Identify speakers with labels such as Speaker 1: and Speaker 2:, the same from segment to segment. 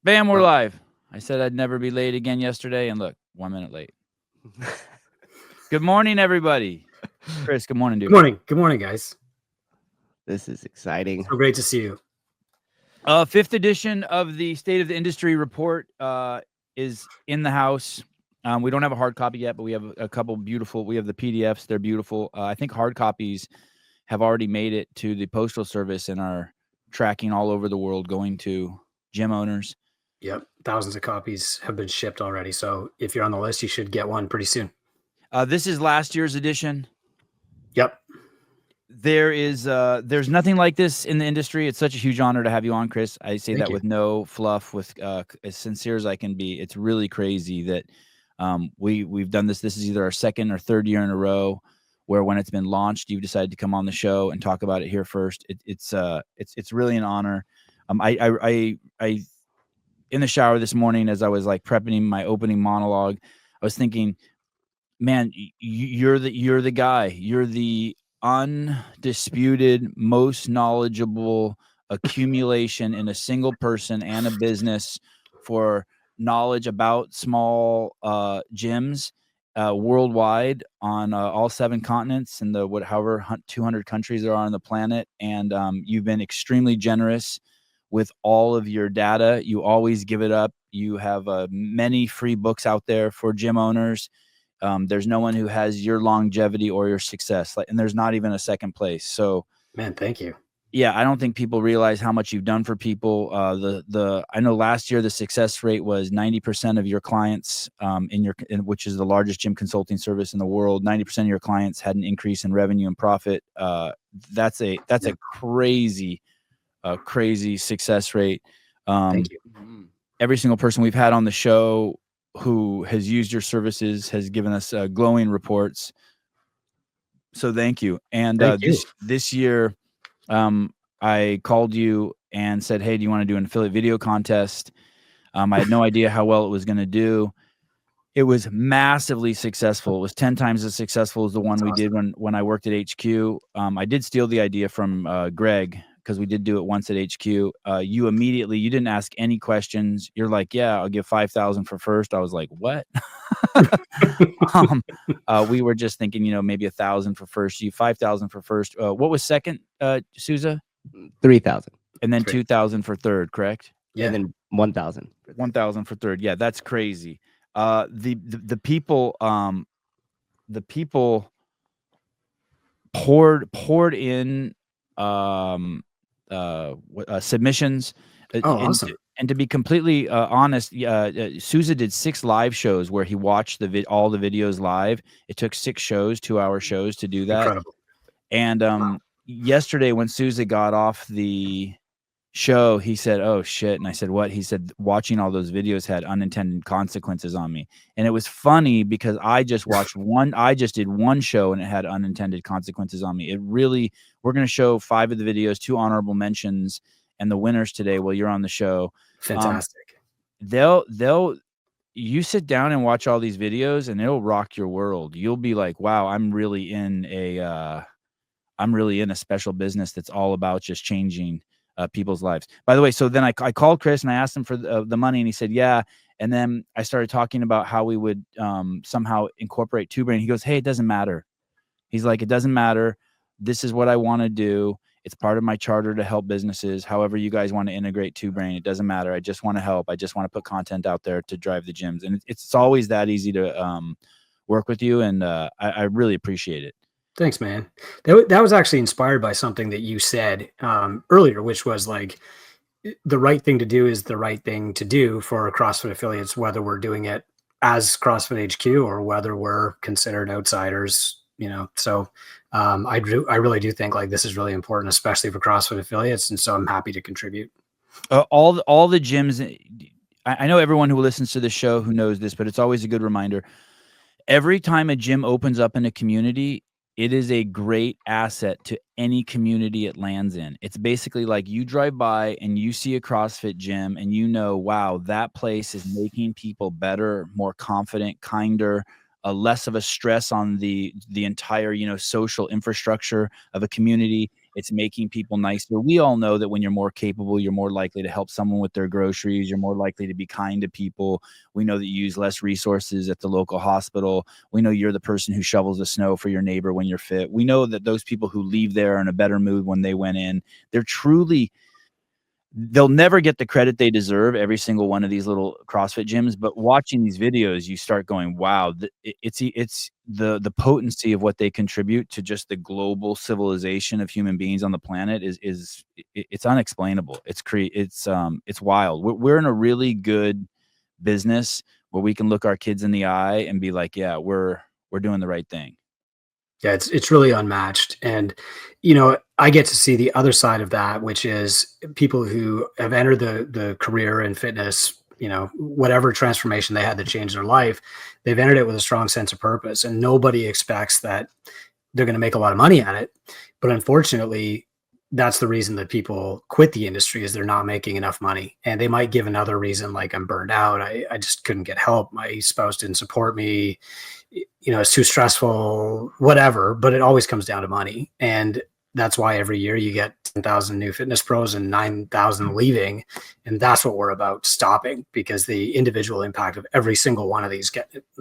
Speaker 1: Bam, we're live. I said I'd never be late again yesterday, and look, 1 minute late. Good morning, everybody. Chris, good morning, dude.
Speaker 2: Good morning. Good morning, guys.
Speaker 3: This is exciting.
Speaker 2: So great to see you.
Speaker 1: Fifth edition of the State of the Industry report is in the house. We don't have a hard copy yet, but we have a couple beautiful. We have the PDFs. They're beautiful. I think hard copies have already made it to the Postal Service and are tracking all over the world, going to gym owners.
Speaker 2: Yep. Thousands of copies have been shipped already. So if you're on the list, you should get one pretty soon.
Speaker 1: This is last year's edition.
Speaker 2: Yep.
Speaker 1: There's nothing like this in the industry. It's such a huge honor to have you on, Chris. I say that with no fluff, with as sincere as I can be. It's really crazy that we've done this. This is either our second or third year in a row where, when it's been launched, you've decided to come on the show and talk about it here first. It's really an honor. I in the shower this morning, as I was like prepping my opening monologue, I was thinking, man, you're the guy. You're the undisputed, most knowledgeable accumulation in a single person and a business for knowledge about small gyms worldwide on all 7 continents and however 200 countries there are on the planet. And you've been extremely generous with all of your data. You always give it up. You have many free books out there for gym owners. There's no one who has your longevity or your success, and there's not even a second place. So,
Speaker 2: man, thank you.
Speaker 1: Yeah, I don't think people realize how much you've done for people. I know last year the success rate was 90% of your clients which is the largest gym consulting service in the world. 90% of your clients had an increase in revenue and profit. That's a crazy success rate.
Speaker 2: Thank you.
Speaker 1: Every single person we've had on the show who has used your services has given us glowing reports. So thank you. And this year, I called you and said, hey, do you want to do an affiliate video contest? I had no idea how well it was going to do. It was massively successful. It was 10 times as successful as the one we did when I worked at HQ. I did steal the idea from Greg, because we did do it once at HQ. You didn't ask any questions. You're like, yeah, I'll give 5,000 for first. I was like, what? We were just thinking, maybe 1,000 for first. You 5,000 for first. What was second, Souza?
Speaker 3: 3,000.
Speaker 1: And then 2,000 for third, correct?
Speaker 3: Yeah. And then 1,000.
Speaker 1: 1,000 for third. Yeah, that's crazy. The people poured in submissions.
Speaker 2: Awesome.
Speaker 1: And to be completely honest, Souza did 6 live shows where he watched all the videos live. It took 6 shows, 2-hour shows to do that.
Speaker 2: Incredible.
Speaker 1: And yesterday when Souza got off the show, he said, oh shit. And I said, what? He said, watching all those videos had unintended consequences on me. And it was funny because I just did one show and it had unintended consequences on me. We're going to show 5 of the videos, 2 honorable mentions, and the winners today while you're on the show.
Speaker 2: Fantastic.
Speaker 1: You sit down and watch all these videos and it'll rock your world. You'll be like, wow, I'm really in a special business that's all about just changing people's lives. By the way, so then I called Chris and I asked him for the money, and he said, yeah. And then I started talking about how we would somehow incorporate TubeBrain. He goes, hey, it doesn't matter. He's like, it doesn't matter. This is what I want to do. It's part of my charter to help businesses. However you guys want to integrate TubeBrain, it doesn't matter. I just want to help. I just want to put content out there to drive the gyms. And it's always that easy to work with you. And I really appreciate it.
Speaker 2: Thanks, man. That was actually inspired by something that you said earlier, which was like, the right thing to do is the right thing to do for CrossFit affiliates, whether we're doing it as CrossFit HQ or whether we're considered outsiders. So I really do think like this is really important, especially for CrossFit affiliates. And so I'm happy to contribute.
Speaker 1: All the gyms, I know everyone who listens to the show who knows this, but it's always a good reminder. Every time a gym opens up in a community, it is a great asset to any community it lands in. It's basically like you drive by and you see a CrossFit gym and wow, that place is making people better, more confident, kinder, less of a stress on the entire, social infrastructure of a community. It's making people nicer. We all know that when you're more capable, you're more likely to help someone with their groceries. You're more likely to be kind to people. We know that you use less resources at the local hospital. We know you're the person who shovels the snow for your neighbor when you're fit. We know that those people who leave there are in a better mood when they went in. They'll never get the credit they deserve, every single one of these little CrossFit gyms. But watching these videos, you start going, wow, it's the potency of what they contribute to just the global civilization of human beings on the planet it's unexplainable. It's wild. We're in a really good business where we can look our kids in the eye and be like, yeah, we're doing the right thing.
Speaker 2: Yeah, it's really unmatched. And, I get to see the other side of that, which is people who have entered the career in fitness, whatever transformation they had to change their life, they've entered it with a strong sense of purpose. And nobody expects that they're going to make a lot of money at it. But unfortunately, that's the reason that people quit the industry, is they're not making enough money. And they might give another reason, like, I'm burned out. I just couldn't get help. My spouse didn't support me. It's too stressful, whatever, but it always comes down to money. And that's why every year you get 10,000 new fitness pros and 9,000 leaving. And that's what we're about stopping, because the individual impact of every single one of these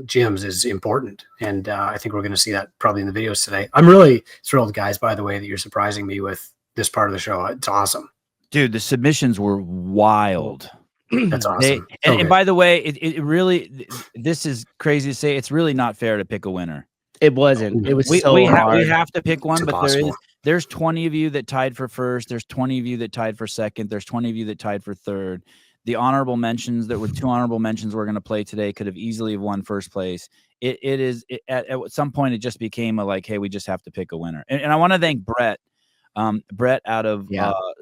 Speaker 2: gyms is important. And I think we're going to see that probably in the videos today. I'm really thrilled, guys, by the way, that you're surprising me with this part of the show. It's awesome.
Speaker 1: Dude, the submissions were wild.
Speaker 2: That's awesome.
Speaker 1: And by the way, it really, this is crazy to say, it's really not fair to pick a winner.
Speaker 3: It wasn't. It was
Speaker 1: we
Speaker 3: hard.
Speaker 1: We have to pick one, but there's 20 of you that tied for first. There's 20 of you that tied for second. There's 20 of you that tied for third. The honorable mentions, that were 2 honorable mentions we're going to play today, could have easily have won first place. At some point, it just became like, hey, we just have to pick a winner. And I want to thank Brett out of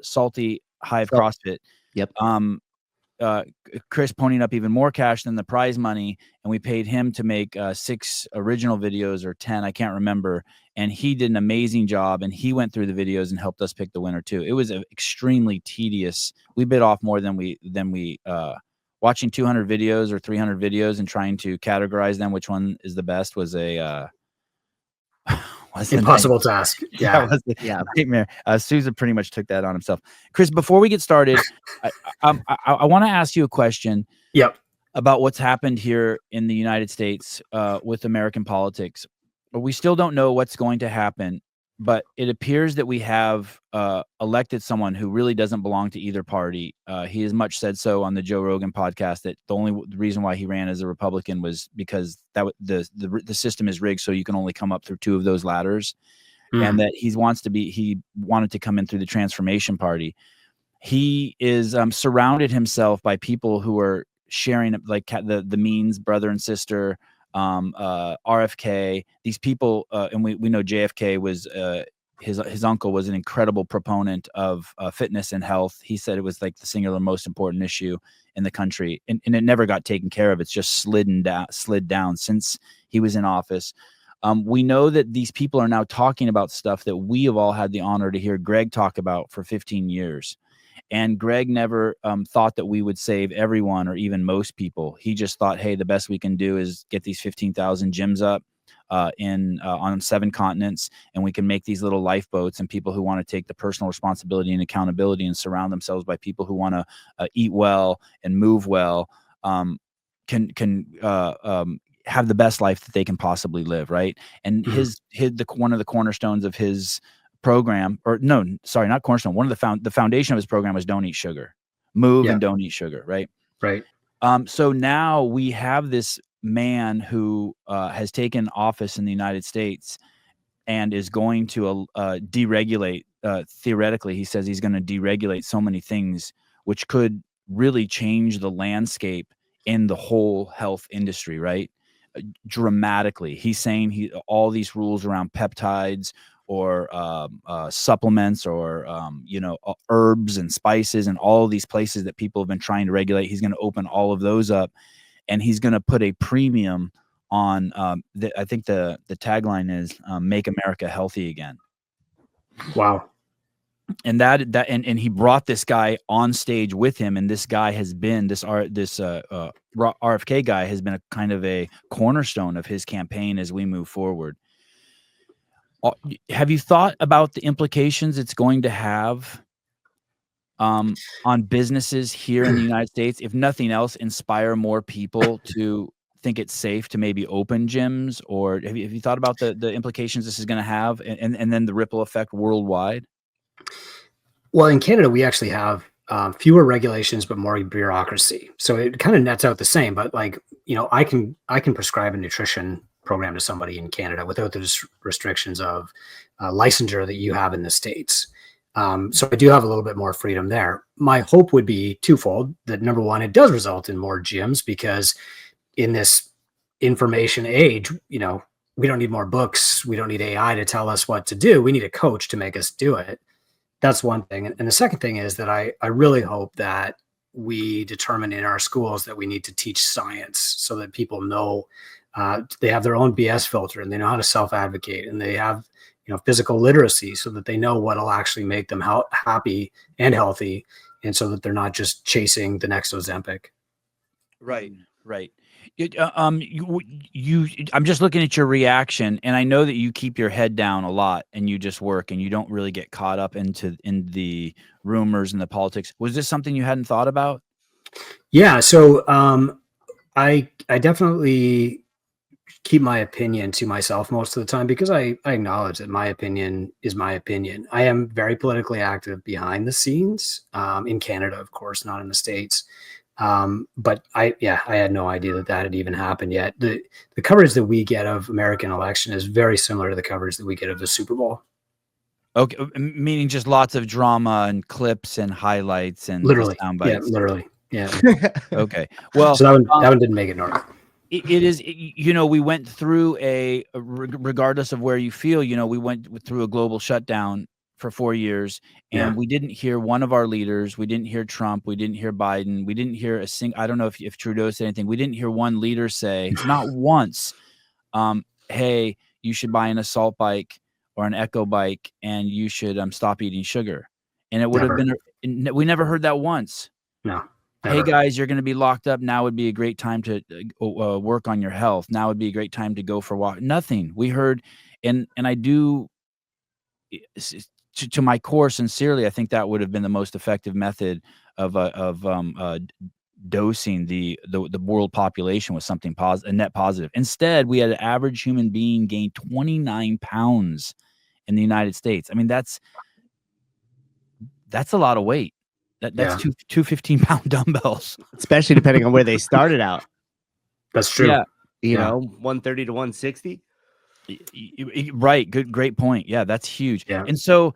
Speaker 1: Salty Hive CrossFit.
Speaker 3: Yep.
Speaker 1: Chris ponying up even more cash than the prize money, and we paid him to make 6 original videos, or 10, I can't remember. And he did an amazing job, and he went through the videos and helped us pick the winner too. It was extremely tedious. We bit off more than we watching 200 videos or 300 videos and trying to categorize them, which one is the best, was a
Speaker 2: impossible task. Yeah.
Speaker 1: Nightmare. Sousa pretty much took that on himself. Chris, before we get started, I want to ask you a question.
Speaker 2: Yep.
Speaker 1: About what's happened here in the United States with American politics. We still don't know what's going to happen, but it appears that we have elected someone who really doesn't belong to either party. He has much said so on the Joe Rogan podcast, that the only reason why he ran as a Republican was because the system is rigged, so you can only come up through 2 of those ladders, and that he wanted to come in through the Transformation Party. He is surrounded himself by people who are sharing, like the Means brother and sister, RFK, these people, and we know JFK was his uncle was an incredible proponent of fitness and health. He said it was like the singular most important issue in the country, and it never got taken care of. It's just slid down since he was in office. We know that these people are now talking about stuff that we have all had the honor to hear Greg talk about for 15 years. And Greg never thought that we would save everyone or even most people. He just thought, hey, the best we can do is get these 15,000 gyms up on 7 continents, and we can make these little lifeboats, and people who want to take the personal responsibility and accountability and surround themselves by people who want to eat well and move well can have the best life that they can possibly live, right? And one of the cornerstones of his program, or no, sorry, not cornerstone. One of the foundation of his program was don't eat sugar, move and don't eat sugar. Right.
Speaker 2: Right.
Speaker 1: So now we have this man who has taken office in the United States and is going to deregulate. Theoretically, he says he's going to deregulate so many things, which could really change the landscape in the whole health industry, right? Dramatically. He's saying all these rules around peptides, or supplements, or herbs and spices, and all of these places that people have been trying to regulate. He's going to open all of those up, and he's going to put a premium on. I think the tagline is "Make America Healthy Again."
Speaker 2: Wow.
Speaker 1: And and he brought this guy on stage with him, and this guy has been RFK guy has been a kind of a cornerstone of his campaign as we move forward. Have you thought about the implications it's going to have on businesses here in the United States? If nothing else, inspire more people to think it's safe to maybe open gyms, or have you thought about the implications this is going to have, and then the ripple effect worldwide?
Speaker 2: Well, in Canada, we actually have fewer regulations, but more bureaucracy. So it kind of nets out the same. But like, I can prescribe a nutrition program to somebody in Canada without the restrictions of licensure that you have in the States. So I do have a little bit more freedom there. My hope would be twofold. That number one, it does result in more gyms, because in this information age, we don't need more books. We don't need AI to tell us what to do. We need a coach to make us do it. That's one thing. And the second thing is that I really hope that we determine in our schools that we need to teach science, so that people know they have their own BS filter, and they know how to self-advocate, and they have physical literacy, so that they know what'll actually make them happy and healthy, and so that they're not just chasing the next Ozempic.
Speaker 1: Right. I'm just looking at your reaction, and I know that you keep your head down a lot, and you just work, and you don't really get caught up in the rumors and the politics. Was this something you hadn't thought about?
Speaker 2: Yeah. So I definitely keep my opinion to myself most of the time, because I acknowledge that my opinion is my opinion. I am very politically active behind the scenes, in Canada, of course, not in the States. But I had no idea that had even happened yet. The coverage that we get of American election is very similar to the coverage that we get of the Super Bowl.
Speaker 1: Okay, meaning just lots of drama and clips and highlights and
Speaker 2: literally
Speaker 1: sound bites.
Speaker 2: Yeah, literally. Yeah.
Speaker 1: Okay. Well,
Speaker 2: so that one didn't make it normal.
Speaker 1: It is, we went through regardless of where you feel, we went through a global shutdown for 4 years, and we didn't hear one of our leaders. We didn't hear Trump. We didn't hear Biden. We didn't hear I don't know if Trudeau said anything. We didn't hear one leader say, not once, hey, you should buy an assault bike or an echo bike, and you should stop eating sugar. And it would have been, we never heard that once.
Speaker 2: No.
Speaker 1: Never. Hey guys, you're going to be locked up. Now would be a great time to work on your health. Now would be a great time to go for a walk. Nothing. We heard, and I do, to my core, sincerely, I think that would have been the most effective method of dosing the world population with something a net positive. Instead, we had an average human being gain 29 pounds in the United States. I mean, that's a lot of weight. That's two 15-pound dumbbells,
Speaker 3: especially depending on where they started out.
Speaker 2: That's true.
Speaker 3: Yeah, you know, 130 to 160.
Speaker 1: Right. Great point. Yeah, that's huge.
Speaker 2: Yeah.
Speaker 1: And so,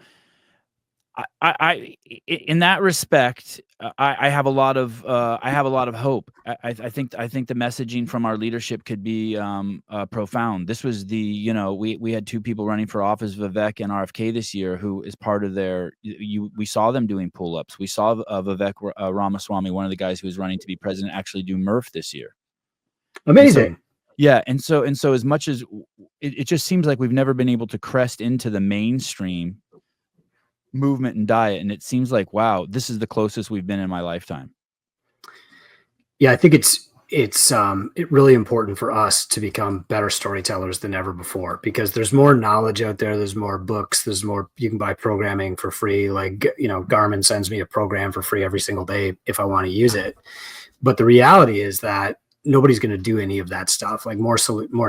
Speaker 1: I in that respect, I have a lot of hope. I think the messaging from our leadership could be profound. This was we had two people running for office, Vivek and RFK, this year, who is part of we saw them doing pull-ups. We saw Vivek Ramaswamy, one of the guys who was running to be president, actually do Murph this year.
Speaker 2: Amazing.
Speaker 1: And so as much as it just seems like we've never been able to crest into the mainstream movement and diet, and it seems like, wow, this is the closest we've been in my lifetime.
Speaker 2: Yeah, I think it's really important for us to become better storytellers than ever before, because there's more knowledge out there. There's more books. There's more. You can buy programming for free. Like, Garmin sends me a program for free every single day if I want to use it. But the reality is that nobody's going to do any of that stuff. Like, more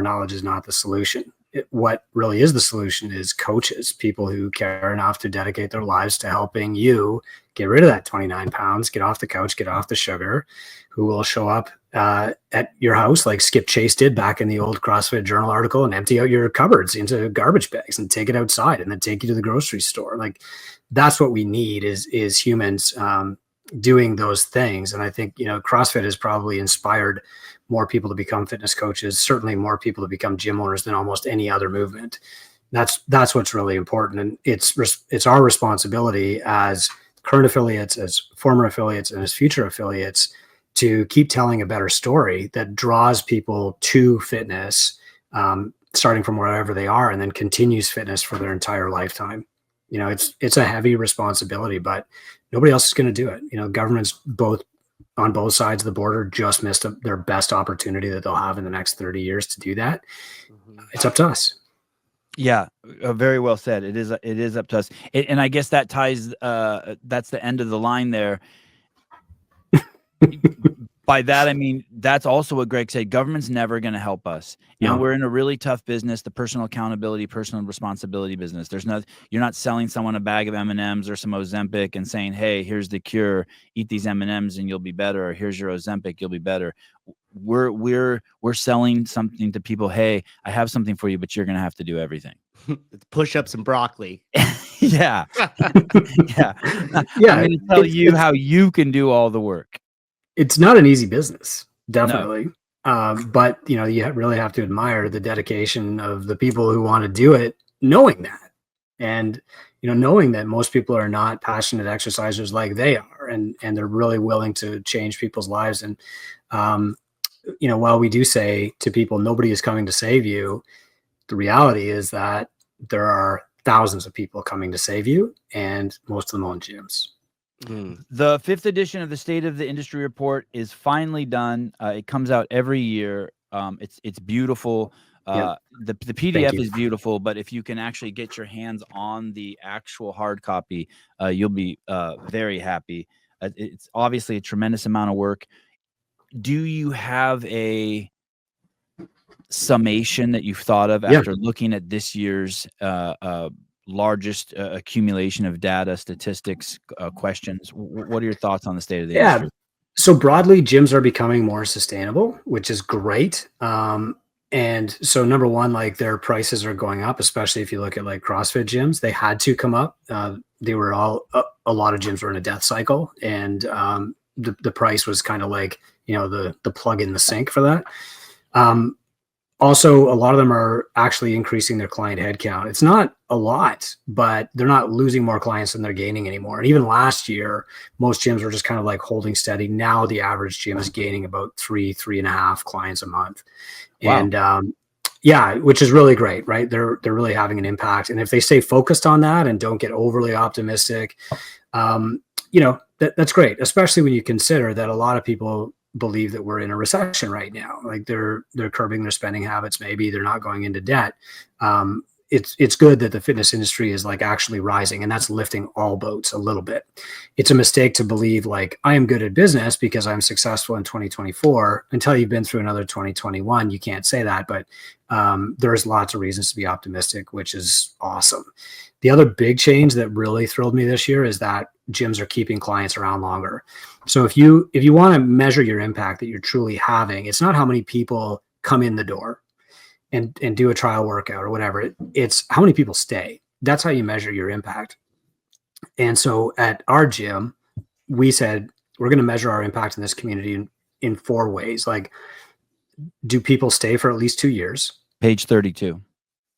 Speaker 2: knowledge is not the solution. What really is the solution is coaches, people who care enough to dedicate their lives to helping you get rid of that 29 pounds, get off the couch, get off the sugar, who will show up at your house like Skip Chase did back in the old CrossFit Journal article and empty out your cupboards into garbage bags and take it outside and then take you to the grocery store. Like, that's what we need is humans doing those things. And I think, CrossFit has probably inspired more people to become fitness coaches, certainly more people to become gym owners than almost any other movement. That's what's really important. And it's our responsibility as current affiliates, as former affiliates, and as future affiliates to keep telling a better story that draws people to fitness, starting from wherever they are, and then continues fitness for their entire lifetime. It's a heavy responsibility, but nobody else is going to do it. Governments on both sides of the border just missed their best opportunity that they'll have in the next 30 years to do that. It's up to us.
Speaker 1: Yeah, very well said. It is up to us, and I guess that ties. That's the end of the line there. By that I mean that's also what Greg said. Government's never going to help us, and we're in a really tough business, the personal accountability, personal responsibility business. You're not selling someone a bag of M&Ms or some Ozempic and saying, "Hey, here's the cure. Eat these M&Ms and you'll be better." Or, "Here's your Ozempic, you'll be better." We're selling something to people. Hey, I have something for you, but you're going to have to do everything.
Speaker 3: It's push-ups and broccoli.
Speaker 1: Yeah. Yeah. I'm going to tell you how you can do all the work.
Speaker 2: It's not an easy business, definitely. No. But you really have to admire the dedication of the people who want to do it, knowing that, and knowing that most people are not passionate exercisers like they are, and they're really willing to change people's lives. And while we do say to people, nobody is coming to save you, the reality is that there are thousands of people coming to save you, and most of them own gyms.
Speaker 1: The 5th edition of the State of the Industry Report is finally done. It comes out every year. It's beautiful. The PDF is beautiful, but if you can actually get your hands on the actual hard copy, you'll be very happy. It's obviously a tremendous amount of work. Do you have a summation that you've thought of after looking at this year's largest accumulation of data, statistics, questions? What are your thoughts on the state of the industry?
Speaker 2: So broadly, gyms are becoming more sustainable, which is great. And so number one, like their prices are going up, especially if you look at like CrossFit gyms. They had to come up. They were a lot of gyms were in a death cycle, and the price was kind of like the plug in the sink for that. Also, a lot of them are actually increasing their client headcount. It's not a lot, but they're not losing more clients than they're gaining anymore. And even last year, most gyms were just kind of like holding steady. Now the average gym is gaining about 3.5 clients a month. Wow. And which is really great, right? They're really having an impact. And if they stay focused on that and don't get overly optimistic, that's great, especially when you consider that a lot of people believe that we're in a recession right now. Like they're curbing their spending habits. Maybe they're not going into debt. It's good that the fitness industry is like actually rising, and that's lifting all boats a little bit. It's a mistake to believe like I am good at business because I'm successful in 2024 until you've been through another 2021. You can't say that, but there's lots of reasons to be optimistic, which is awesome. The other big change that really thrilled me this year is that gyms are keeping clients around longer. So if you want to measure your impact that you're truly having, it's not how many people come in the door and do a trial workout or whatever. It's how many people stay. That's how you measure your impact. And so at our gym, we said we're going to measure our impact in this community in 4 ways. Like, do people stay for at least 2 years?
Speaker 1: Page 32.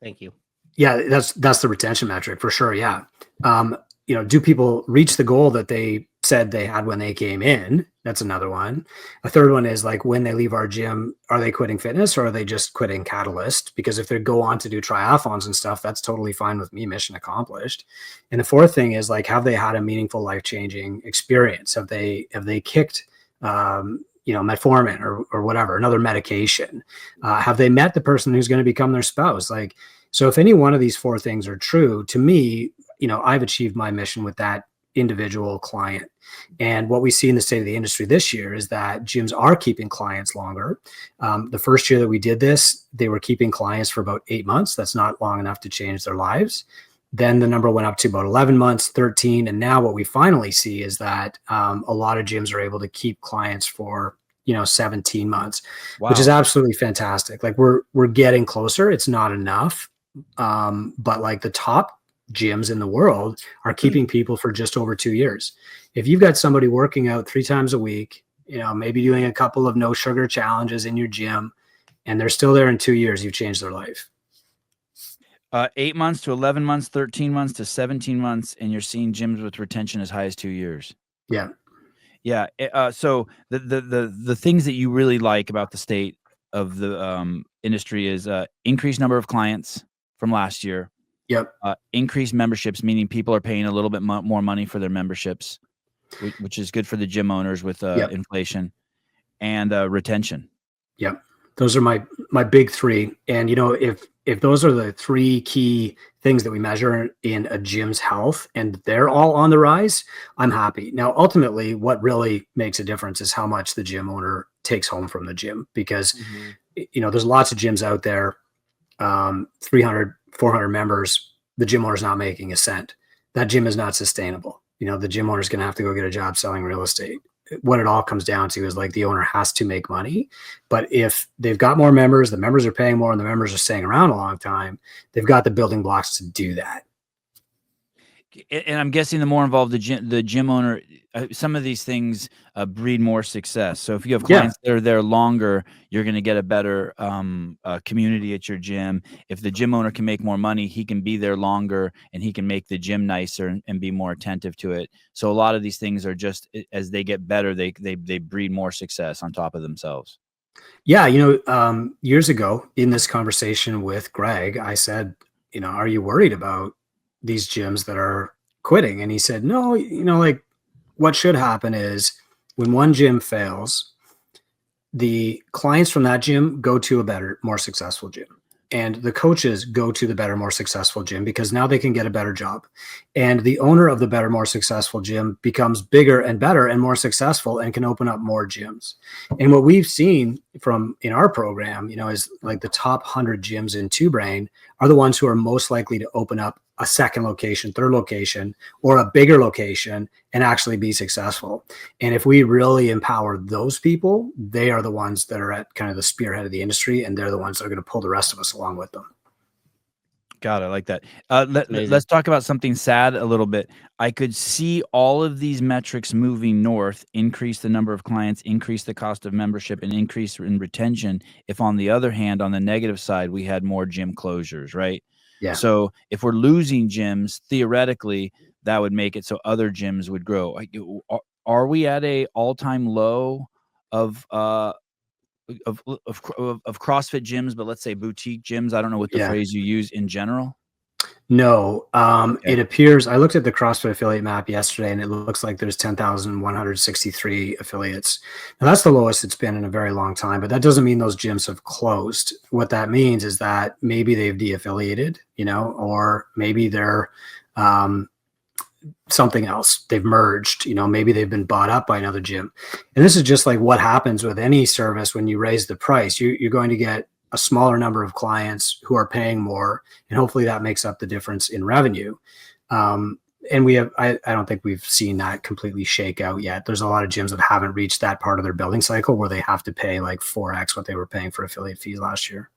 Speaker 3: Thank you.
Speaker 2: Yeah, that's the retention metric for sure. Yeah. Do people reach the goal that they said they had when they came in? That's another one. A third one is like, when they leave our gym, are they quitting fitness or are they just quitting Catalyst? Because if they go on to do triathlons and stuff, that's totally fine with me. Mission accomplished. And the fourth thing is like, have they had a meaningful life-changing experience? Have they kicked, metformin or whatever, another medication? Have they met the person who's going to become their spouse? Like, so if any one of these 4 things are true, to me, I've achieved my mission with that individual client. And what we see in the state of the industry this year is that gyms are keeping clients longer. The first year that we did this, they were keeping clients for about 8 months. That's not long enough to change their lives. Then the number went up to about 11 months, 13. And now what we finally see is that a lot of gyms are able to keep clients for 17 months, which is absolutely fantastic. Like we're getting closer. It's not enough. But like the top gyms in the world are keeping people for just over 2 years. If you've got somebody working out 3 times a week, maybe doing a couple of no sugar challenges in your gym, and they're still there in 2 years, you've changed their life.
Speaker 1: 8 months to 11 months, 13 months to 17 months. And you're seeing gyms with retention as high as 2 years.
Speaker 2: Yeah.
Speaker 1: Yeah. So the things that you really like about the state of the industry is increased number of clients from last year.
Speaker 2: Yep.
Speaker 1: Increased memberships, meaning people are paying a little bit more money for their memberships, which is good for the gym owners with inflation, and retention.
Speaker 2: Yep. Those are my big three. And if those are the three key things that we measure in a gym's health and they're all on the rise, I'm happy. Now, ultimately, what really makes a difference is how much the gym owner takes home from the gym, because there's lots of gyms out there, 300, 400 members, the gym owner's not making a cent. That gym is not sustainable. The gym owner's going to have to go get a job selling real estate. What it all comes down to is like the owner has to make money. But if they've got more members, the members are paying more, and the members are staying around a long time, they've got the building blocks to do that.
Speaker 1: And I'm guessing the more involved the gym owner, some of these things breed more success. So if you have clients that are there longer, you're going to get a better community at your gym. If the gym owner can make more money, he can be there longer, and he can make the gym nicer and be more attentive to it. So a lot of these things are just, as they get better, they breed more success on top of themselves.
Speaker 2: Yeah, years ago in this conversation with Greg, I said, are you worried about these gyms that are quitting? And he said, no, like what should happen is when one gym fails, the clients from that gym go to a better, more successful gym. And the coaches go to the better, more successful gym because now they can get a better job. And the owner of the better, more successful gym becomes bigger and better and more successful and can open up more gyms. And what we've seen in our program, is like the top 100 gyms in Two Brain are the ones who are most likely to open up a second location, third location, or a bigger location and actually be successful. And if we really empower those people, they are the ones that are at kind of the spearhead of the industry, and they're the ones that are going to pull the rest of us along with them.
Speaker 1: God, I like that. Let's talk about something sad a little bit. I could see all of these metrics moving north, increase the number of clients, increase the cost of membership, and increase in retention. If on the other hand, on the negative side, we had more gym closures, right?
Speaker 2: Yeah.
Speaker 1: So if we're losing gyms, theoretically, that would make it so other gyms would grow. Are we at a all-time low of CrossFit gyms, but let's say boutique gyms? I don't know what the phrase you use in general.
Speaker 2: No, It appears, I looked at the CrossFit affiliate map yesterday, and it looks like there's 10,163 affiliates. Now that's the lowest it's been in a very long time, but that doesn't mean those gyms have closed. What that means is that maybe they've de-affiliated, or maybe they're something else. They've merged, maybe they've been bought up by another gym. And this is just like what happens with any service when you raise the price. You're going to get a smaller number of clients who are paying more, and hopefully that makes up the difference in revenue. And I don't think we've seen that completely shake out yet. There's a lot of gyms that haven't reached that part of their building cycle where they have to pay like 4x what they were paying for affiliate fees last year.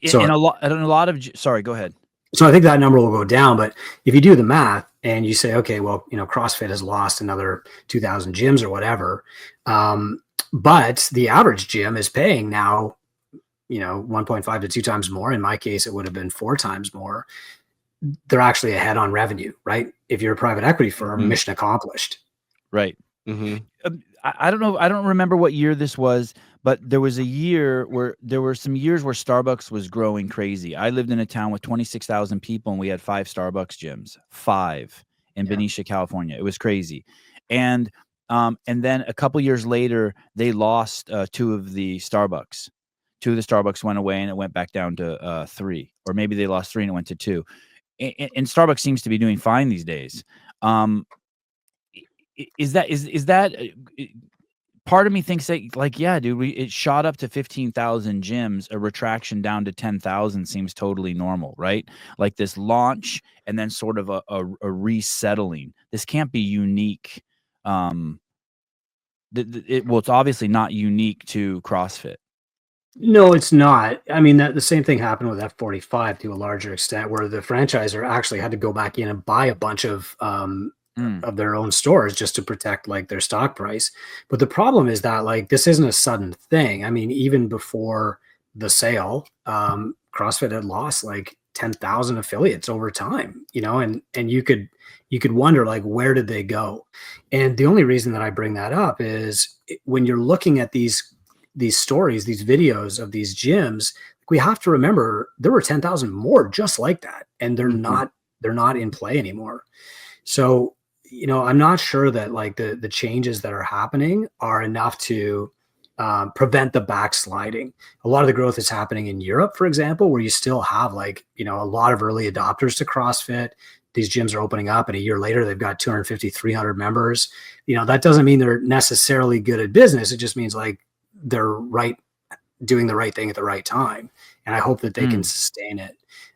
Speaker 2: Sorry, go ahead. So I think that number will go down, but if you do the math and you say, okay, well, CrossFit has lost another 2,000 gyms or whatever, but the average gym is paying now 1.5 to 2 times more. In my case, it would have been 4 times more. They're actually ahead on revenue, right? If you're a private equity firm, mission accomplished.
Speaker 1: Right. I don't know. I don't remember what year this was, but there was a year where there were some years where Starbucks was growing crazy. I lived in a town with 26,000 people, and we had 5 Starbucks gyms, 5 in Benicia, California. It was crazy. And then a couple years later, they lost 2 of the Starbucks. 2 of the Starbucks went away, and it went back down to 3, or maybe they lost 3 and it went to 2. And Starbucks seems to be doing fine these days. Is that part of me thinks that, like, yeah, dude, it shot up to 15,000 gyms. A retraction down to 10,000 seems totally normal, right? Like this launch and then sort of a resettling. This can't be unique. It's obviously not unique to CrossFit.
Speaker 2: No, it's not. I mean, the same thing happened with F45 to a larger extent, where the franchisor actually had to go back in and buy a bunch of their own stores just to protect like their stock price. But the problem is that like this isn't a sudden thing. I mean, even before the sale, CrossFit had lost like 10,000 affiliates over time, and you could wonder like, where did they go? And the only reason that I bring that up is when you're looking at these stories, these videos of these gyms, we have to remember there were 10,000 more just like that, and they're not in play anymore. So, I'm not sure that like the changes that are happening are enough to prevent the backsliding. A lot of the growth is happening in Europe, for example, where you still have like, a lot of early adopters to CrossFit. These gyms are opening up, and a year later, they've got 250, 300 members. That doesn't mean they're necessarily good at business. It just means like they're doing the right thing at the right time. And I hope that they can sustain it.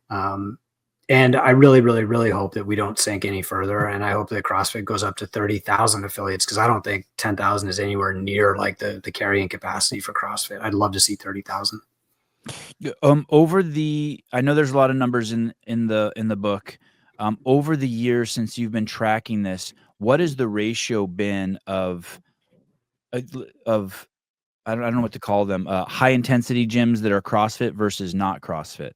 Speaker 2: And I really, really, really hope that we don't sink any further. And I hope that CrossFit goes up to 30,000 affiliates, because I don't think 10,000 is anywhere near like the carrying capacity for CrossFit. I'd love to see 30,000.
Speaker 1: I know there's a lot of numbers in the book. Over the years since you've been tracking this, what has the ratio been of I don't know what to call them, high intensity gyms that are CrossFit versus not CrossFit?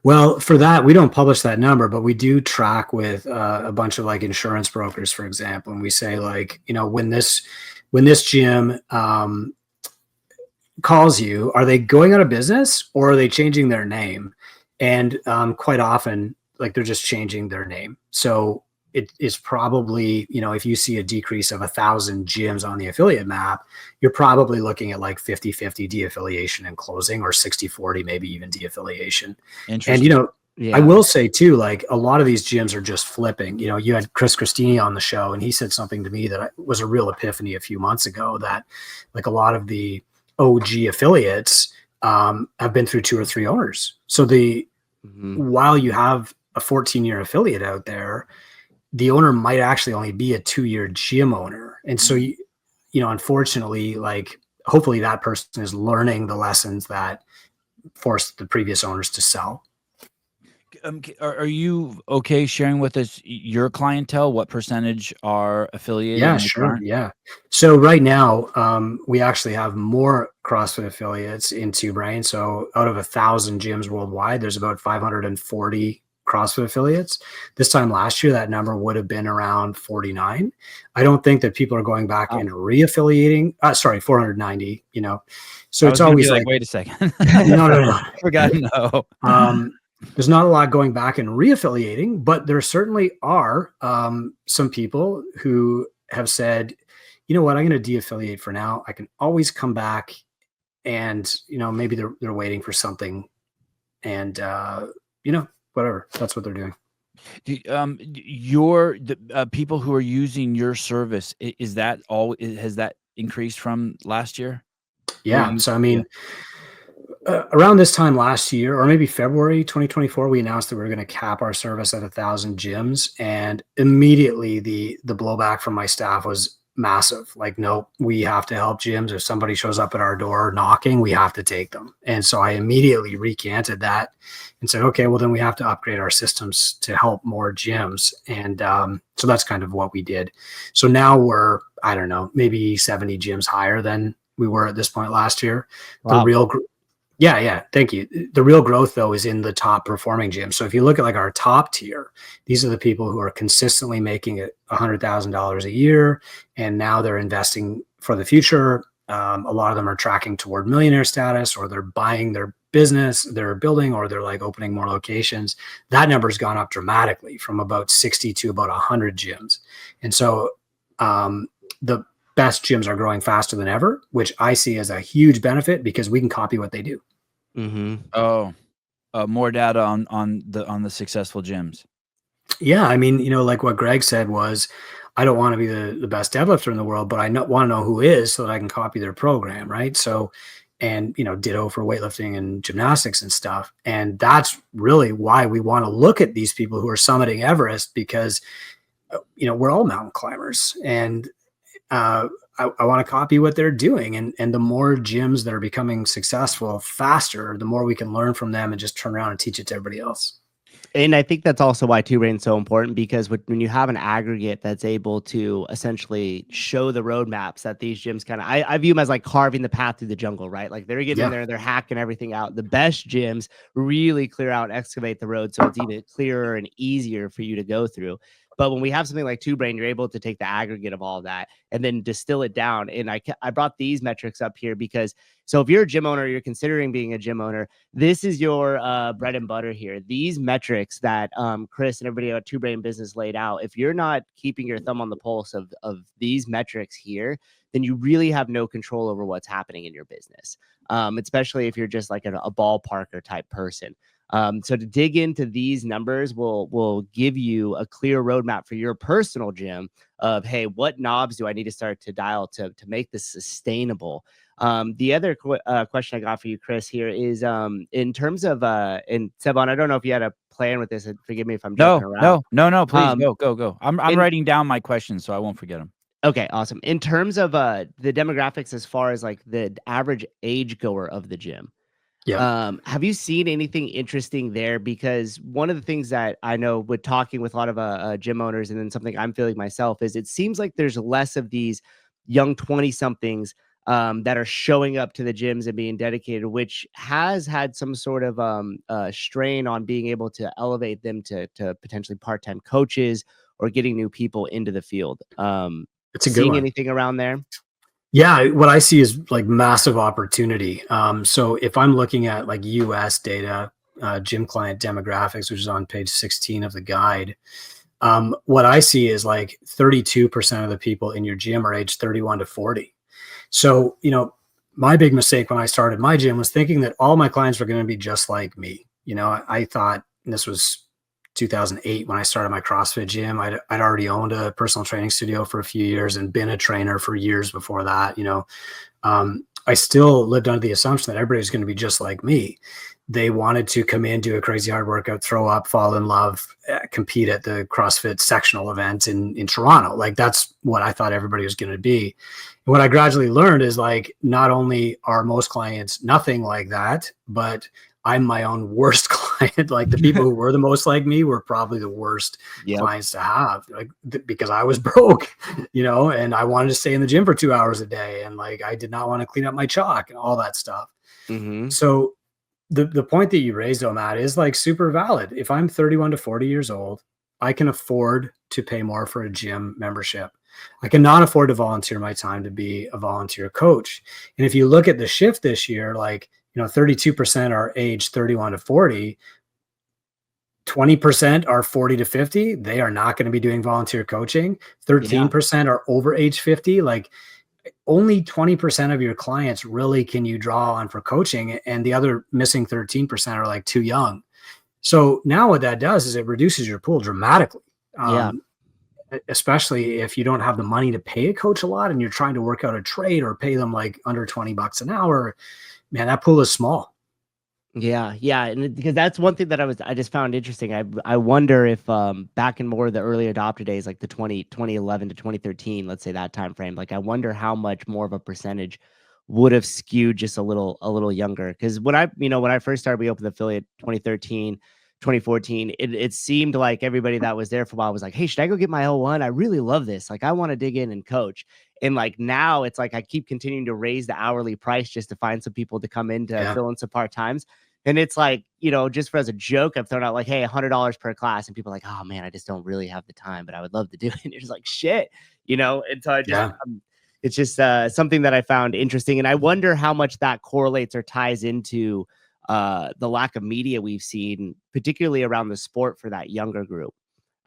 Speaker 2: Well, for that, we don't publish that number, but we do track with a bunch of like insurance brokers, for example. And we say like, when this gym calls you, are they going out of business or are they changing their name? And quite often, like they're just changing their name. So it is probably, if you see a decrease of 1,000 gyms on the affiliate map, you're probably looking at like 50-50 de-affiliation and closing, or 60-40, maybe even de-affiliation. And, I will say too, like a lot of these gyms are just flipping. You had Chris Christini on the show, and he said something to me that was a real epiphany a few months ago, that like a lot of the OG affiliates have been through 2 or 3 owners. So while you have a 14-year affiliate out there, the owner might actually only be a 2-year gym owner. And so, unfortunately, like hopefully that person is learning the lessons that forced the previous owners to sell.
Speaker 1: Are you okay sharing with us your clientele? What percentage are affiliated?
Speaker 2: Yeah, sure. Yeah. So right now, we actually have more CrossFit affiliates in Two Brain. So out of 1,000 gyms worldwide, there's about 540 CrossFit affiliates. This time last year, that number would have been around 49. I don't think that people are going back and re-affiliating. 490, So it's always like,
Speaker 1: wait a second.
Speaker 2: No.
Speaker 1: I forgot. No.
Speaker 2: There's not a lot going back and re-affiliating, but there certainly are some people who have said, you know what, I'm going to de-affiliate for now. I can always come back, and, maybe they're waiting for something, and, whatever. That's what they're doing.
Speaker 1: The people who are using your service, has that increased from last year?
Speaker 2: Yeah. So, I mean, around this time last year, or maybe February 2024, we announced that we were going to cap our service at 1,000 gyms. And immediately the blowback from my staff was massive. Like, no, we have to help gyms. If somebody shows up at our door knocking, we have to take them. And so I immediately recanted that and said, okay, well then we have to upgrade our systems to help more gyms. And so that's kind of what we did. So now we're, I don't know, maybe 70 gyms higher than we were at this point last year.
Speaker 3: Wow.
Speaker 2: Yeah. Thank you. The real growth, though, is in the top performing gyms. So if you look at like our top tier, these are the people who are consistently making it $100,000 a year, and now they're investing for the future. A lot of them are tracking toward millionaire status, or they're buying their business, they're building, or they're like opening more locations. That number's gone up dramatically from about 60 to about 100 gyms. And so the best gyms are growing faster than ever, which I see as a huge benefit because we can copy what they do.
Speaker 3: Mm-hmm.
Speaker 1: Oh, more data on the successful gyms.
Speaker 2: Yeah. I mean, like what Greg said was, I don't want to be the best deadlifter in the world, but I want to know who is so that I can copy their program. Right. So, and, ditto for weightlifting and gymnastics and stuff. And that's really why we want to look at these people who are summiting Everest, because, we're all mountain climbers, and I want to copy what they're doing. And the more gyms that are becoming successful faster, the more we can learn from them and just turn around and teach it to everybody else.
Speaker 3: And I think that's also why Two Brain is so important, because when you have an aggregate that's able to essentially show the roadmaps that these gyms kind of, I view them as like carving the path through the jungle, right? Like they're getting in there, they're hacking everything out. The best gyms really clear out and excavate the road so it's even clearer and easier for you to go through. But when we have something like Two Brain, you're able to take the aggregate of all of that and then distill it down. And I brought these metrics up here because, so if you're a gym owner, you're considering being a gym owner, this is your bread and butter here. These metrics that Chris and everybody at Two Brain Business laid out, if you're not keeping your thumb on the pulse of these metrics here, then you really have no control over what's happening in your business, especially if you're just like a ballparker type person. So to dig into these numbers will give you a clear roadmap for your personal gym of, hey, what knobs do I need to start to dial to make this sustainable? The other question I got for you, Chris, here is in terms of and Sevan, I don't know if you had a plan with this. Forgive me if I'm jumping around.
Speaker 1: No, please go. I'm writing down my questions so I won't forget them.
Speaker 3: Okay, awesome. In terms of the demographics, as far as like the average age goer of the gym. Yeah. Have you seen anything interesting there? Because one of the things that I know with talking with a lot of gym owners, and then something I'm feeling myself, is it seems like there's less of these young 20-somethings that are showing up to the gyms and being dedicated, which has had some sort of strain on being able to elevate them to potentially part-time coaches or getting new people into the field.
Speaker 2: It's a good
Speaker 3: seeing
Speaker 2: one.
Speaker 3: anything around there?
Speaker 2: Yeah, what I see is like massive opportunity. So if I'm looking at like US data, gym client demographics, which is on page 16 of the guide, what I see is like 32% of the people in your gym are age 31 to 40. So, you know, my big mistake when I started my gym was thinking that all my clients were going to be just like me. You know, I thought, and this was 2008 when I started my CrossFit gym. I'd already owned a personal training studio for a few years and been a trainer for years before that. You know, I still lived under the assumption that everybody was going to be just like me. They wanted to come in, do a crazy hard workout, throw up, fall in love, compete at the CrossFit sectional event in Toronto. Like that's what I thought everybody was going to be. And what I gradually learned is like, not only are most clients nothing like that, but I'm my own worst client. Like the people who were the most like me were probably the worst clients to have, like because I was broke, you know, and I wanted to stay in the gym for 2 hours a day. And like, I did not want to clean up my chalk and all that stuff. Mm-hmm. So the point that you raised, Matt, is like super valid. If I'm 31 to 40 years old, I can afford to pay more for a gym membership. I cannot afford to volunteer my time to be a volunteer coach. And if you look at the shift this year, like, you know, 32% are age 31 to 40, 20% are 40 to 50. They are not going to be doing volunteer coaching. 13% are over age 50. Like only 20% of your clients really can you draw on for coaching. And the other missing 13% are like too young. So now what that does is it reduces your pool dramatically. Especially if you don't have the money to pay a coach a lot and you're trying to work out a trade or pay them like under $20 an hour, man, that pool is small.
Speaker 3: Yeah. And because that's one thing that I just found interesting. I wonder if back in more of the early adopter days, like the 2011 to 2013, let's say that time frame, like I wonder how much more of a percentage would have skewed just a little younger. Because when I first started, we opened the affiliate 2013. 2014, it seemed like everybody that was there for a while was like, hey, should I go get my L1? I really love this. Like, I want to dig in and coach. And like now it's like I keep continuing to raise the hourly price just to find some people to come in to fill in some part-times. And it's like, you know, just for as a joke, I've thrown out like, hey, $100 per class. And people are like, oh man, I just don't really have the time, but I would love to do it. And you're just like, shit, you know? And so I just, it's just something that I found interesting. And I wonder how much that correlates or ties into the lack of media we've seen, particularly around the sport for that younger group.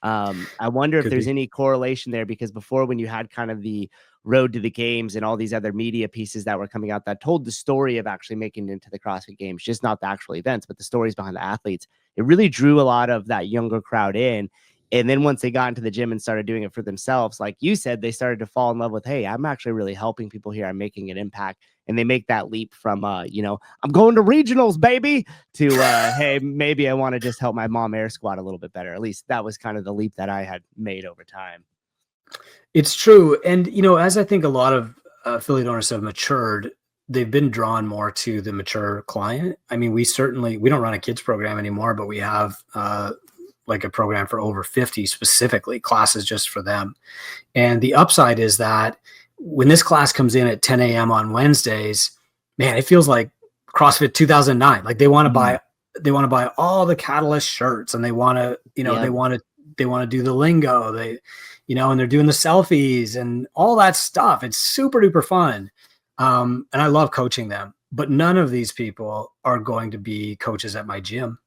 Speaker 3: I wonder if there's any correlation there, because before, when you had kind of the road to the games and all these other media pieces that were coming out that told the story of actually making it into the CrossFit Games, just not the actual events, but the stories behind the athletes, it really drew a lot of that younger crowd in. And then once they got into the gym and started doing it for themselves, like you said, they started to fall in love with, hey, I'm actually really helping people here. I'm making an impact. And they make that leap from, you know, I'm going to regionals, baby, to, hey, maybe I want to just help my mom air squat a little bit better. At least that was kind of the leap that I had made over time.
Speaker 2: It's true. And, you know, as I think a lot of affiliate owners have matured, they've been drawn more to the mature client. I mean, we don't run a kids program anymore, but we have, like a program for over 50 specifically, classes just for them. And the upside is that when this class comes in at 10 a.m. on Wednesdays, man, it feels like CrossFit 2009. Like they want to buy all the Catalyst shirts, and they want to, you know, they want to they want to do the lingo, and they're doing the selfies and all that stuff. It's super duper fun. And I love coaching them, but none of these people are going to be coaches at my gym.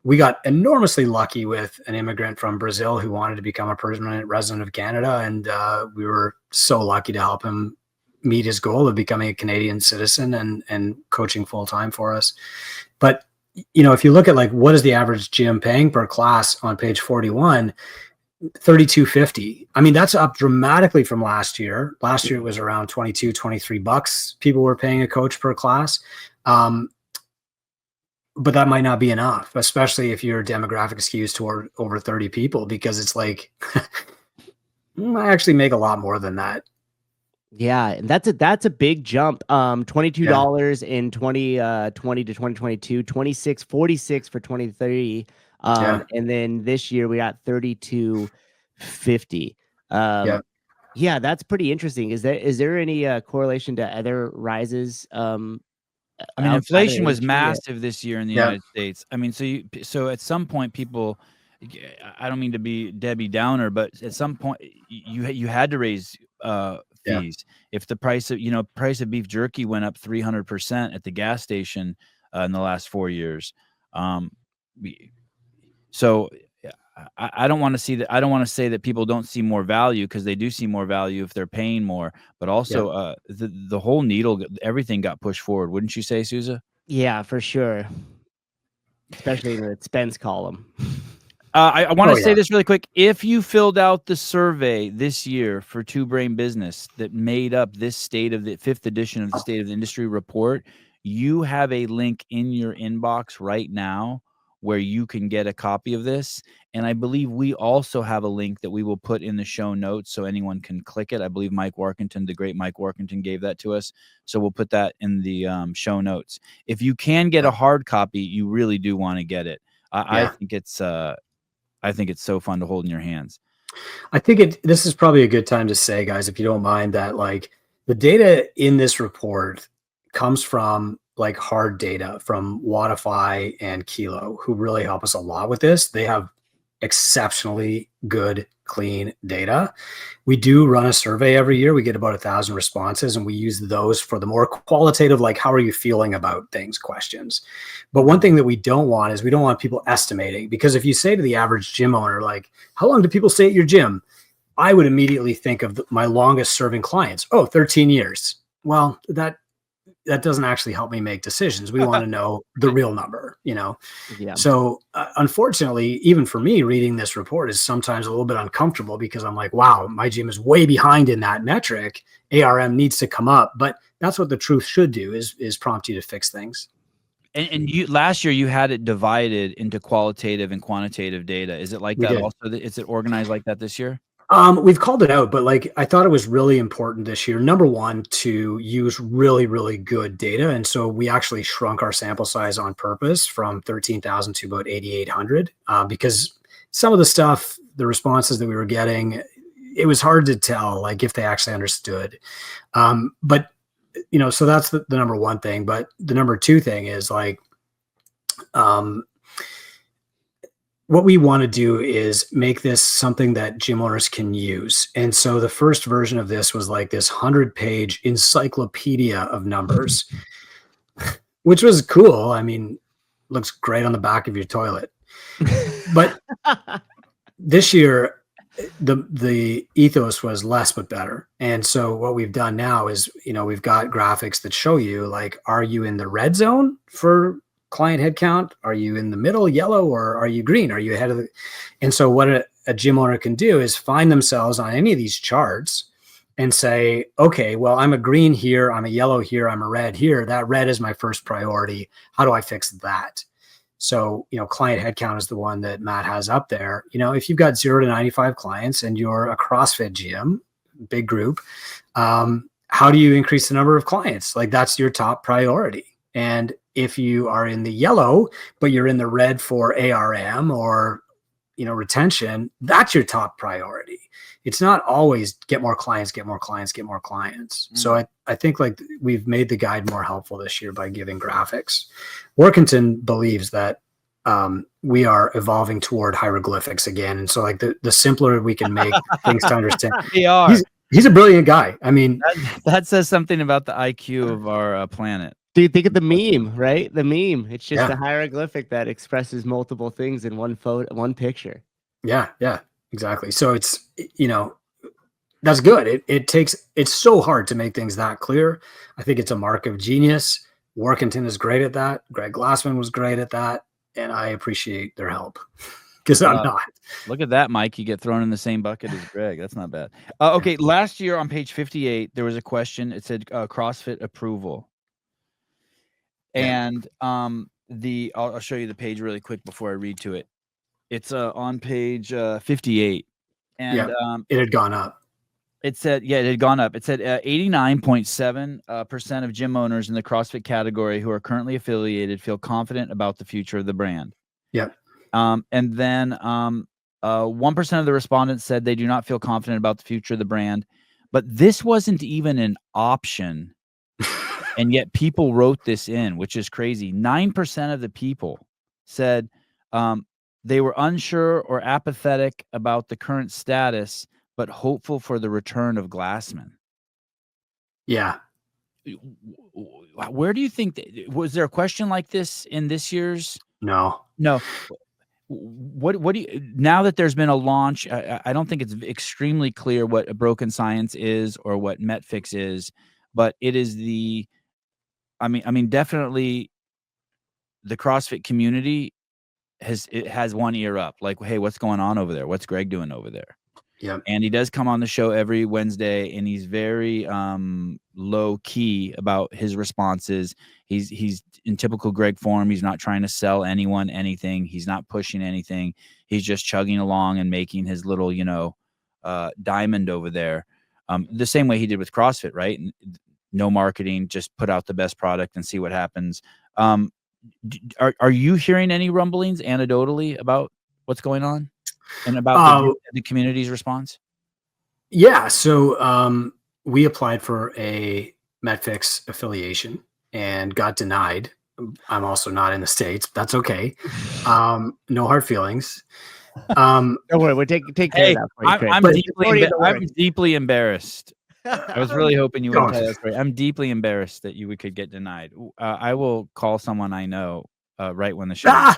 Speaker 2: We got enormously lucky with an immigrant from Brazil who wanted to become a permanent resident of Canada. And we were so lucky to help him meet his goal of becoming a Canadian citizen and coaching full time for us. But, if you look at like, what is the average gym paying per class on page 41, $32.50. I mean, that's up dramatically from last year. Last year it was around $22-23 people were paying a coach per class. But that might not be enough, especially if your demographic skews toward over 30 people, because it's like, I actually make a lot more than that.
Speaker 3: Yeah, and that's a big jump. $22 in 2020 to 2022, $46.46 for 2030. And then this year we got $32.50. Yeah, that's pretty interesting. Is there any correlation to other rises?
Speaker 1: I mean, inflation was massive this year in the United States. I mean, so at some point, people, I don't mean to be Debbie Downer, but at some point you had to raise fees. If the price of beef jerky went up 300% at the gas station in the last 4 years, so I don't want to see that. I don't want to say that people don't see more value, because they do see more value if they're paying more. But also, the whole needle, everything got pushed forward. Wouldn't you say, Souza?
Speaker 3: Yeah, for sure. Especially in the expense column.
Speaker 1: I want to say this really quick. If you filled out the survey this year for Two Brain Business that made up this state of the 5th edition of the State of the Industry report, you have a link in your inbox right now where you can get a copy of this. And I believe we also have a link that we will put in the show notes so anyone can click it. I believe Mike Workington, the great Mike Workington, gave that to us. So we'll put that in the show notes. If you can get a hard copy, you really do want to get it. I think it's so fun to hold in your hands.
Speaker 2: I think this is probably a good time to say, guys, if you don't mind, that like the data in this report comes from like hard data from Wodify and Kilo, who really help us a lot with this. They have exceptionally good, clean data. We do run a survey every year. We get about 1,000 responses, and we use those for the more qualitative, like, how are you feeling about things questions. But one thing that we don't want is we don't want people estimating, because if you say to the average gym owner, like, how long do people stay at your gym? I would immediately think of my longest serving clients. 13 years. Well, that doesn't actually help me make decisions. We want to know the real number, Yeah. So unfortunately, even for me, reading this report is sometimes a little bit uncomfortable, because I'm like, wow, my gym is way behind in that metric. ARM needs to come up, but that's what the truth should do, is prompt you to fix things.
Speaker 1: And you last year you had it divided into qualitative and quantitative data. Is it like that also? Is it organized like that this year?
Speaker 2: We've called it out, but like, I thought it was really important this year, number one, to use really, really good data. And so we actually shrunk our sample size on purpose from 13,000 to about 8,800, because some of the stuff, the responses that we were getting, it was hard to tell, like, if they actually understood. But, so that's the number one thing. But the number two thing is like, what we want to do is make this something that gym owners can use. And so the first version of this was like this 100-page encyclopedia of numbers, which was cool. I mean, looks great on the back of your toilet. But this year, the ethos was less but better. And so what we've done now is, we've got graphics that show you, like, are you in the red zone for client headcount? Are you in the middle, yellow, or are you green? Are you ahead of the? And so what a gym owner can do is find themselves on any of these charts and say, okay, well, I'm a green here, I'm a yellow here, I'm a red here. That red is my first priority. How do I fix that? So, client headcount is the one that Matt has up there. If you've got 0 to 95 clients and you're a CrossFit gym, big group, how do you increase the number of clients? Like, that's your top priority. And if you are in the yellow, but you're in the red for ARM or, retention, that's your top priority. It's not always get more clients, get more clients, get more clients. Mm-hmm. So I think like we've made the guide more helpful this year by giving graphics. Workington believes that we are evolving toward hieroglyphics again. And so like the simpler we can make things to understand.
Speaker 1: We are.
Speaker 2: He's a brilliant guy. I mean,
Speaker 1: that says something about the IQ of our planet.
Speaker 3: Do you think of the meme, right? The meme. It's just a hieroglyphic that expresses multiple things in one photo, one picture.
Speaker 2: Yeah, exactly. So it's, that's good. It's so hard to make things that clear. I think it's a mark of genius. Workington is great at that. Greg Glassman was great at that. And I appreciate their help because I'm not.
Speaker 1: Look at that, Mike. You get thrown in the same bucket as Greg. That's not bad. Okay. Last year on page 58, there was a question. It said CrossFit approval. And I'll show you the page really quick before I read to it. It's on page 58. And
Speaker 2: it had gone up.
Speaker 1: It said, it had gone up. It said 89.7% of gym owners in the CrossFit category who are currently affiliated feel confident about the future of the brand.
Speaker 2: Yep.
Speaker 1: And then 1% of the respondents said they do not feel confident about the future of the brand. But this wasn't even an option. And yet people wrote this in, which is crazy. 9% of the people said they were unsure or apathetic about the current status, but hopeful for the return of Glassman.
Speaker 2: Yeah.
Speaker 1: Where do you think was there a question like this in this year's?
Speaker 2: No.
Speaker 1: What do you, now that there's been a launch, I don't think it's extremely clear what a broken science is or what MetFix is, but it is I mean, definitely the CrossFit community has one ear up. Like, hey, what's going on over there? What's Greg doing over there?
Speaker 2: Yeah.
Speaker 1: And he does come on the show every Wednesday, and he's very low key about his responses. He's in typical Greg form. He's not trying to sell anyone anything. He's not pushing anything. He's just chugging along and making his little, diamond over there. The same way he did with CrossFit, right? No marketing, just put out the best product and see what happens. Are you hearing any rumblings anecdotally about what's going on and about the community's response?
Speaker 2: Yeah. So we applied for a MetFix affiliation and got denied. I'm also not in the States. That's okay. No hard feelings.
Speaker 3: Don't worry, we'll take care of that for you, Craig.
Speaker 1: I'm deeply embarrassed. I was really hoping you wouldn't tell us. I'm deeply embarrassed that you could get denied. I will call someone I know right when the show.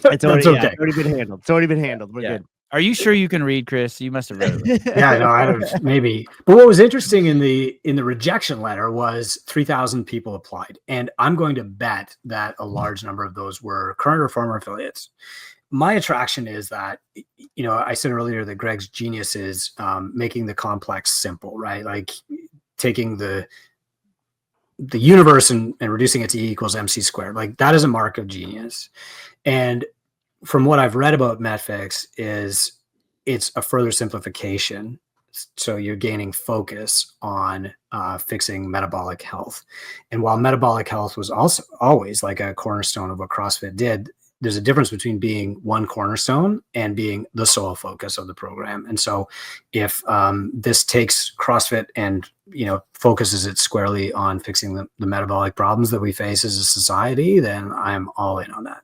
Speaker 3: It's already been handled. It's already been handled. We're good.
Speaker 1: Are you sure you can read, Chris? You must have read it.
Speaker 2: Yeah, no, I don't. Maybe. But what was interesting in the rejection letter was 3,000 people applied, and I'm going to bet that a large number of those were current or former affiliates. My attraction is that, I said earlier that Greg's genius is making the complex simple, right? Like taking the universe and reducing it to E equals MC squared. Like that is a mark of genius. And from what I've read about MetFix is it's a further simplification. So you're gaining focus on fixing metabolic health. And while metabolic health was also always like a cornerstone of what CrossFit did, there's a difference between being one cornerstone and being the sole focus of the program. And so if this takes CrossFit and, focuses it squarely on fixing the metabolic problems that we face as a society, then I'm all in on that.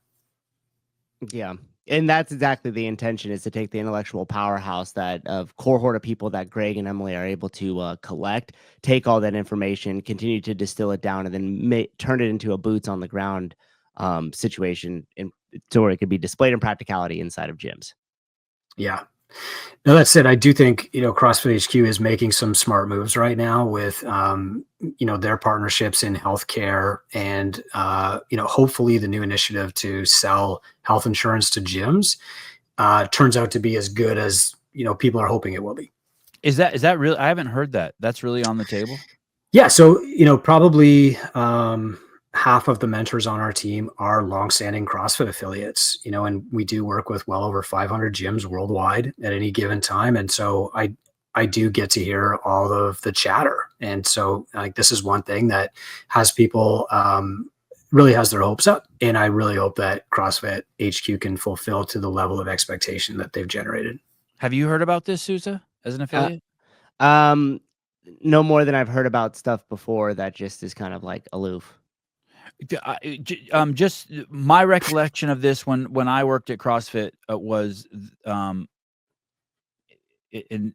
Speaker 3: Yeah. And that's exactly the intention, is to take the intellectual powerhouse of cohort of people that Greg and Emily are able to collect, take all that information, continue to distill it down, and then turn it into a boots on the ground situation to where it could be displayed in practicality inside of gyms.
Speaker 2: Yeah. Now that said, I do think, CrossFit HQ is making some smart moves right now with, their partnerships in healthcare and, hopefully the new initiative to sell health insurance to gyms turns out to be as good as, people are hoping it will be.
Speaker 1: Is that real? I haven't heard that. That's really on the table.
Speaker 2: Yeah. So, probably, half of the mentors on our team are longstanding CrossFit affiliates, and we do work with well over 500 gyms worldwide at any given time. And so I do get to hear all of the chatter. And so this is one thing that has people really has their hopes up. And I really hope that CrossFit HQ can fulfill to the level of expectation that they've generated.
Speaker 1: Have you heard about this, Sousa, as an affiliate?
Speaker 3: No more than I've heard about stuff before that just is kind of like aloof.
Speaker 1: Just my recollection of this when I worked at CrossFit was, and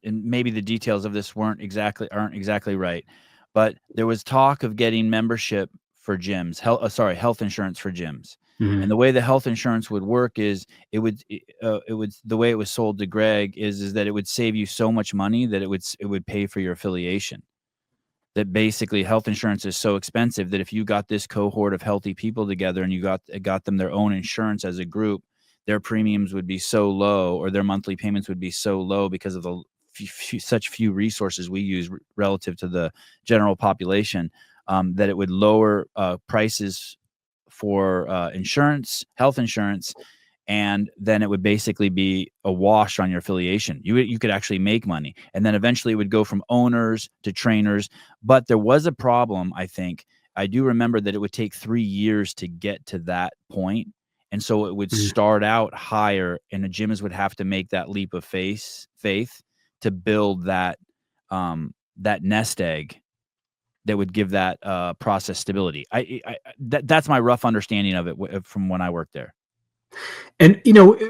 Speaker 1: maybe the details of this aren't exactly right, but there was talk of getting membership for gyms, health insurance for gyms.
Speaker 2: Mhm.
Speaker 1: And the way the health insurance would work is it would the way it was sold to Greg is that it would save you so much money that it would pay for your affiliation. That basically health insurance is so expensive that if you got this cohort of healthy people together and you got them their own insurance as a group, their premiums would be so low, or their monthly payments would be so low because of the such few resources we use relative to the general population, that it would lower prices for health insurance, and then it would basically be a wash on your affiliation. You could actually make money, and then eventually it would go from owners to trainers. But there was a problem, I think. I do remember that it would take 3 years to get to that point, and so it would start out higher, and the gyms would have to make that leap of faith to build that that nest egg that would give that process stability. That's my rough understanding of it from when I worked there.
Speaker 2: And,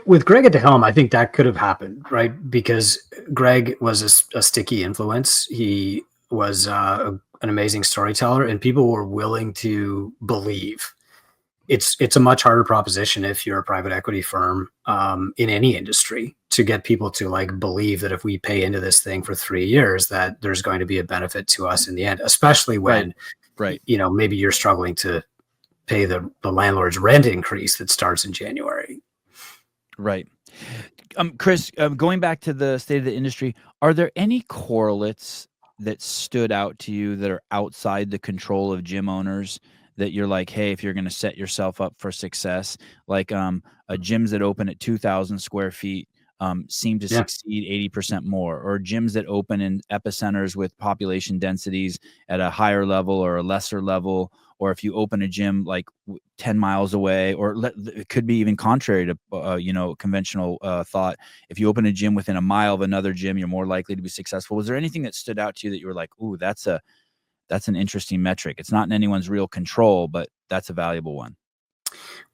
Speaker 2: with Greg at the helm, I think that could have happened, right? Because Greg was a sticky influence. He was an amazing storyteller, and people were willing to believe. It's a much harder proposition if you're a private equity firm, in any industry, to get people to like believe that if we pay into this thing for 3 years, that there's going to be a benefit to us in the end, especially when,
Speaker 1: right.
Speaker 2: Maybe you're struggling to pay the landlord's rent increase that starts in January.
Speaker 1: Right. Chris, going back to the state of the industry, are there any correlates that stood out to you that are outside the control of gym owners that you're like, hey, if you're going to set yourself up for success, like gyms that open at 2,000 square feet seem to succeed 80% more, or gyms that open in epicenters with population densities at a higher level or a lesser level, or if you open a gym like 10 miles away, or it could be even contrary to conventional thought. If you open a gym within a mile of another gym, you're more likely to be successful. Was there anything that stood out to you that you were like, ooh, that's an interesting metric? It's not in anyone's real control, but that's a valuable one.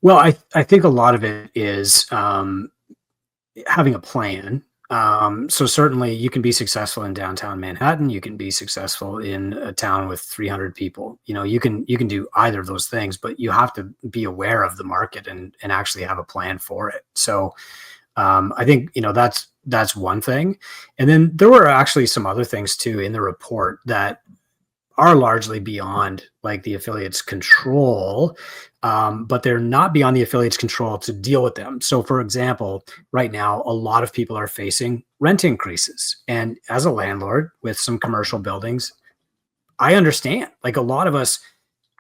Speaker 2: Well, I think a lot of it is having a plan. So certainly you can be successful in downtown Manhattan. You can be successful in a town with 300 people. You can do either of those things, but you have to be aware of the market and actually have a plan for it. So I think, that's one thing. And then there were actually some other things too in the report that are largely beyond like the affiliate's control, but they're not beyond the affiliate's control to deal with them. So for example, right now, a lot of people are facing rent increases. And as a landlord with some commercial buildings, I understand, like a lot of us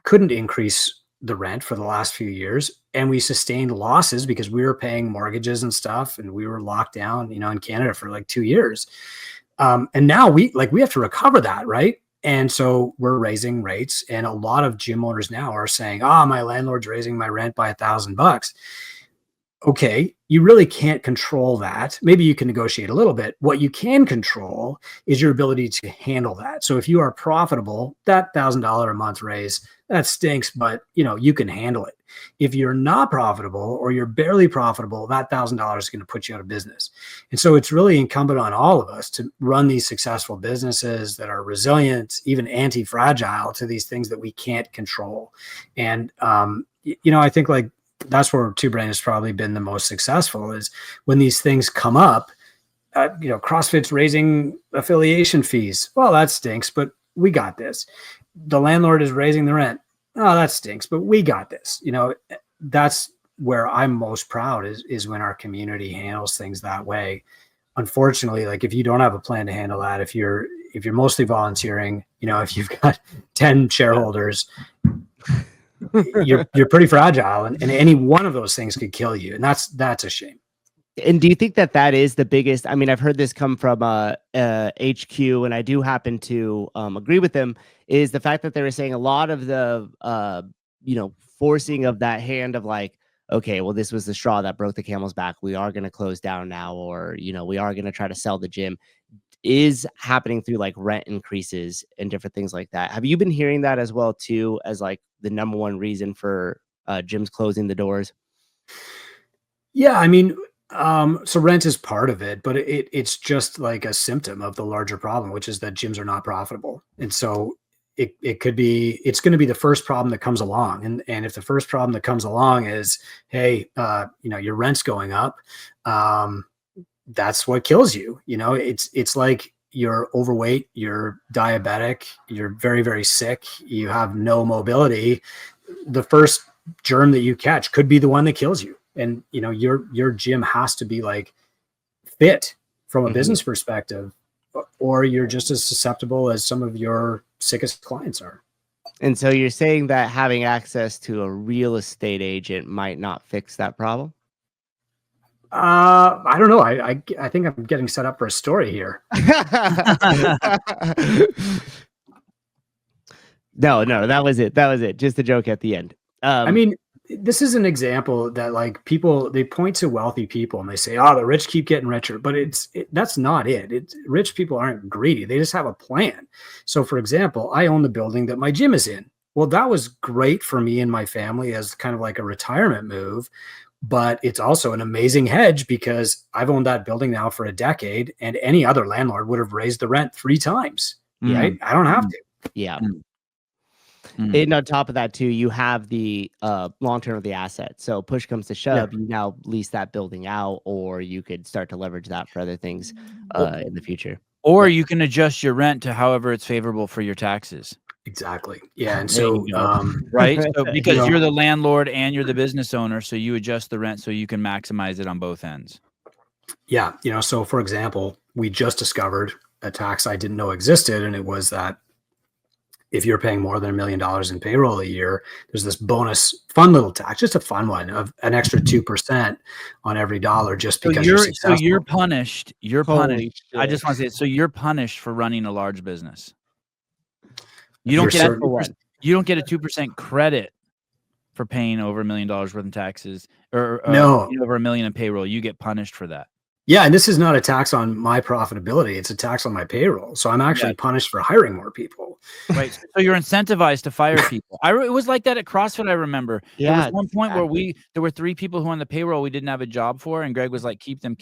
Speaker 2: couldn't increase the rent for the last few years, and we sustained losses because we were paying mortgages and stuff, and we were locked down, in Canada for like 2 years. And now we have to recover that, right? And so we're raising rates, and a lot of gym owners now are saying, my landlord's raising my rent by $1,000. Okay, you really can't control that. Maybe you can negotiate a little bit. What you can control is your ability to handle that. So if you are profitable, that $1,000 a month raise, that stinks, but you can handle it. If you're not profitable or you're barely profitable, that $1,000 is going to put you out of business. And so it's really incumbent on all of us to run these successful businesses that are resilient, even anti-fragile to these things that we can't control. And I think like that's where Two Brain has probably been the most successful, is when these things come up. CrossFit's raising affiliation fees. Well, that stinks, but we got this. The landlord is raising the rent. Oh, that stinks, but we got this. That's where I'm most proud is when our community handles things that way. Unfortunately, like if you don't have a plan to handle that, if you're mostly volunteering, if you've got 10 shareholders, you're pretty fragile, and any one of those things could kill you. And that's a shame.
Speaker 3: And do you think that is the biggest? I mean, I've heard this come from HQ, and I do happen to agree with them, is the fact that they were saying a lot of the, forcing of that hand of like, okay, well, this was the straw that broke the camel's back. We are going to close down now, or, we are going to try to sell the gym. is happening through like rent increases and different things like that. Have you been hearing that as well too, as like the number one reason for gyms closing the doors?
Speaker 2: Yeah, I mean, so rent is part of it, but it's just like a symptom of the larger problem, which is that gyms are not profitable. And so it's going to be the first problem that comes along. And if the first problem that comes along is, hey, your rent's going up, that's what kills you. It's like you're overweight, you're diabetic, you're very, very sick, you have no mobility. The first germ that you catch could be the one that kills you. And your gym has to be like fit from a business perspective, or you're just as susceptible as some of your sickest clients are.
Speaker 3: And so you're saying that having access to a real estate agent might not fix that problem?
Speaker 2: I don't know. I think I'm getting set up for a story here.
Speaker 3: No, that was it. Just a joke at the end.
Speaker 2: I mean, this is an example that like people, they point to wealthy people and they say, oh, the rich keep getting richer, but that's not it. Rich people aren't greedy. They just have a plan. So for example, I own the building that my gym is in. Well, that was great for me and my family as kind of like a retirement move, but it's also an amazing hedge because I've owned that building now for a decade and any other landlord would have raised the rent 3 times. Right? I don't have to.
Speaker 3: Yeah. And on top of that too, you have the long term of the asset. So push comes to shove, you now lease that building out, or you could start to leverage that for other things in the future.
Speaker 1: Or you can adjust your rent to however it's favorable for your taxes.
Speaker 2: Exactly. Yeah. And so,
Speaker 1: right. So because you're the landlord and you're the business owner, so you adjust the rent so you can maximize it on both ends.
Speaker 2: Yeah. So for example, we just discovered a tax I didn't know existed. And it was that if you're paying more than $1 million in payroll a year, there's this bonus fun little tax, just a fun one of an extra 2% on every dollar just because you're successful.
Speaker 1: So you're punished. You're punished. I just want to say it. So you're punished for running a large business. You don't get a 2% credit for paying over $1 million worth in taxes or over $1 million in payroll. You get punished for that.
Speaker 2: Yeah, and this is not a tax on my profitability. It's a tax on my payroll. So I'm actually punished for hiring more people.
Speaker 1: Right. So you're incentivized to fire people. It was like that at CrossFit, I remember.
Speaker 3: Yeah,
Speaker 1: there was one point where there were 3 people who on the payroll we didn't have a job for, and Greg was like, keep them.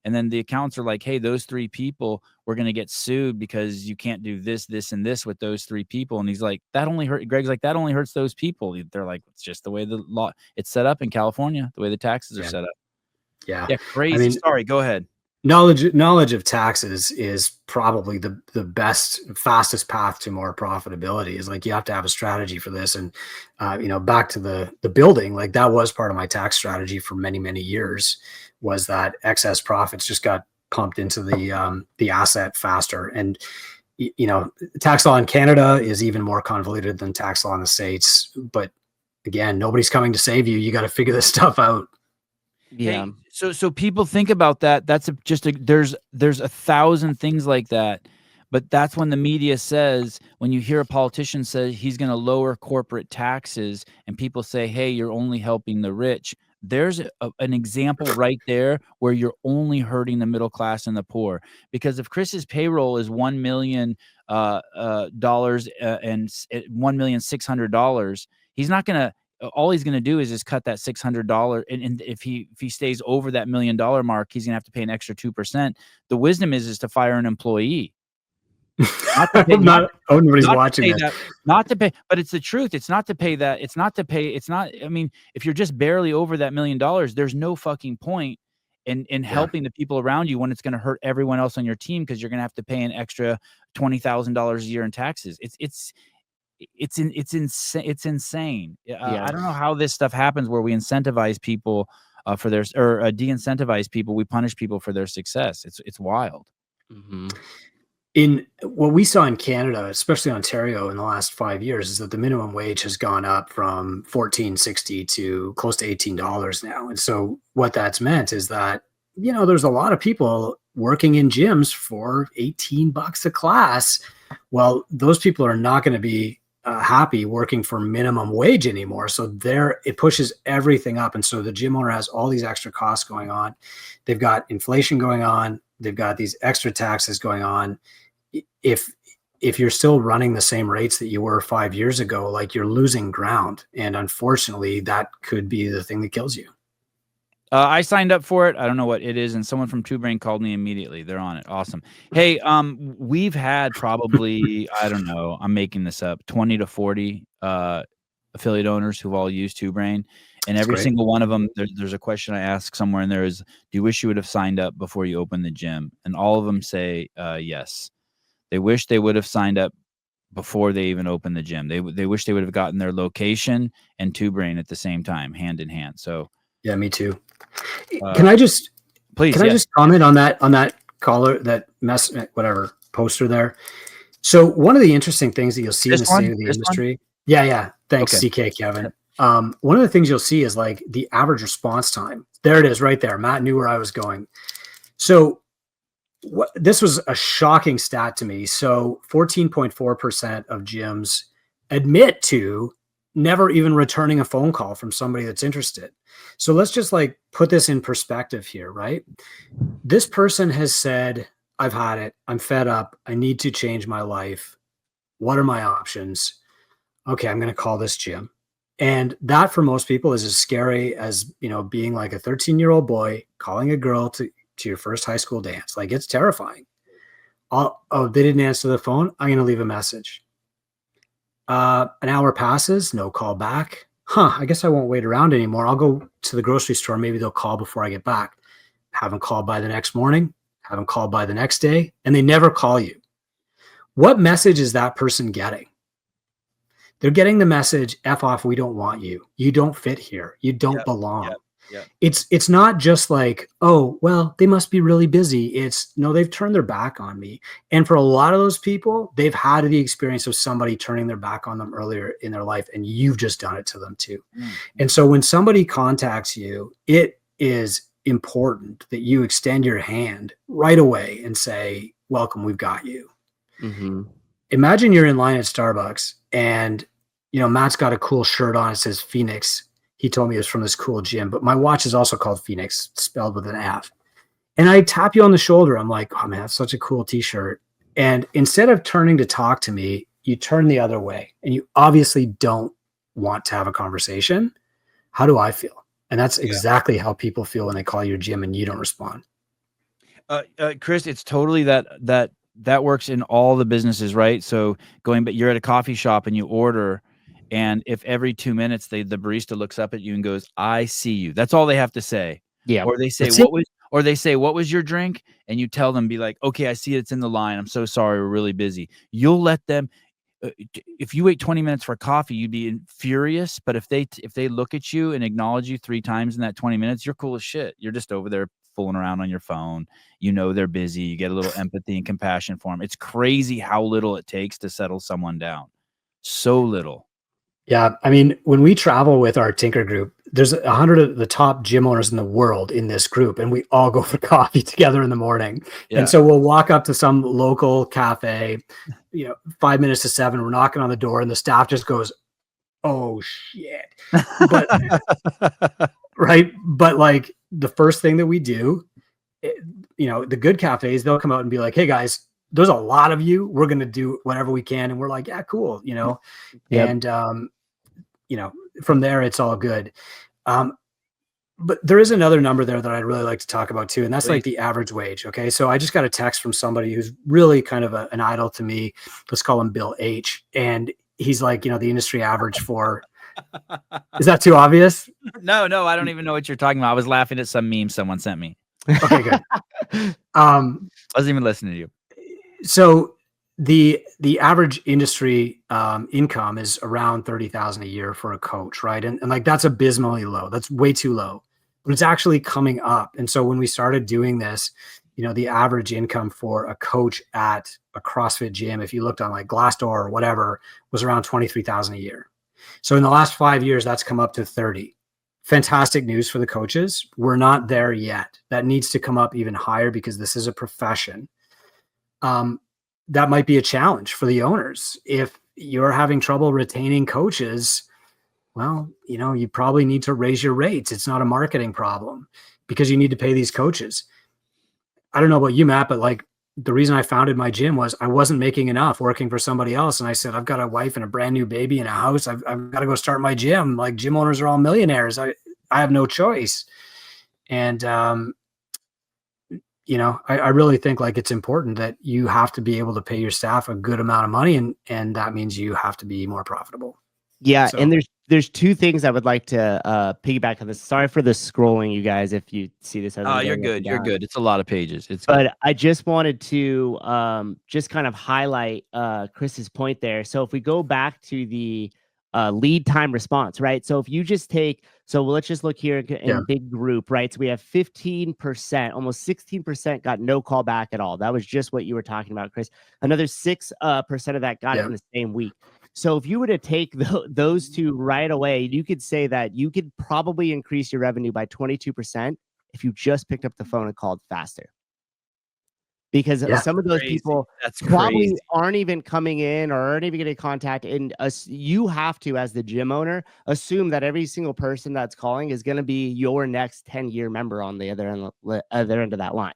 Speaker 1: And then the accountants are like, hey, those 3 people, we're going to get sued because you can't do this, this, and this with those 3 people. And he's like, Greg's like, that only hurts those people. They're like, it's just the way the law, it's set up in California, the way the taxes are set up.
Speaker 2: Yeah.
Speaker 1: Crazy. I mean, sorry, go ahead.
Speaker 2: Knowledge of taxes is probably the best, fastest path to more profitability. Is like you have to have a strategy for this. And back to the building, like that was part of my tax strategy for many, many years, was that excess profits just got pumped into the asset faster. And tax law in Canada is even more convoluted than tax law in the States. But again, nobody's coming to save you. You got to figure this stuff out.
Speaker 3: Yeah.
Speaker 1: Hey, so people think about that. That's there's 1,000 things like that, but that's when the media says, when you hear a politician say he's going to lower corporate taxes, and people say, "Hey, you're only helping the rich." There's an example right there where you're only hurting the middle class and the poor. Because if Chris's payroll is $1 million dollars and $1,600,000, he's not going to. All he's going to do is just cut that $600. And if he stays over that $1 million mark, he's going to have to pay an extra 2%. The wisdom is to fire an employee.
Speaker 2: Nobody's watching that.
Speaker 1: Not to pay, but it's the truth. It's not to pay that. I mean, if you're just barely over that $1 million, there's no fucking point in helping the people around you when it's going to hurt everyone else on your team, because you're going to have to pay an extra $20,000 a year in taxes. It's insane. I don't know how this stuff happens where we incentivize people for their or de-incentivize people. We punish people for their success. It's wild.
Speaker 2: In what we saw in Canada, especially Ontario, in the last 5 years, is that the minimum wage has gone up from $14.60 to close to $18 now. And so what that's meant is that, there's a lot of people working in gyms for $18 a class. Well, those people are not going to be happy working for minimum wage anymore. So it pushes everything up. And so the gym owner has all these extra costs going on. They've got inflation going on. They've got these extra taxes going on. If you're still running the same rates that you were 5 years ago, like you're losing ground. And unfortunately, that could be the thing that kills you.
Speaker 1: I signed up for it. I don't know what it is, and someone from Two Brain called me immediately. They're on it. Awesome. Hey, we've had probably, I don't know, I'm making this up, 20 to 40 affiliate owners who've all used Two Brain, and every single one of them, there's a question I ask somewhere in there is, do you wish you would have signed up before you opened the gym? And all of them say yes. They wish they would have signed up before they even opened the gym. They wish they would have gotten their location and Two Brain at the same time, hand in hand. So
Speaker 2: yeah, me too. Can I just comment on that caller, that poster there? So one of the interesting things that you'll see in the state of the industry. Yeah. Thanks, CK Kevin. One of the things you'll see is like the average response time. There it is right there. Matt knew where I was going. So this was a shocking stat to me. So 14.4% of gyms admit to never even returning a phone call from somebody that's interested. So let's just like put this in perspective here, right? This person has said, I've had it. I'm fed up. I need to change my life. What are my options? Okay, I'm going to call this gym. And that for most people is as scary as, being like a 13-year-old boy calling a girl to your first high school dance. Like, it's terrifying. Oh, they didn't answer the phone. I'm going to leave a message. An hour passes, no call back. I guess I won't wait around anymore. I'll go to the grocery store. Maybe they'll call before I get back. Haven't called by the next morning. Haven't called by the next day. And they never call you. What message is that person getting? They're getting the message, F off, we don't want you. You don't fit here. You don't belong.
Speaker 1: Yep.
Speaker 2: It's not just like, oh, well, they must be really busy. It's no, they've turned their back on me. And for a lot of those people, they've had the experience of somebody turning their back on them earlier in their life, and you've just done it to them too. Mm-hmm. And so when somebody contacts you, it is important that you extend your hand right away and say, welcome, we've got you. Mm-hmm. Imagine you're in line at Starbucks and, Matt's got a cool shirt on. It says Phoenix. He told me it was from this cool gym, but my watch is also called Phoenix, spelled with an F. And I tap you on the shoulder. I'm like, oh man, that's such a cool t-shirt. And instead of turning to talk to me, you turn the other way and you obviously don't want to have a conversation. How do I feel? And that's exactly how people feel when they call your gym and you don't respond.
Speaker 1: Chris, it's totally that works in all the businesses, right? So but you're at a coffee shop and you order, and if every 2 minutes the barista looks up at you and goes, I see you. That's all they have to say. Yeah. Or they say, what was your drink? And you tell them, be like, okay, I see it's in the line. I'm so sorry. We're really busy. You'll let them, if you wait 20 minutes for coffee, you'd be furious. But if they look at you and acknowledge you 3 times in that 20 minutes, you're cool as shit. You're just over there fooling around on your phone. They're busy. You get a little empathy and compassion for them. It's crazy how little it takes to settle someone down. So little.
Speaker 2: Yeah. I mean, when we travel with our Tinker group, there's 100 of the top gym owners in the world in this group, and we all go for coffee together in the morning. Yeah. And so we'll walk up to some local cafe, 5 minutes to 7, we're knocking on the door and the staff just goes, oh shit. But, right. But like the first thing that we do, the good cafes, they'll come out and be like, hey guys, there's a lot of you. We're going to do whatever we can. And we're like, yeah, cool. Yep. And, from there, it's all good. But there is another number there that I'd really like to talk about too. And that's like the average wage. Okay. So I just got a text from somebody who's really kind of an idol to me. Let's call him Bill H. And he's like, the industry average for, is that too obvious?
Speaker 1: No, I don't even know what you're talking about. I was laughing at some meme someone sent me.
Speaker 2: Okay, good.
Speaker 1: I wasn't even listening to you.
Speaker 2: So the average industry income is around $30,000 a year for a coach, right? And like that's abysmally low. That's way too low, but it's actually coming up. And so when we started doing this, the average income for a coach at a CrossFit gym, if you looked on like Glassdoor or whatever, was around $23,000 a year. So in the last 5 years, that's come up to 30. Fantastic news for the coaches. We're not there yet. That needs to come up even higher because this is a profession. That might be a challenge for the owners. If you're having trouble retaining coaches, well, you probably need to raise your rates. It's not a marketing problem because you need to pay these coaches. I don't know about you, Matt, but like the reason I founded my gym was I wasn't making enough working for somebody else. And I said, I've got a wife and a brand new baby and a house. I've got to go start my gym. Like gym owners are all millionaires. I have no choice. And, you know, I really think like it's important that you have to be able to pay your staff a good amount of money. And that means you have to be more profitable.
Speaker 3: Yeah.
Speaker 2: So,
Speaker 3: And there's two things I would like to piggyback on this. Sorry for the scrolling, you guys, if you see this as
Speaker 1: you're good. You're good. It's a lot of pages. It's good.
Speaker 3: But I just wanted to just kind of highlight Chris's point there. So if we go back to the lead time response, right? So if you just take, so let's just look here in big group, right? So we have 15%, almost 16% got no call back at all. That was just what you were talking about, Chris. Another 6% of that got it in the same week. So if you were to take those two right away, you could say that you could probably increase your revenue by 22% if you just picked up the phone and called faster. Because some of those people probably aren't even coming in or aren't even getting contact. And you have to, as the gym owner, assume that every single person that's calling is going to be your next 10-year member on the other end of that line.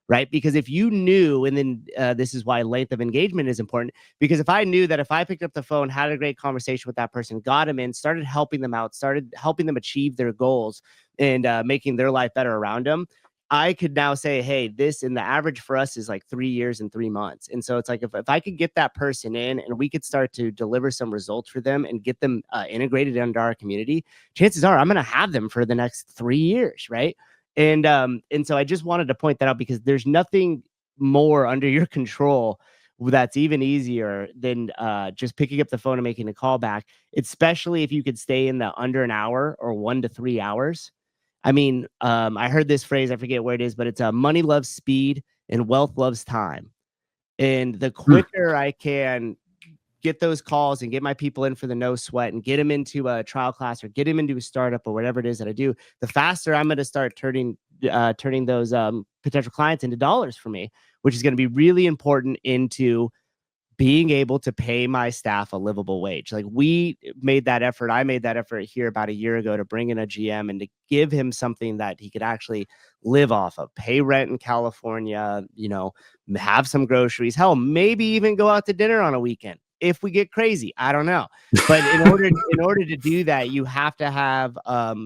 Speaker 3: Right? Because if you knew, and then this is why length of engagement is important, because if I knew that if I picked up the phone, had a great conversation with that person, got them in, started helping them out, started helping them achieve their goals and making their life better around them, I could now say, hey, this and the average for us is like 3 years and 3 months. And so it's like, if I could get that person in and we could start to deliver some results for them and get them integrated into our community, chances are I'm going to have them for the next 3 years. Right. And so I just wanted to point that out because there's nothing more under your control that's even easier than just picking up the phone and making a call back, especially if you could stay in the under an hour or 1 to 3 hours. I mean, I heard this phrase, I forget where it is, but it's money loves speed and wealth loves time. And the quicker I can get those calls and get my people in for the no sweat and get them into a trial class or get them into a startup or whatever it is that I do, the faster I'm going to start turning those potential clients into dollars for me, which is going to be really important into being able to pay my staff a livable wage. Like we made that effort. I made that effort here about a year ago to bring in a GM and to give him something that he could actually live off of, pay rent in California, you know, have some groceries, hell, maybe even go out to dinner on a weekend. If we get crazy, I don't know. But in order to do that, you have to have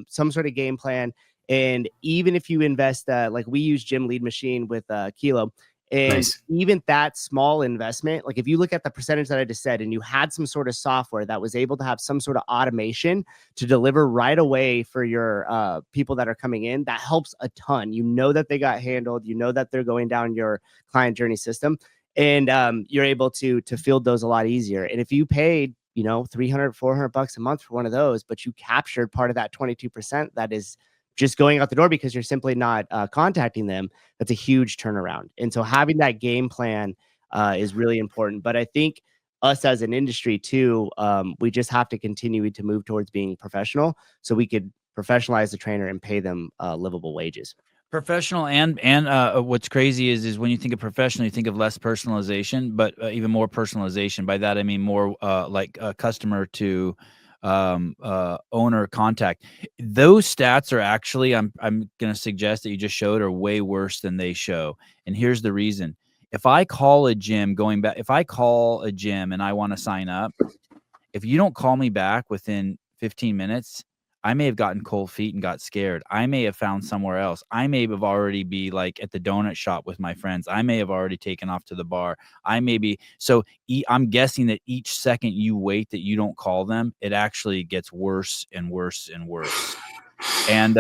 Speaker 3: some sort of game plan. And even if you invest, like we use Gym Lead Machine with Kilo, and even that small investment, like if you look at the percentage that I just said, and you had some sort of software that was able to have some sort of automation to deliver right away for your people that are coming in, that helps a ton. You know that they got handled. You know that they're going down your client journey system. And you're able to field those a lot easier. And if you paid, you know, $300, $400 a month for one of those, but you captured part of that 22% that is just going out the door because you're simply not contacting them, that's a huge turnaround. And so having that game plan is really important. But I think us as an industry too, we just have to continue to move towards being professional so we could professionalize the trainer and pay them livable wages.
Speaker 1: Professional and what's crazy is when you think of professional, you think of less personalization, but even more personalization. By that I mean more like customer to owner contact. Those stats are actually, I'm going to suggest that you just showed, are way worse than they show. And here's the reason. If I call a gym if I call a gym and I want to sign up, if you don't call me back within 15 minutes, I may have gotten cold feet and got scared. I may have found somewhere else. I may have already be like at the donut shop with my friends. I may have already taken off to the bar. So I'm guessing that each second you wait that you don't call them, it actually gets worse and worse and worse. And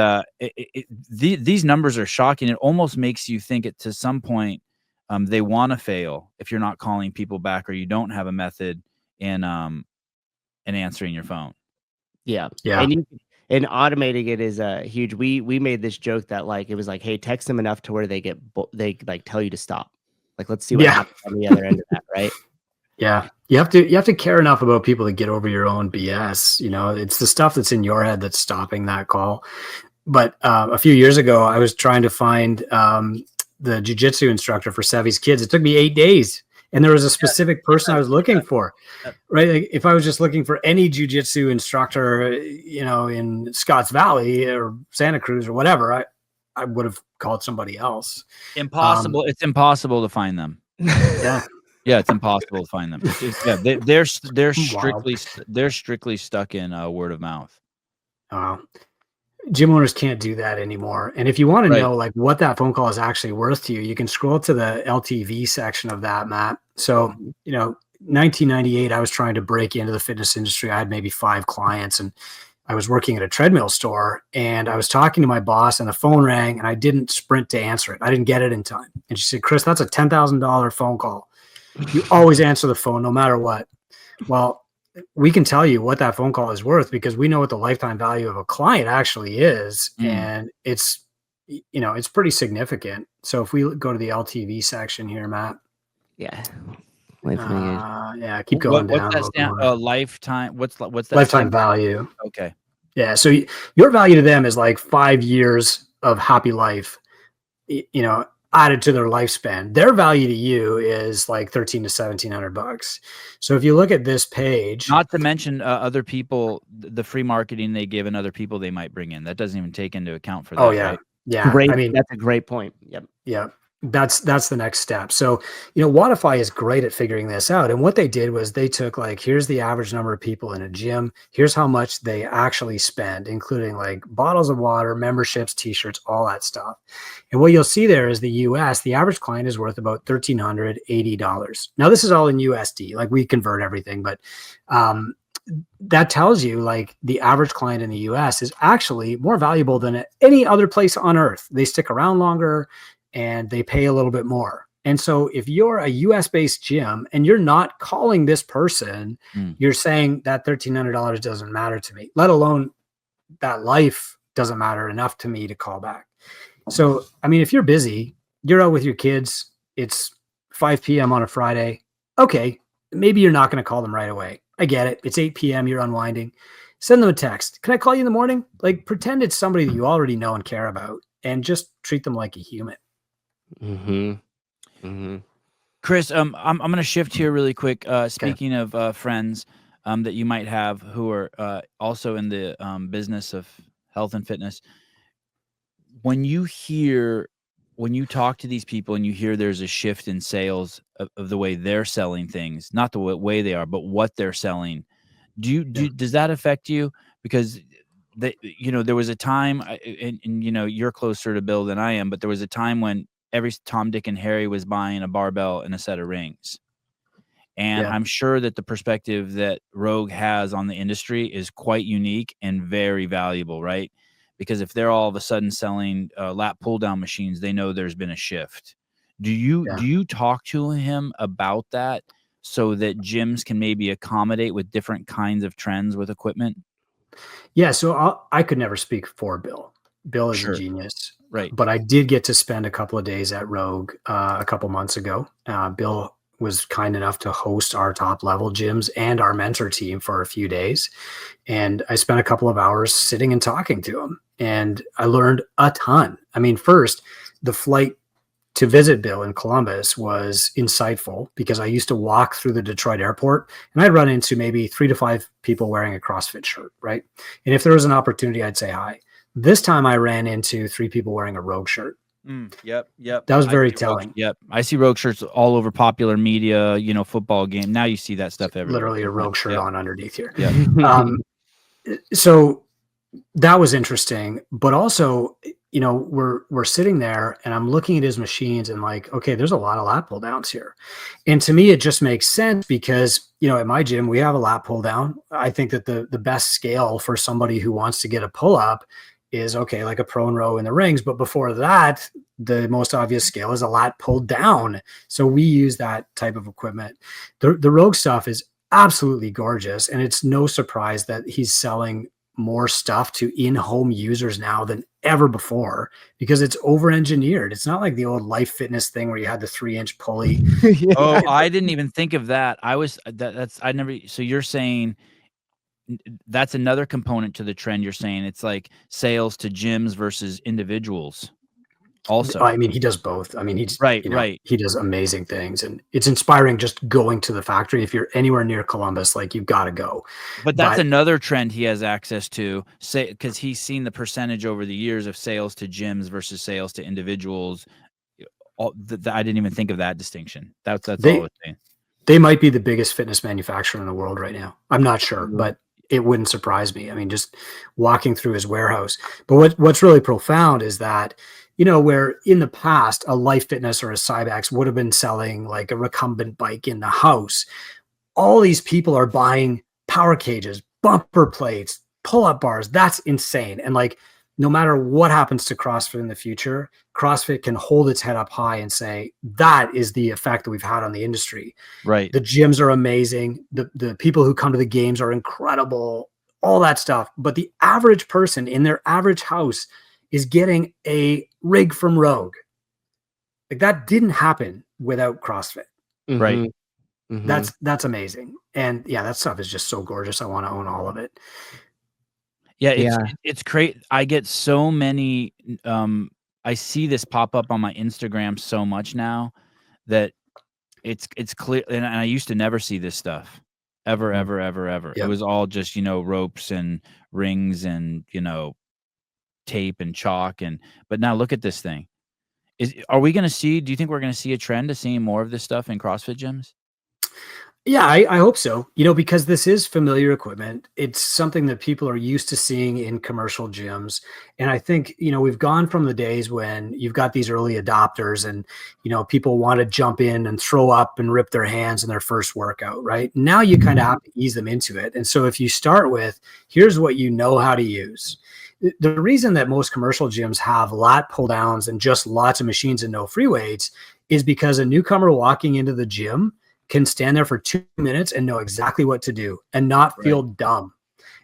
Speaker 1: these numbers are shocking. It almost makes you think to some point they want to fail if you're not calling people back or you don't have a method in answering your phone.
Speaker 3: Yeah. And automating it is huge. We made this joke that like it was like, hey, text them enough to where they like tell you to stop. Like, let's see what happens on the other end of that, right?
Speaker 2: Yeah, you have to care enough about people to get over your own BS. You know, it's the stuff that's in your head that's stopping that call. But a few years ago, I was trying to find the jiu-jitsu instructor for Sevy's kids. It took me 8 days. And there was a specific person I was looking for, right? Like if I was just looking for any jiu-jitsu instructor, you know, in Scotts Valley or Santa Cruz or whatever, I would have called somebody else.
Speaker 1: Impossible. It's impossible to find them.
Speaker 2: Yeah.
Speaker 1: Yeah, it's impossible to find them. They're strictly stuck in word of mouth.
Speaker 2: Gym owners can't do that anymore. And if you want to
Speaker 1: Right.
Speaker 2: know like what that phone call is actually worth to you, you can scroll to the LTV section of that, Matt. So, 1998, I was trying to break into the fitness industry. I had maybe 5 clients, and I was working at a treadmill store, and I was talking to my boss, and the phone rang, and I didn't sprint to answer it. I didn't get it in time. And she said, Chris, that's a $10,000 phone call. You always answer the phone no matter what. Well, we can tell you what that phone call is worth because we know what the lifetime value of a client actually is. And it's pretty significant. So if we go to the LTV section here, Matt.
Speaker 3: Yeah.
Speaker 2: Keep going down.
Speaker 1: What's that lifetime? What's that
Speaker 2: lifetime value?
Speaker 1: Okay.
Speaker 2: Yeah. So your value to them is like 5 years of happy life, added to their lifespan. Their value to you is like $1,300 to $1,700. So if you look at this page,
Speaker 1: not to mention other people, the free marketing they give and other people they might bring in, that doesn't even take into account for that.
Speaker 2: Oh yeah.
Speaker 1: Right?
Speaker 2: Yeah.
Speaker 3: Great. I mean, that's a great point. Yep.
Speaker 2: Yeah. That's the next step. So, Wodify is great at figuring this out. And what they did was they took like, here's the average number of people in a gym. Here's how much they actually spend, including like bottles of water, memberships, t-shirts, all that stuff. And what you'll see there is the US, the average client is worth about $1,380. Now this is all in USD, like we convert everything, but, that tells you like the average client in the US is actually more valuable than any other place on earth. They stick around longer and they pay a little bit more. And so if you're a US based gym and you're not calling this person, you're saying that $1,300 doesn't matter to me, let alone that life doesn't matter enough to me to call back. So, I mean, if you're busy, you're out with your kids, it's 5 p.m. on a Friday. Okay. Maybe you're not going to call them right away. I get it. It's 8 p.m. You're unwinding. Send them a text. Can I call you in the morning? Like pretend it's somebody that you already know and care about and just treat them like a human.
Speaker 1: Chris, I'm going to shift here really quick. Speaking of friends that you might have who are also in the business of health and fitness, when you talk to these people and you hear there's a shift in sales of the way they're selling things, not the way they are, but what they're selling, does that affect you? Because there was a time, and you're closer to Bill than I am, but there was a time when every Tom, Dick, and Harry was buying a barbell and a set of rings. And I'm sure that the perspective that Rogue has on the industry is quite unique and very valuable, right? Because if they're all of a sudden selling lat pull down machines, they know there's been a shift. Do you talk to him about that so that gyms can maybe accommodate with different kinds of trends with equipment?
Speaker 2: Yeah. So I could never speak for Bill. Bill is a genius.
Speaker 1: Right.
Speaker 2: But I did get to spend a couple of days at Rogue a couple months ago. Bill was kind enough to host our top level gyms and our mentor team for a few days. And I spent a couple of hours sitting and talking to him. And I learned a ton. I mean, first, the flight to visit Bill in Columbus was insightful because I used to walk through the Detroit airport and I'd run into maybe 3 to 5 people wearing a CrossFit shirt, right? And if there was an opportunity, I'd say hi. This time I ran into 3 people wearing a Rogue shirt.
Speaker 1: Yep.
Speaker 2: That was very telling.
Speaker 1: Yep. I see Rogue shirts all over popular media, football game. Now you see that stuff everywhere.
Speaker 2: Literally a Rogue shirt on underneath here.
Speaker 1: Yeah.
Speaker 2: So that was interesting, but also, we're sitting there and I'm looking at his machines and like, okay, there's a lot of lat pull downs here. And to me, it just makes sense because, at my gym, we have a lat pull down. I think that the best scale for somebody who wants to get a pull up is okay, like a prone row in the rings. But before that, the most obvious scale is a lat pulled down. So we use that type of equipment. The Rogue stuff is absolutely gorgeous. And it's no surprise that he's selling more stuff to in-home users now than ever before because it's over-engineered. It's not like the old Life Fitness thing where you had the 3-inch pulley.
Speaker 1: Oh, I didn't even think of that. So you're saying that's another component to the trend. You're saying it's like sales to gyms versus individuals. also.
Speaker 2: I mean, he does both. I mean,
Speaker 1: Right.
Speaker 2: he does amazing things, and it's inspiring just going to the factory. If you're anywhere near Columbus, like, you've got to go.
Speaker 1: But that's another trend he has access to, say, because he's seen the percentage over the years of sales to gyms versus sales to individuals. I didn't even think of that distinction. That's all I was saying.
Speaker 2: They might be the biggest fitness manufacturer in the world right now. I'm not sure, but it wouldn't surprise me. I mean, just walking through his warehouse. But what's really profound is that, where in the past a Life Fitness or a Cybex would have been selling like a recumbent bike in the house, all these people are buying power cages, bumper plates, pull-up bars. That's insane. And like, no matter what happens to CrossFit in the future, CrossFit can hold its head up high and say, that is the effect that we've had on the industry.
Speaker 1: Right.
Speaker 2: The gyms are amazing. The people who come to the games are incredible, all that stuff. But the average person in their average house is getting a rig from Rogue. Like, that didn't happen without CrossFit.
Speaker 1: Right.
Speaker 2: Mm-hmm. That's amazing. And yeah, that stuff is just so gorgeous. I want to own all of it.
Speaker 1: Yeah, it's great. I get so many I see this pop up on my Instagram so much now that it's clear, and I used to never see this stuff ever.
Speaker 2: Yep.
Speaker 1: It was all just, ropes and rings and, tape and chalk, but now look at this thing. Do you think we're going to see a trend to seeing more of this stuff in CrossFit gyms?
Speaker 2: Yeah, I hope so, because this is familiar equipment. It's something that people are used to seeing in commercial gyms. And I think, we've gone from the days when you've got these early adopters and, people want to jump in and throw up and rip their hands in their first workout, right? Now you kind of have to ease them into it. And so if you start with, here's what you know how to use. The reason that most commercial gyms have lat pull downs and just lots of machines and no free weights is because a newcomer walking into the gym can stand there for 2 minutes and know exactly what to do and not feel dumb.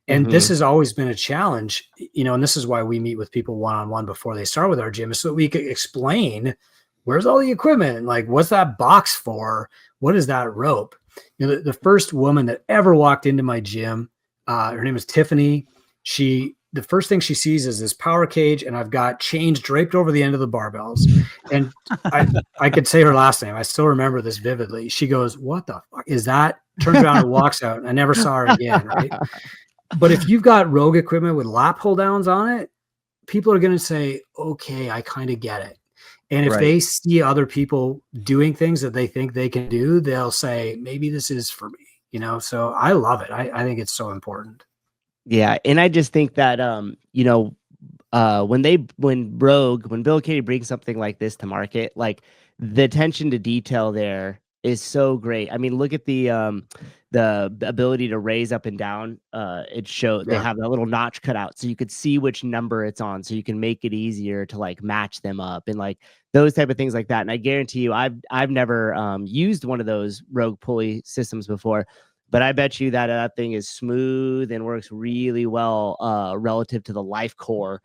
Speaker 2: And this has always been a challenge, and this is why we meet with people one-on-one before they start with our gym, is so that we can explain, where's all the equipment? Like, what's that box for? What is that rope? The first woman that ever walked into my gym, her name is Tiffany. The first thing she sees is this power cage, and I've got chains draped over the end of the barbells. And I could say her last name. I still remember this vividly. She goes, "What the fuck is that?" Turns around and walks out. And I never saw her again, right? But if you've got Rogue equipment with lat pull downs on it, people are going to say, okay, I kind of get it. And if they see other people doing things that they think they can do, they'll say, maybe this is for me, So I love it. I think it's so important.
Speaker 3: Yeah, and I just think that when Bill Katie brings something like this to market, like, the attention to detail there is so great. I mean, look at the ability to raise up and down. They have that little notch cut out so you could see which number it's on, so you can make it easier to like match them up and like those type of things like that. And I guarantee you, I've never used one of those Rogue pulley systems before. But I bet you that thing is smooth and works really well relative to the Life Core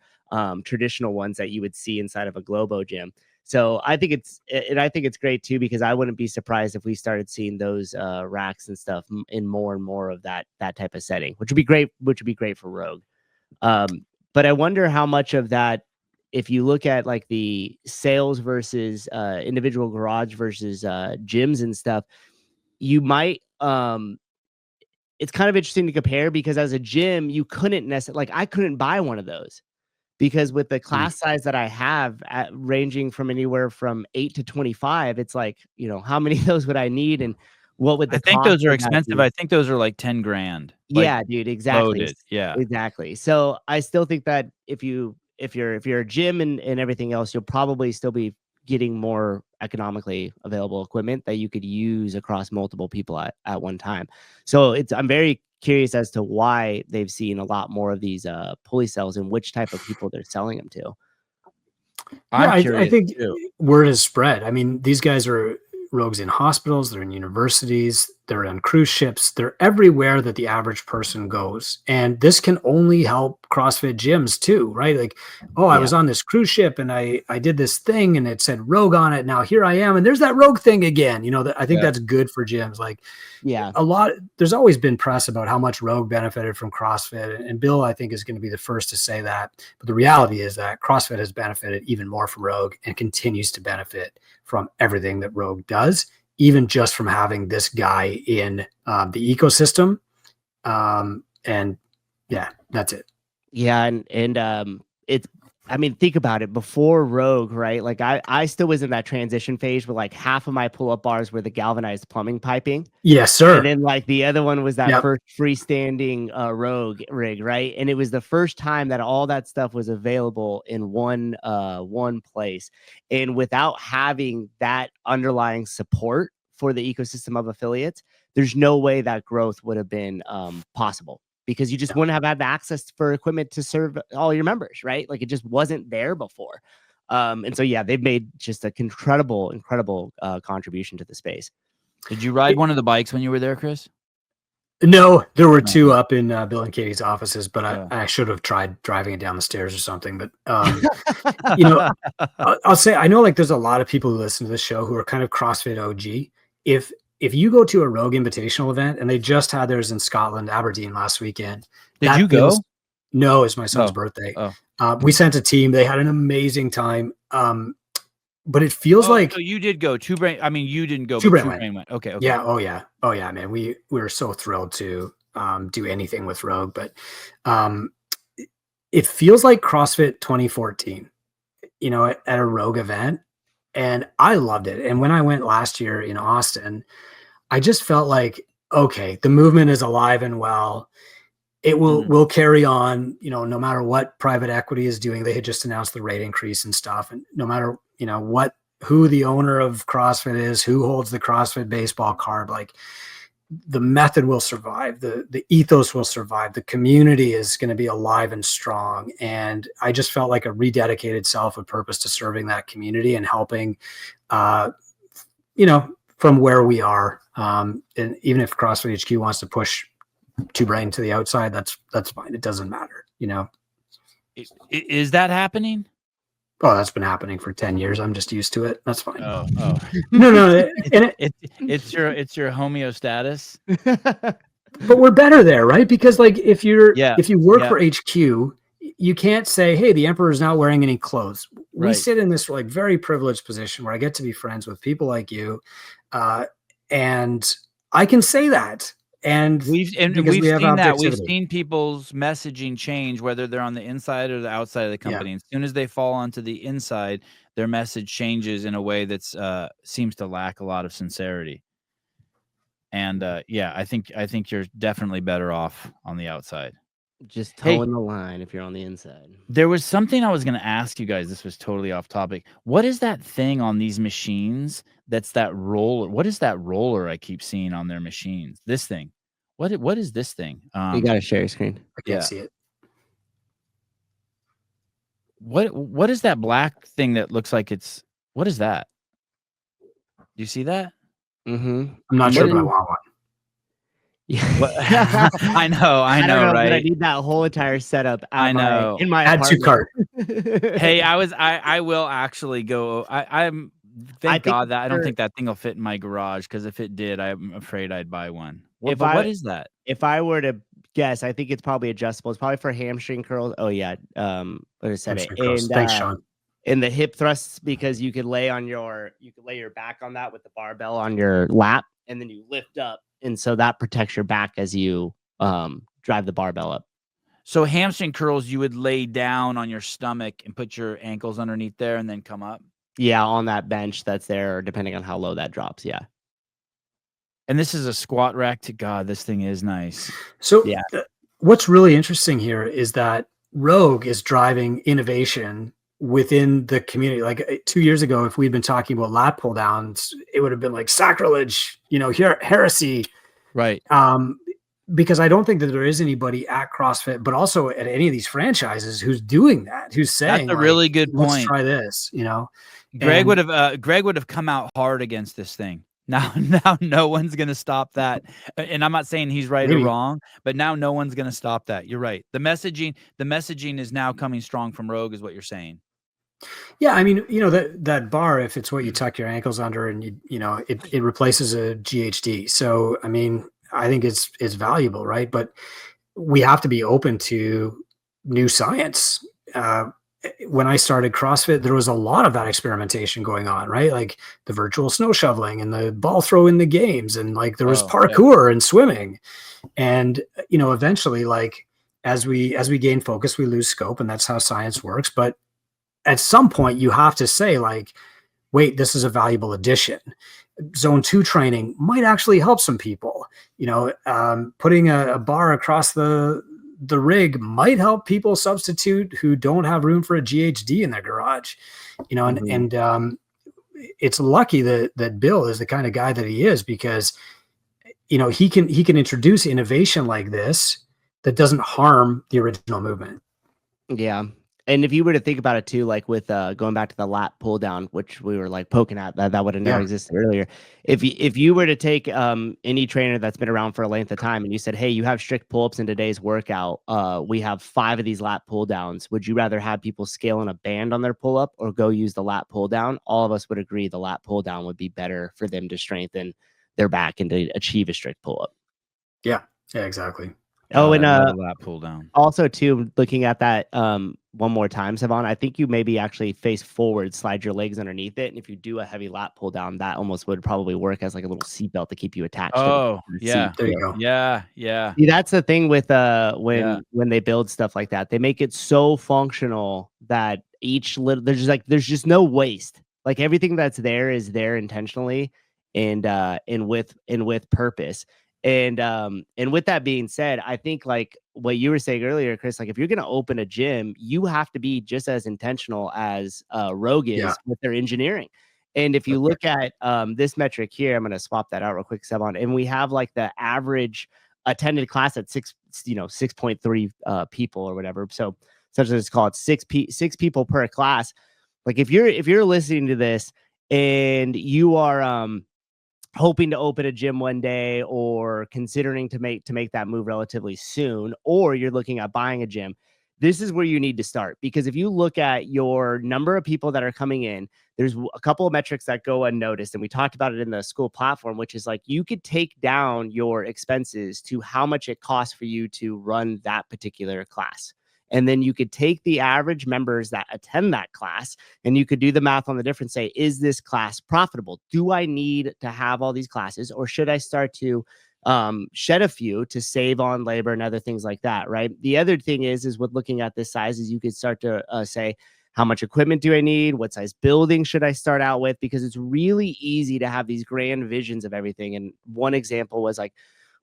Speaker 3: traditional ones that you would see inside of a Globo gym. So I think it's great too, because I wouldn't be surprised if we started seeing those racks and stuff in more and more of that type of setting, which would be great for Rogue. But I wonder how much of that, if you look at like the sales versus individual garage versus gyms and stuff, you might it's kind of interesting to compare, because as a gym, you couldn't necessarily, like, I couldn't buy one of those because with the class size that I have ranging from anywhere from 8 to 25, it's like, how many of those would I need? And what would
Speaker 1: I think those are expensive. I think those are like 10 grand.
Speaker 3: Yeah, dude. Exactly.
Speaker 1: Loaded. Yeah,
Speaker 3: exactly. So I still think that if you're a gym and everything else, you'll probably still be getting more economically available equipment that you could use across multiple people at one time. So I'm very curious as to why they've seen a lot more of these pulley cells and which type of people they're selling them to.
Speaker 2: I think word has spread. I mean, these guys are Rogues in hospitals, they're in universities, they're on cruise ships, they're everywhere that the average person goes. And this can only help CrossFit gyms too, right? Like, oh, I was on this cruise ship and I did this thing and it said Rogue on it. Now here I am, and there's that Rogue thing again. You know, I think that's good for gyms. Like, there's always been press about how much Rogue benefited from CrossFit, and Bill, I think, is going to be the first to say that. But the reality is that CrossFit has benefited even more from Rogue and continues to benefit from everything that Rogue does, even just from having this guy in the ecosystem. And yeah, that's it.
Speaker 3: Yeah. And it's, I mean, think about it. Before Rogue, right? Like I still was in that transition phase where like half of my pull-up bars were the galvanized plumbing piping.
Speaker 2: Yes, sir.
Speaker 3: And then like the other one was that first freestanding Rogue rig, right? And it was the first time that all that stuff was available in one place. And without having that underlying support for the ecosystem of affiliates, there's no way that growth would have been possible. Because you just wouldn't have had the access for equipment to serve all your members, right? Like it just wasn't there before. And so, yeah, they've made just an incredible contribution to the space.
Speaker 1: Did you ride one of the bikes when you were there, Chris?
Speaker 2: No, there were two up in Bill and Katie's offices, but I should have tried driving it down the stairs or something. But, you know, I'll say, I know like there's a lot of people who listen to this show who are kind of CrossFit OG. If you go to a Rogue Invitational event, and they just had theirs in Scotland, Aberdeen last weekend.
Speaker 1: Did you go?
Speaker 2: No, it's my son's birthday. We sent a team. They had an amazing time. But it feels like
Speaker 1: so you did go. Two Brain. I mean, you didn't go.
Speaker 2: Two Brain went.
Speaker 1: Okay.
Speaker 2: Yeah. Oh yeah, man. We were so thrilled to do anything with Rogue, but it feels like CrossFit 2014. You know, at a Rogue event. And I loved it. And when I went last year in Austin, I just felt like, okay, the movement is alive and well. It will carry on, you know, no matter what private equity is doing. They had just announced the rate increase and stuff. And no matter, you know, who the owner of CrossFit is, who holds the CrossFit baseball card, like the method will survive, the ethos will survive, the community is going to be alive and strong. And I just felt like a rededicated self with purpose to serving that community and helping, you know, from where we are. And even if CrossFit HQ wants to push Two Brain to the outside, that's fine. It doesn't matter, you know.
Speaker 1: Is that happening?
Speaker 2: Oh, that's been happening for 10 years. I'm just used to it. That's fine.
Speaker 1: Oh.
Speaker 2: No.
Speaker 1: It's your homeostatus.
Speaker 2: But we're better there, right? Because like if you work for HQ, you can't say, hey, the emperor is not wearing any clothes. We sit in this like very privileged position where I get to be friends with people like you. And I can say that. And we've seen
Speaker 1: that. We've seen people's messaging change, whether they're on the inside or the outside of the company. As soon as they fall onto the inside, their message changes in a way that's seems to lack a lot of sincerity. And I think you're definitely better off on the outside.
Speaker 3: Just toeing the line if you're on the inside.
Speaker 1: There was something I was going to ask you guys. This was totally off topic. What is that thing on these machines? That's that roller. What is that roller I keep seeing on their machines? This thing. What is this thing?
Speaker 3: You got to share your screen.
Speaker 2: I can't see it.
Speaker 1: What is that black thing that looks like it's? What is that? Do you see that?
Speaker 2: Mm-hmm. I'm not sure, but I want one.
Speaker 3: Yeah,
Speaker 1: I know, right?
Speaker 3: I need that whole entire setup. In my
Speaker 2: add to cart.
Speaker 1: Hey, I will actually go. Thank God that I don't think that thing will fit in my garage, because if it did, I'm afraid I'd buy one. What is that?
Speaker 3: If I were to guess, I think it's probably adjustable. It's probably for hamstring curls. Oh yeah, what I said it. And,
Speaker 2: thanks, Sean.
Speaker 3: And the hip thrusts, because you could lay your back on that with the barbell on your lap, and then you lift up, and so that protects your back as you drive the barbell up.
Speaker 1: So hamstring curls, you would lay down on your stomach and put your ankles underneath there, and then come up.
Speaker 3: Yeah, on that bench that's there, depending on how low that drops. Yeah.
Speaker 1: And this is a squat rack. To God, this thing is nice.
Speaker 2: So what's really interesting here is that Rogue is driving innovation within the community. Like 2 years ago, if we'd been talking about lat pull downs, it would have been like sacrilege, you know, heresy.
Speaker 1: Right.
Speaker 2: Because I don't think that there is anybody at CrossFit, but also at any of these franchises, who's doing that, who's saying,
Speaker 1: that's a really good point.
Speaker 2: Let's try this, you know.
Speaker 1: Greg would have come out hard against this thing. Now no one's going to stop that. And I'm not saying he's right or wrong, but now no one's going to stop that. You're right. The messaging is now coming strong from Rogue is what you're saying.
Speaker 2: Yeah, I mean, that bar, if it's what you tuck your ankles under, and it replaces a GHD. So, I mean, I think it's valuable, right? But we have to be open to new science. When I started CrossFit, there was a lot of that experimentation going on, right? Like the virtual snow shoveling and the ball throw in the games, and like there was parkour and swimming, and eventually, like as we gain focus, we lose scope, and that's how science works. But at some point you have to say, like, wait, this is a valuable addition. Zone 2 training might actually help some people. Putting a bar across the rig might help people substitute who don't have room for a GHD in their garage. And it's lucky that Bill is the kind of guy that he is, because he can introduce innovation like this that doesn't harm the original movement.
Speaker 3: Yeah. And if you were to think about it too, like with going back to the lat pull down, which we were like poking at, that would have never existed earlier. If you were to take any trainer that's been around for a length of time and you said, hey, you have strict pull-ups in today's workout, we have 5 of these lat pull downs. Would you rather have people scale in a band on their pull-up or go use the lat pull down? All of us would agree the lat pull down would be better for them to strengthen their back and to achieve a strict pull-up.
Speaker 2: Yeah, exactly.
Speaker 3: Oh, and
Speaker 1: lat pull down.
Speaker 3: Also, too, looking at that one more time, Sevan, I think you maybe actually face forward, slide your legs underneath it, and if you do a heavy lat pull down, that almost would probably work as like a little seatbelt to keep you attached.
Speaker 1: Oh,
Speaker 2: yeah, there you go.
Speaker 1: Yeah.
Speaker 3: See, that's the thing with when they build stuff like that, they make it so functional that each little there's just no waste. Like everything that's there is there intentionally and with purpose. And with that being said, I think like what you were saying earlier, Chris, like if you're going to open a gym, you have to be just as intentional as Rogue is with their engineering. And if you look at this metric here, I'm going to swap that out real quick, Sevan, and we have like the average attended class at 6.3 people or whatever. So such as it's called 6 people per class. Like if you're listening to this and you are hoping to open a gym one day or considering to make that move relatively soon, or you're looking at buying a gym, this is where you need to start. Because if you look at your number of people that are coming in, there's a couple of metrics that go unnoticed. And we talked about it in the school platform, which is like you could take down your expenses to how much it costs for you to run that particular class. And then you could take the average members that attend that class and you could do the math on the difference. Say, is this class profitable? Do I need to have all these classes, or should I start to shed a few to save on labor and other things like that? Right. The other thing is with looking at this size is you could start to say, how much equipment do I need? What size building should I start out with? Because it's really easy to have these grand visions of everything. And one example was like,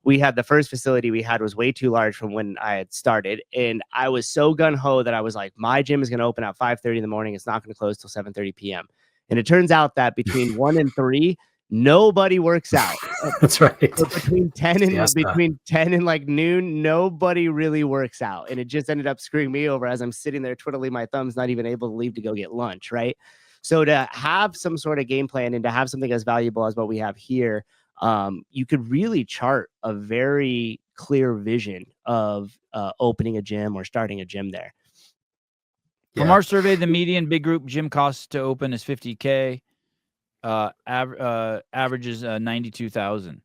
Speaker 3: we had the first facility we had was way too large from when I had started. And I was so gun-ho that I was like, my gym is going to open at 5:30 in the morning. It's not going to close till 7:30 p.m. And it turns out that between 1 and 3, nobody works out.
Speaker 2: That's right.
Speaker 3: So between 10 and like noon, nobody really works out. And it just ended up screwing me over as I'm sitting there twiddling my thumbs, not even able to leave to go get lunch. Right. So to have some sort of game plan and to have something as valuable as what we have here, you could really chart a very clear vision of opening a gym or starting a gym there.
Speaker 1: From our survey, the median big group gym cost to open is $50K. Averages 92,000.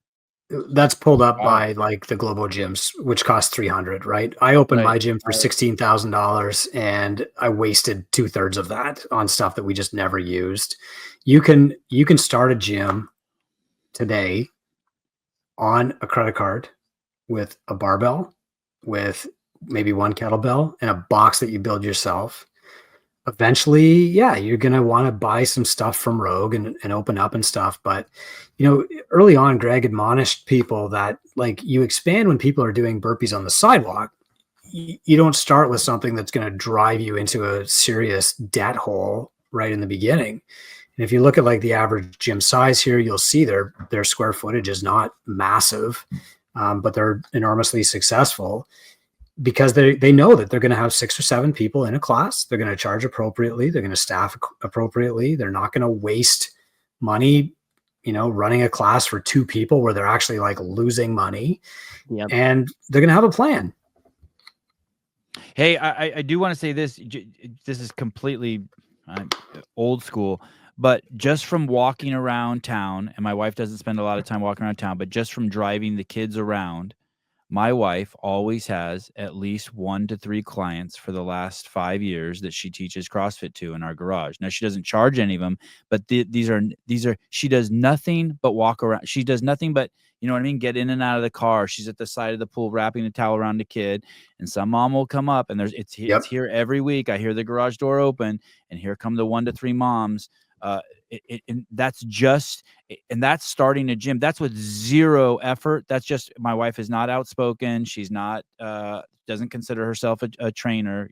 Speaker 2: That's pulled up by like the global gyms, which cost 300. Right. I opened my gym for $16,000 and I wasted 2/3 of that on stuff that we just never used. You can start a gym today on a credit card with a barbell, with maybe one kettlebell and a box that you build yourself. Eventually, you're going to want to buy some stuff from Rogue and open up and stuff. But, early on, Greg admonished people that like you expand when people are doing burpees on the sidewalk. You don't start with something that's going to drive you into a serious debt hole right in the beginning. And if you look at like the average gym size here, you'll see their square footage is not massive, but they're enormously successful because they know that they're going to have 6 or 7 people in a class. They're going to charge appropriately. They're going to staff appropriately. They're not going to waste money, running a class for 2 people where they're actually like losing money.
Speaker 3: Yep.
Speaker 2: And they're going to have a plan.
Speaker 1: Hey, I do want to say this. This is completely old school, but just from walking around town, and my wife doesn't spend a lot of time walking around town, but just from driving the kids around, my wife always has at least 1 to 3 clients for the last 5 years that she teaches CrossFit to in our garage. Now, she doesn't charge any of them, but these are she does nothing but walk around. She does nothing but, you know what I mean, get in and out of the car. She's at the side of the pool wrapping a towel around the kid, and some mom will come up, and it's here every week. I hear the garage door open, and here come the 1 to 3 moms. And that's starting a gym. That's with 0 effort. That's just, my wife is not outspoken. She's not, doesn't consider herself a trainer,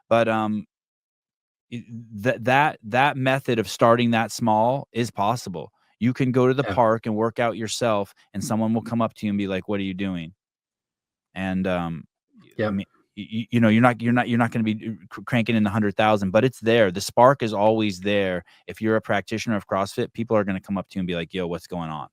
Speaker 1: but, that method of starting that small is possible. You can go to the park and work out yourself, and someone will come up to you and be like, "What are you doing?" And, I mean, you're not going to be cranking in the 100,000, but it's there. The spark is always there. If you're a practitioner of CrossFit, people are going to come up to you and be like, "Yo, what's going on?"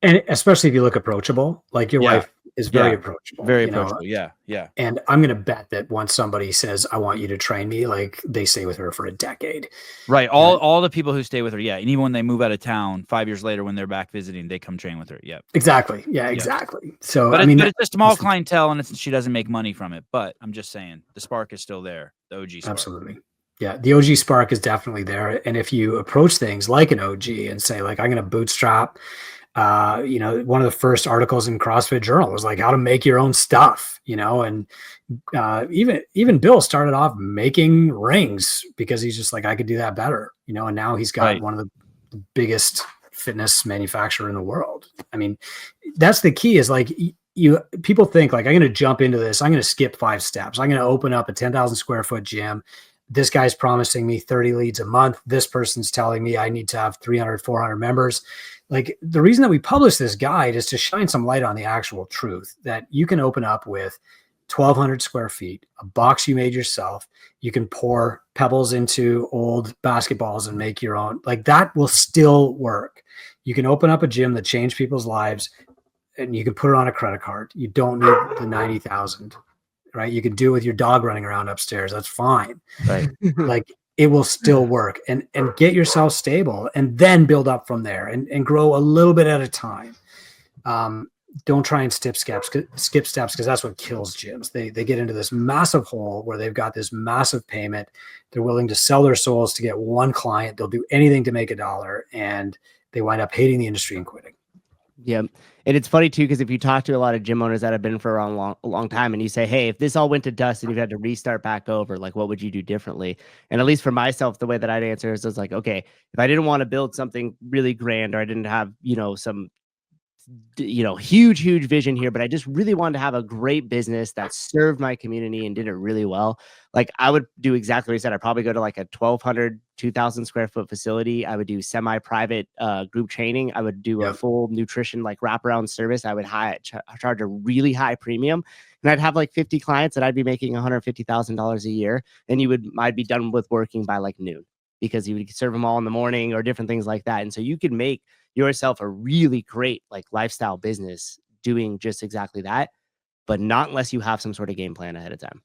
Speaker 2: And especially if you look approachable, like your wife is very approachable.
Speaker 1: Very approachable. Yeah.
Speaker 2: And I'm going to bet that once somebody says, "I want you to train me," like they stay with her for a decade.
Speaker 1: Right. All the people who stay with her. Yeah. And even when they move out of town 5 years later, when they're back visiting, they come train with her. Yeah.
Speaker 2: Exactly. Yeah, exactly. So,
Speaker 1: but it's a small clientele, and she doesn't make money from it, but I'm just saying the spark is still there. The OG spark.
Speaker 2: Absolutely. Yeah. The OG spark is definitely there. And if you approach things like an OG and say, like, I'm going to bootstrap, one of the first articles in CrossFit Journal was like how to make your own stuff, and even Bill started off making rings because he's just like, I could do that better, and now he's got one of the biggest fitness manufacturer in the world. I mean, that's the key, is like people think like, I'm going to jump into this. I'm going to skip 5 steps. I'm going to open up a 10,000 square foot gym. This guy's promising me 30 leads a month. This person's telling me I need to have 300, 400 members. Like, the reason that we publish this guide is to shine some light on the actual truth that you can open up with 1,200 square feet, a box you made yourself. You can pour pebbles into old basketballs and make your own. Like, that will still work. You can open up a gym that changed people's lives, and you can put it on a credit card. You don't need the 90,000, right? You can do it with your dog running around upstairs. That's fine.
Speaker 1: Right.
Speaker 2: Like, it will still work, and get yourself stable, and then build up from there and grow a little bit at a time. Don't try and skip steps, because that's what kills gyms. They get into this massive hole where they've got this massive payment. They're willing to sell their souls to get 1 client. They'll do anything to make $1, and they wind up hating the industry and quitting.
Speaker 3: Yeah. And it's funny too, because if you talk to a lot of gym owners that have been for a long time, and you say, hey, if this all went to dust and you had to restart back over, like, what would you do differently? And at least for myself, the way that I'd answer is like, okay, if I didn't want to build something really grand, or I didn't have, some huge vision here, but I just really wanted to have a great business that served my community and did it really well. Like, I would do exactly what you said. I'd probably go to like a 1,200, 2,000 square foot facility. I would do semi-private group training. I would do a full nutrition, like, wraparound service. I would charge a really high premium, and I'd have like 50 clients, and I'd be making $150,000 a year. And I'd be done with working by like noon, because you would serve them all in the morning or different things like that. And so you could make yourself a really great like lifestyle business doing just exactly that, but not unless you have some sort of game plan ahead of time.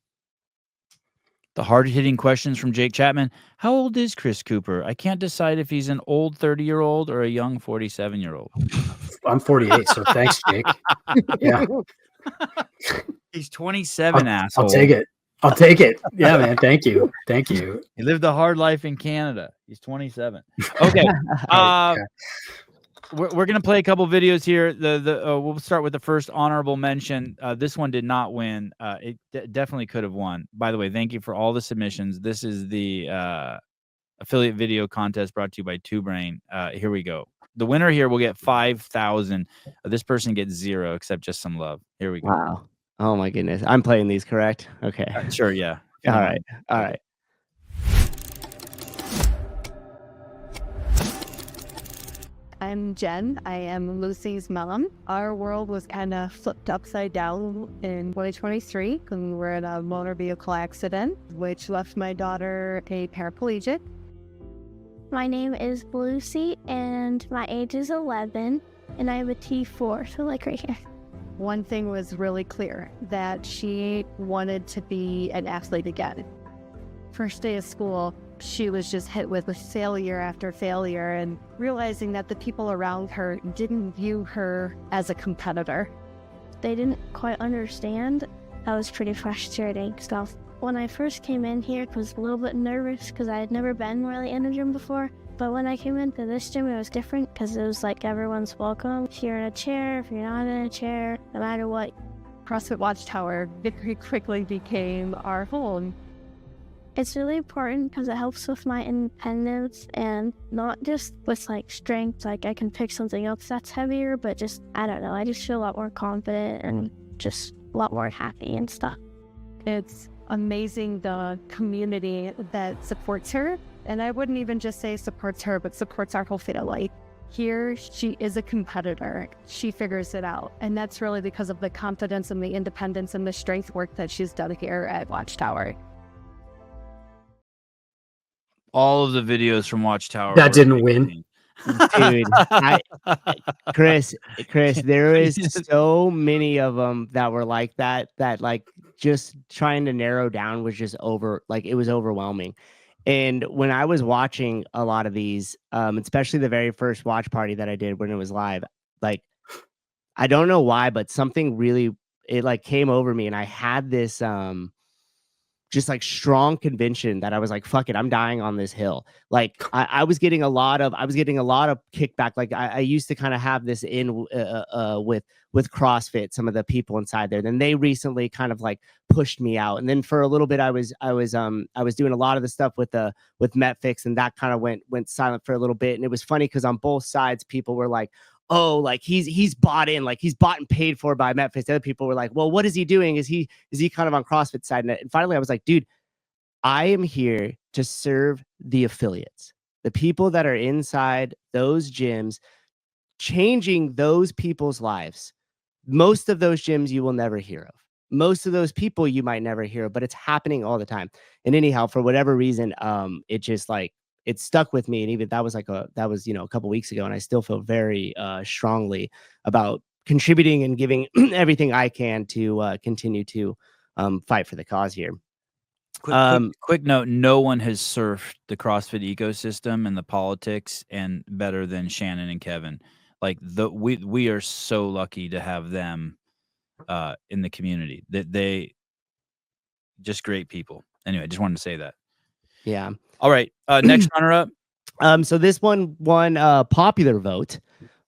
Speaker 1: The hard-hitting questions from Jake Chapman. How old is Chris Cooper? I can't decide if he's an old 30-year-old or a young 47-year-old.
Speaker 2: I'm 48, so thanks, Jake. Yeah.
Speaker 1: He's 27, asshole.
Speaker 2: I'll take it. Yeah, man. Thank you.
Speaker 1: He lived a hard life in Canada. He's 27. Okay. We're going to play a couple videos here. We'll start with the first honorable mention. This one did not win. It definitely could have won. By the way, thank you for all the submissions. This is the affiliate video contest brought to you by Two Brain. Here we go. The winner here will get 5,000. This person gets 0, except just some love. Here we go.
Speaker 3: Wow. Oh my goodness. I'm playing these, correct? Okay.
Speaker 1: Sure. Yeah.
Speaker 3: All right.
Speaker 4: I'm Jen. I am Lucy's mom. Our world was kind of flipped upside down in 2023 when we were in a motor vehicle accident, which left my daughter a paraplegic.
Speaker 5: My name is Lucy, and my age is 11, and I'm a T4, so like right here.
Speaker 4: One thing was really clear, that she wanted to be an athlete again. First day of school, she was just hit with failure after failure, and realizing that the people around her didn't view her as a competitor.
Speaker 5: They didn't quite understand. That was pretty frustrating stuff. When I first came in here, I was a little bit nervous because I had never been really in a gym before. But when I came into this gym, it was different because it was like everyone's welcome. If you're in a chair, if you're not in a chair, no matter what.
Speaker 4: CrossFit Watchtower very quickly became our home.
Speaker 5: It's really important because it helps with my independence and not just with like strength, like I can pick something else that's heavier, but just, I don't know, I just feel a lot more confident and just a lot more happy and stuff.
Speaker 4: It's amazing the community that supports her. And I wouldn't even just say supports her, but supports our whole family. Here, she is a competitor. She figures it out. And that's really because of the confidence and the independence and the strength work that she's done here at Watchtower.
Speaker 1: All of the videos from Watchtower
Speaker 2: That didn't win.
Speaker 3: Dude, Chris, there is so many of them that were like that like just trying to narrow down was just it was overwhelming. And when I was watching a lot of these, especially the very first watch party that I did when it was live, like, I don't know why, but something really, it like came over me, and I had this, just like strong conviction that I was like, fuck it, I'm dying on this hill. Like I was getting a lot of kickback. Like I used to kind of have this in with CrossFit, some of the people inside there. Then they recently kind of like pushed me out. And then for a little bit, I was doing a lot of the stuff with Metfix, and that kind of went silent for a little bit. And it was funny because on both sides, people were like, oh, like he's bought in, like he's bought and paid for by Metfix. Other people were like, well, what is he doing? Is he kind of on CrossFit side? And finally I was like, dude, I am here to serve the affiliates, the people that are inside those gyms, changing those people's lives. Most of those gyms you will never hear of. Most of those people you might never hear of, but it's happening all the time. And anyhow, for whatever reason, it just like, it stuck with me. And even that was a couple weeks ago. And I still feel very strongly about contributing and giving everything I can to continue to fight for the cause here.
Speaker 1: Quick note, no one has surfed the CrossFit ecosystem and the politics and better than Shannon and Kevin. Like we are so lucky to have them in the community. That they just great people. Anyway, just wanted to say that.
Speaker 3: Yeah.
Speaker 1: All right. Next runner up.
Speaker 3: So this one won a popular vote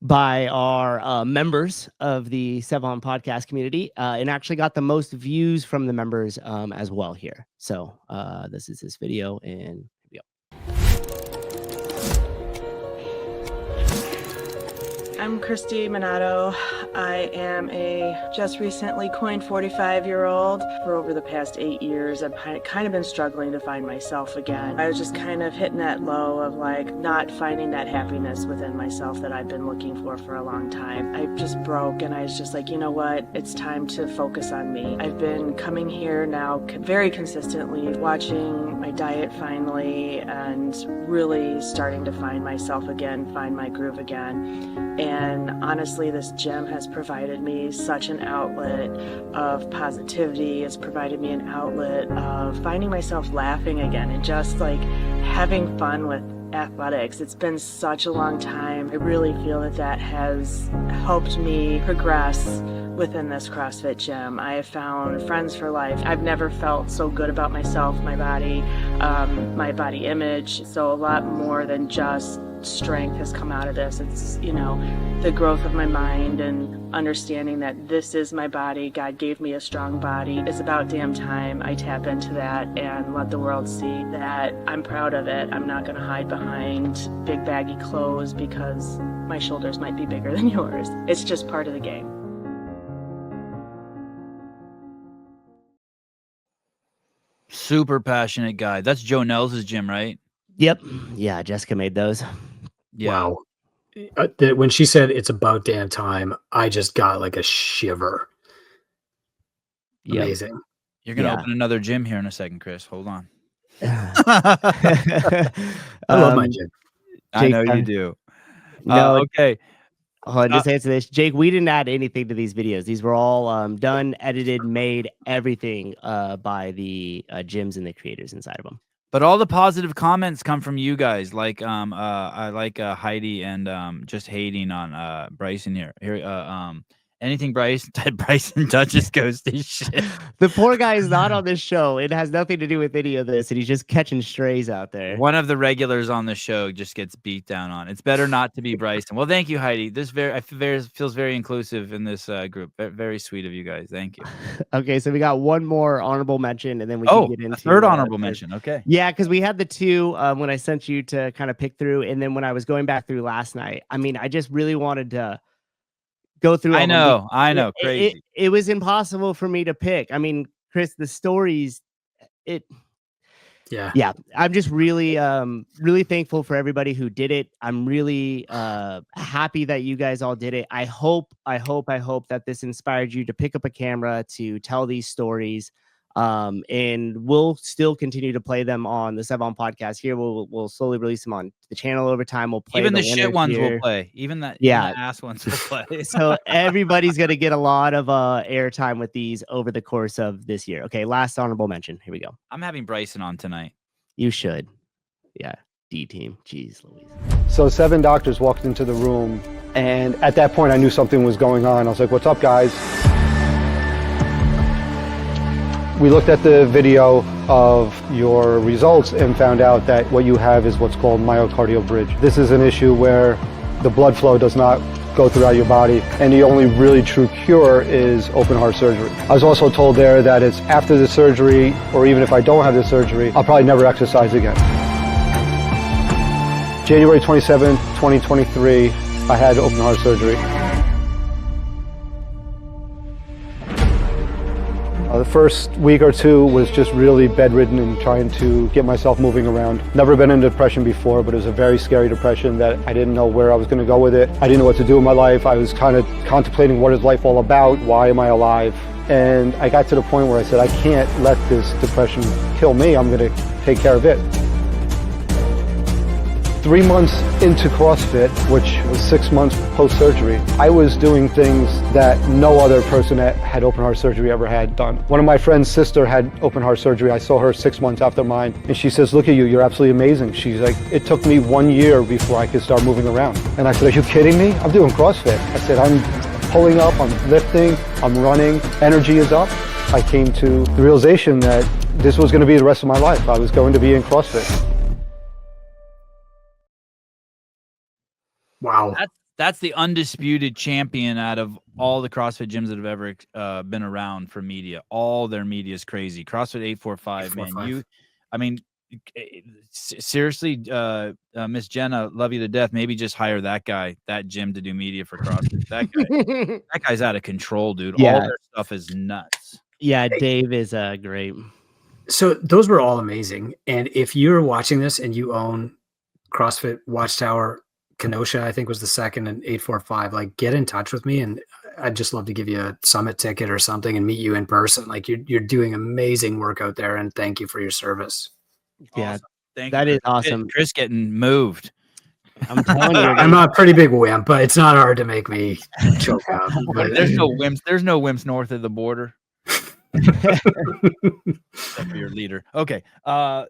Speaker 3: by our members of the Sevan podcast community, and actually got the most views from the members as well here. So this is this video, and here we go.
Speaker 6: I'm Christy Minato. I am a just recently coined 45-year-old. For over the past 8 years, I've kind of been struggling to find myself again. I was just kind of hitting that low of like not finding that happiness within myself that I've been looking for a long time. I just broke, and I was just like, you know what? It's time to focus on me. I've been coming here now very consistently, watching my diet finally, and really starting to find myself again, find my groove again. And honestly, this gym has provided me such an outlet of positivity. It's provided me an outlet of finding myself laughing again and just like having fun with athletics. It's been such a long time. I really feel that has helped me progress within this CrossFit gym. I have found friends for life. I've never felt so good about myself, my body image. So a lot more than just strength has come out of this. It's, the growth of my mind and understanding that this is my body. God gave me a strong body. It's about damn time I tap into that and let the world see that I'm proud of it. I'm not going to hide behind big baggy clothes because my shoulders might be bigger than yours. It's just part of the game.
Speaker 1: Super passionate guy. That's Joe Nels' gym, right?
Speaker 3: Yep. Yeah, Jessica made those.
Speaker 1: Yeah.
Speaker 2: Wow. When she said it's about damn time, I just got like a shiver.
Speaker 3: Yep.
Speaker 2: Amazing.
Speaker 1: You're going to open another gym here in a second, Chris. Hold on.
Speaker 2: I love my gym.
Speaker 1: I know you do.
Speaker 3: No.
Speaker 1: Okay.
Speaker 3: Hold on, just answer this. Jake, we didn't add anything to these videos. These were all done, edited, made, everything by the gyms and the creators inside of them.
Speaker 1: But all the positive comments come from you guys. Like I like Heidi and just hating on Bryson here. Anything Bryson touches goes to shit.
Speaker 3: The poor guy is not on this show. It has nothing to do with any of this, and he's just catching strays out there.
Speaker 1: One of the regulars on the show just gets beat down on. It's better not to be Bryson. Well, thank you, Heidi. This feels very inclusive in this group. Very sweet of you guys. Thank you.
Speaker 3: Okay, so we got one more honorable mention, and then we can get into
Speaker 1: a third honorable mention. Okay.
Speaker 3: Yeah, because we had the two when I sent you to kind of pick through, and then when I was going back through last night, I mean, I just really wanted to go through.
Speaker 1: I know. Crazy.
Speaker 3: It was impossible for me to pick. I mean, Chris, the stories, yeah. I'm just really, really thankful for everybody who did it. I'm really happy that you guys all did it. I hope that this inspired you to pick up a camera to tell these stories. And we'll still continue to play them on the Sevan podcast here. We'll slowly release them on the channel over time. We'll play
Speaker 1: even the shit ones will play. Even the ass ones will play.
Speaker 3: So everybody's gonna get a lot of airtime with these over the course of this year. Okay, last honorable mention. Here we go.
Speaker 1: I'm having Bryson on tonight.
Speaker 3: You should. Yeah. D team. Jeez Louise.
Speaker 7: So 7 doctors walked into the room, and at that point I knew something was going on. I was like, "What's up, guys?" We looked at the video of your results and found out that what you have is what's called myocardial bridge. This is an issue where the blood flow does not go throughout your body, and the only really true cure is open heart surgery. I was also told there that it's after the surgery, or even if I don't have the surgery, I'll probably never exercise again. January 27, 2023, I had open heart surgery. The first week or two was just really bedridden and trying to get myself moving around. Never been in depression before, but it was a very scary depression that I didn't know where I was going to go with it. I didn't know what to do in my life. I was kind of contemplating what is life all about? Why am I alive? And I got to the point where I said, I can't let this depression kill me. I'm going to take care of it. 3 months into CrossFit, which was 6 months post-surgery, I was doing things that no other person that had open heart surgery ever had done. One of my friend's sister had open heart surgery. I saw her 6 months after mine, and she says, "Look at you, you're absolutely amazing." She's like, "It took me 1 year before I could start moving around." And I said, "Are you kidding me? I'm doing CrossFit." I said, "I'm pulling up, I'm lifting, I'm running, energy is up." I came to the realization that this was going to be the rest of my life. I was going to be in CrossFit.
Speaker 2: Wow.
Speaker 1: That's the undisputed champion out of all the CrossFit gyms that have ever been around for media. All their media is crazy. CrossFit 845, man. Seriously, Miss Jenna, love you to death. Maybe just hire that guy, that gym to do media for CrossFit. That guy's out of control, dude.
Speaker 3: Yeah.
Speaker 1: All their stuff is nuts.
Speaker 3: Yeah, Dave is great.
Speaker 2: So those were all amazing. And if you're watching this and you own CrossFit Watchtower, Kenosha, I think was the second, and 845, like, get in touch with me, and I'd just love to give you a summit ticket or something and meet you in person. Like, you're doing amazing work out there, and thank you for your service.
Speaker 3: Yeah,
Speaker 1: awesome. Thank
Speaker 3: that
Speaker 1: you.
Speaker 3: Is awesome.
Speaker 1: Chris getting moved.
Speaker 3: I'm telling you,
Speaker 2: I'm a pretty big wimp, but it's not hard to make me choke out.
Speaker 1: There's no wimps. There's no wimps north of the border. Except for your leader. Okay.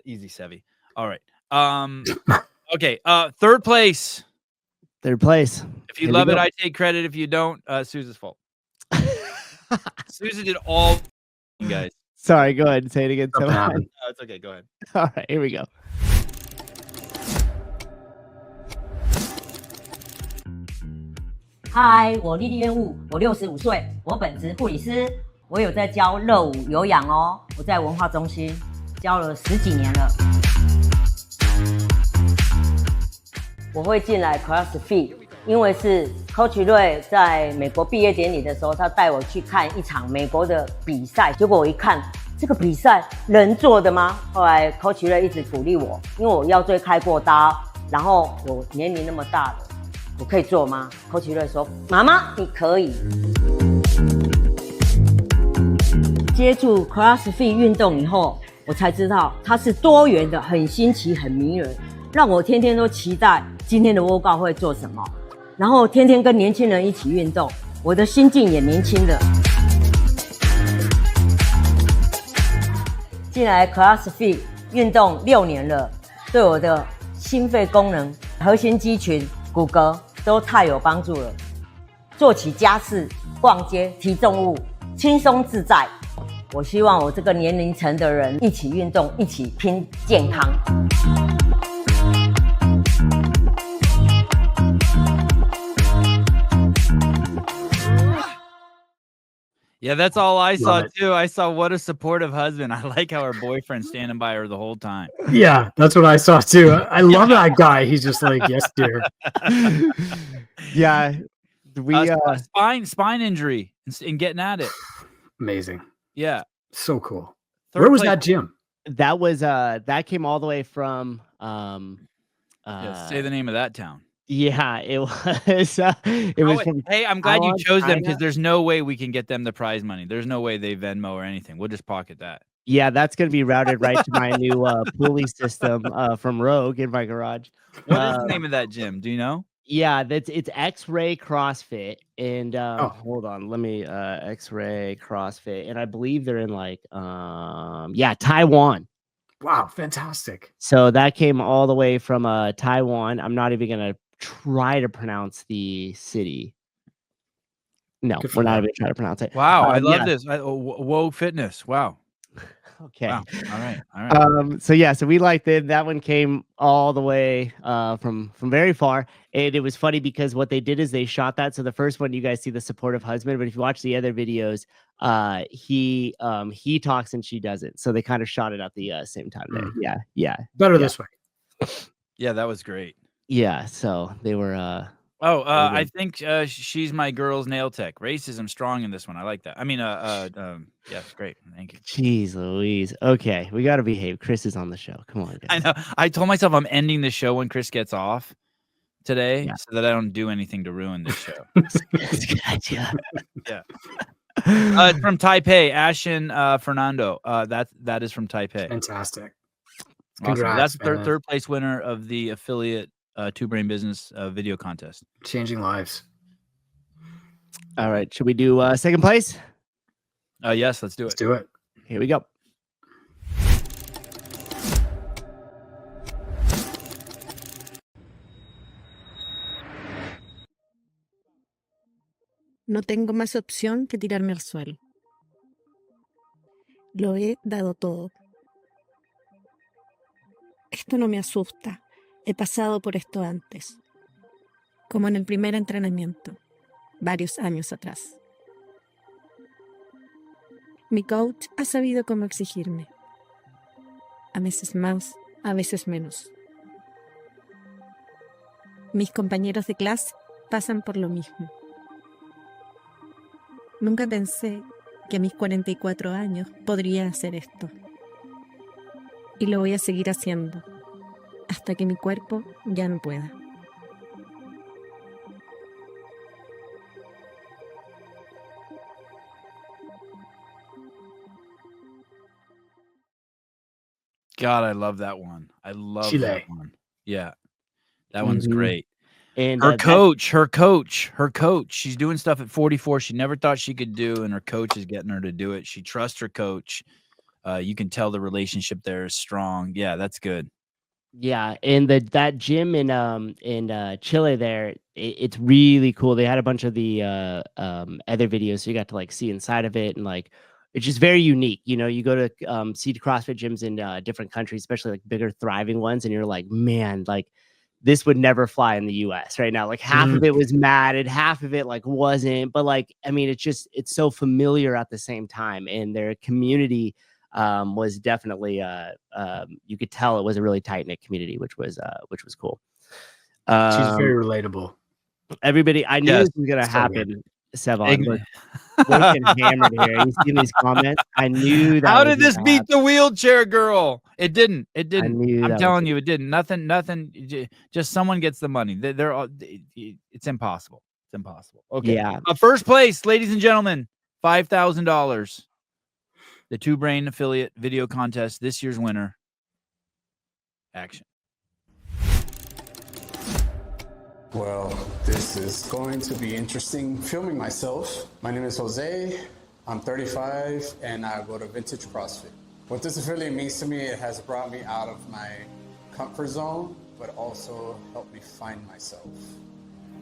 Speaker 1: Easy, Sevi. All right. Okay. Third place.
Speaker 3: If
Speaker 1: you love it, I take credit. If you don't, Sousa's fault. Sousa did all, you guys.
Speaker 3: Sorry, go ahead and say it again.
Speaker 1: No, it's okay. Go ahead.
Speaker 3: All right, here we go.
Speaker 8: 嗨，我莉莉渊雾，我65岁，我本职护理师，我有在教热舞有氧哦，我在文化中心教了10几年了。我会进来 CrossFit， 因为是 Coach 瑞在美国毕业典礼的时候，他带我去看一场美国的比赛，结果我一看，这个比赛人做的吗？后来 Coach 瑞一直鼓励我，因为我腰椎开过刀，然后我年龄那么大了，我可以做吗？ Coach 瑞说，妈妈你可以。接触 CrossFit 运动以后，我才知道它是多元的，很新奇，很迷人。让我天天都期待今天的workout会做什么，然后天天跟年轻人一起运动，我的心境也年轻了。进来 CrossFit 运动6年了，对我的心肺功能、核心肌群、骨骼都太有帮助了。做起家事、逛街、提重物，轻松自在。我希望我这个年龄层的人一起运动，一起拼健康。
Speaker 1: Yeah, that's all I saw
Speaker 2: Love it.
Speaker 1: too. I saw what a supportive husband. I like how her boyfriend's standing by her the whole time.
Speaker 2: Yeah, that's what I saw too. I love that guy. He's just like, yes, dear.
Speaker 3: Yeah, we
Speaker 1: spine injury and getting at it.
Speaker 2: Amazing.
Speaker 1: Yeah,
Speaker 2: So cool.
Speaker 1: Third
Speaker 2: Where was
Speaker 1: place-
Speaker 2: that gym?
Speaker 3: that was that came all the way from
Speaker 1: Yeah, say the name of that town.
Speaker 3: yeah, it was from
Speaker 1: Hey, I'm glad you
Speaker 3: Taiwan,
Speaker 1: chose them because
Speaker 3: China.
Speaker 1: there's no way we can get them the prize money. There's no way they Venmo or anything. We'll just pocket that.
Speaker 3: Yeah, that's gonna be routed right to my new pulley system from Rogue in my garage.
Speaker 1: What is the name of that gym? Do you know?
Speaker 3: Yeah, it's X-Ray CrossFit, and hold on, let me X-Ray CrossFit, and I believe they're in like Taiwan.
Speaker 2: Wow, fantastic.
Speaker 3: So that came all the way from Taiwan. I'm not even gonna try to pronounce the city. No,
Speaker 2: Good for
Speaker 3: we're not
Speaker 2: them.
Speaker 3: even trying to pronounce it.
Speaker 1: Wow, I love
Speaker 3: yeah.
Speaker 1: this. Whoa, fitness. Wow.
Speaker 3: Okay.
Speaker 1: Wow. All right.
Speaker 3: So we liked it. That one came all the way from very far, and it was funny because what they did is they shot that. So the first one you guys see the supportive husband, but if you watch the other videos, he talks and she doesn't. So they kind of shot it at the same time there. Yeah.
Speaker 2: Better
Speaker 3: Yeah.
Speaker 2: this way.
Speaker 1: Yeah, that was great.
Speaker 3: Yeah. So they were
Speaker 1: I think she's my girl's nail tech. Racism strong in this one. I like that. I mean, yeah, great. Thank you.
Speaker 3: Jeez Louise. Okay, we got to behave. Chris is on the show. Come on, guys.
Speaker 1: I know. I told myself I'm ending the show when Chris gets off today,
Speaker 3: Yeah.
Speaker 1: so that I don't do anything to ruin this show.
Speaker 3: That's a good idea.
Speaker 1: Yeah. It's from Taipei. Ashen Fernando. That is from Taipei.
Speaker 2: Fantastic.
Speaker 1: Awesome.
Speaker 2: Congrats,
Speaker 1: That's
Speaker 2: man.
Speaker 1: third place winner of the affiliate Two Brain Business video contest.
Speaker 2: Changing lives.
Speaker 3: All right, should we do second place?
Speaker 1: Yes, let's do
Speaker 2: Let's
Speaker 1: it.
Speaker 2: do it.
Speaker 3: Here we go.
Speaker 9: No tengo más opción que tirarme al suelo. Lo he dado todo. Esto no me asusta. He pasado por esto antes. Como en el primer entrenamiento, varios años atrás. Mi coach ha sabido cómo exigirme. A veces más, a veces menos. Mis compañeros de clase pasan por lo mismo. Nunca pensé que a mis 44 años podría hacer esto. Y lo voy a seguir haciendo hasta que mi cuerpo ya no pueda.
Speaker 1: God, I love that one. I love
Speaker 2: Chile.
Speaker 1: that one. Yeah, that one's
Speaker 3: Mhm.
Speaker 1: great.
Speaker 3: And
Speaker 1: Her coach. She's doing stuff at 44 she never thought she could do, and her coach is getting her to do it. She trusts her coach. You can tell the relationship there is strong. Yeah, that's good.
Speaker 3: Yeah, and that gym in Chile there, it's really cool. They had a bunch of the other videos, so you got to like see inside of it, and like it's just very unique. You know, you go to see CrossFit gyms in different countries, especially like bigger, thriving ones, and you're like, man, like this would never fly in the US right now. Like half of it was matted, half of it like wasn't, but like I mean, it's so familiar at the same time, and their community was definitely you could tell it was a really tight knit community, which was cool.
Speaker 2: She's very relatable.
Speaker 3: Everybody, I knew
Speaker 1: Yes,
Speaker 3: this was gonna
Speaker 2: so
Speaker 3: happen. Sevan,
Speaker 1: Egg-
Speaker 3: we're getting hammered here. You seen these comments? I knew that.
Speaker 1: How
Speaker 3: was
Speaker 1: did this
Speaker 3: gonna
Speaker 1: beat
Speaker 3: happen.
Speaker 1: the wheelchair girl? It didn't. It didn't.
Speaker 3: knew that
Speaker 1: I'm
Speaker 3: was
Speaker 1: telling you, it didn't. Nothing. Just someone gets the money. They're all. It's impossible. It's impossible. Okay.
Speaker 3: Yeah.
Speaker 1: First place, ladies and gentlemen, $5,000. The Two Brain affiliate video contest. This year's winner. Action.
Speaker 10: Well, this is going to be interesting filming myself. My name is Jose. I'm 35 and I go to Vintage CrossFit. What this affiliate means to me, it has brought me out of my comfort zone, but also helped me find myself.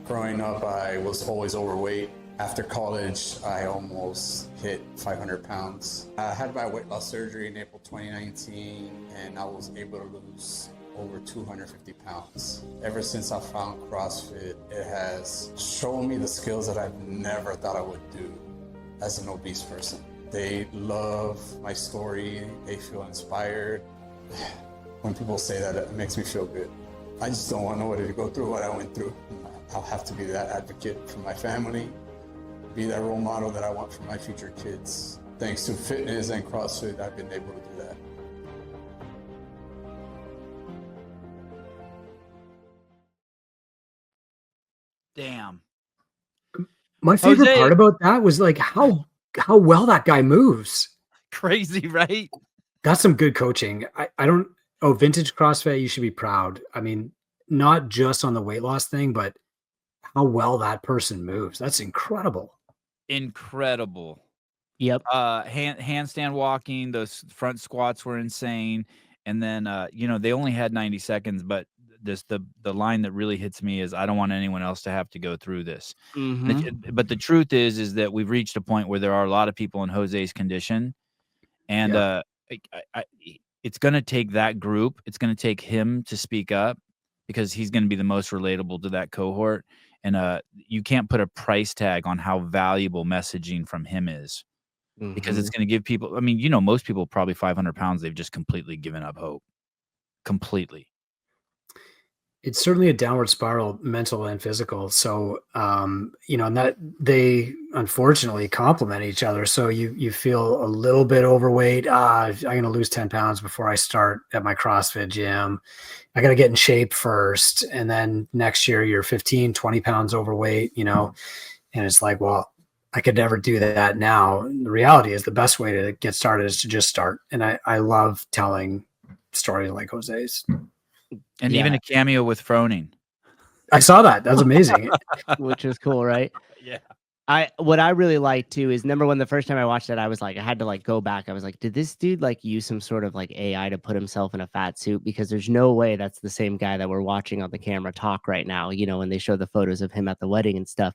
Speaker 10: Growing up, I was always overweight. After college, I almost hit 500 pounds. I had my weight loss surgery in April 2019, and I was able to lose over 250 pounds. Ever since I found CrossFit, it has shown me the skills that I've never thought I would do as an obese person. They love my story, they feel inspired. When people say that, it makes me feel good. I just don't want nobody to go through what I went through. I'll have to be that advocate for my family, be that role model that I want for my future kids. Thanks to fitness and CrossFit, I've been able to do that.
Speaker 1: Damn.
Speaker 2: My favorite
Speaker 1: Jose.
Speaker 2: part about that was like how well that guy moves.
Speaker 1: Crazy, right?
Speaker 2: That's some good coaching. I don't. Oh, Vintage CrossFit, you should be proud. I mean, not just on the weight loss thing, but how well that person moves. That's incredible.
Speaker 1: Incredible.
Speaker 3: Yep.
Speaker 1: Handstand walking, those front squats were insane. And then they only had 90 seconds, but the line that really hits me is I don't want anyone else to have to go through this.
Speaker 3: Mm-hmm.
Speaker 1: But the truth is that we've reached a point where there are a lot of people in Jose's condition, and it's going to take that group. It's going to take him to speak up because he's going to be the most relatable to that cohort. And you can't put a price tag on how valuable messaging from him is, because it's going to give people. I mean, most people probably 500 pounds. They've just completely given up hope. Completely.
Speaker 2: It's certainly a downward spiral, mental and physical. So, and that they unfortunately complement each other. So you feel a little bit overweight. I'm going to lose 10 pounds before I start at my CrossFit gym. I got to get in shape first. And then next year you're 15, 20 pounds overweight, and it's like, well, I could never do that now. The reality is the best way to get started is to just start. And I love telling stories like Jose's.
Speaker 1: And even a cameo with Froning.
Speaker 2: I saw that. That was amazing.
Speaker 3: Which is cool, right?
Speaker 1: Yeah.
Speaker 3: What I really like too is, number one, the first time I watched it, I was like, I had to like go back. I was like, did this dude like use some sort of like AI to put himself in a fat suit? Because there's no way that's the same guy that we're watching on the camera talk right now, when they show the photos of him at the wedding and stuff.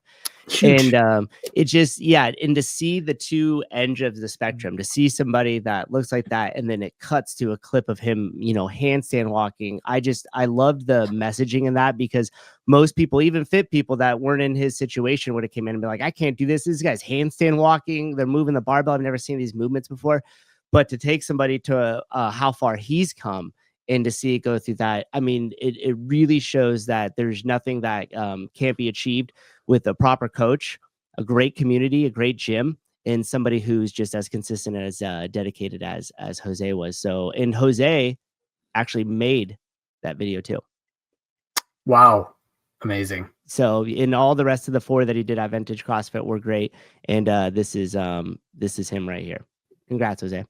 Speaker 2: Huge.
Speaker 3: And it just, and to see the two ends of the spectrum, to see somebody that looks like that, and then it cuts to a clip of him, handstand walking. I loved the messaging in that, because most people, even fit people that weren't in his situation, would have came in and be like, I can't do this. This guy's handstand walking. They're moving the barbell. I've never seen these movements before. But to take somebody to how far he's come, and to see it go through that, I mean, it really shows that there's nothing that can't be achieved with a proper coach, a great community, a great gym, and somebody who's just as consistent, as dedicated as Jose was. So, and Jose actually made that video too.
Speaker 2: Wow. Amazing.
Speaker 3: So, in all the rest of the 4 that he did at Vintage CrossFit were great. And this is him right here. Congrats, Jose.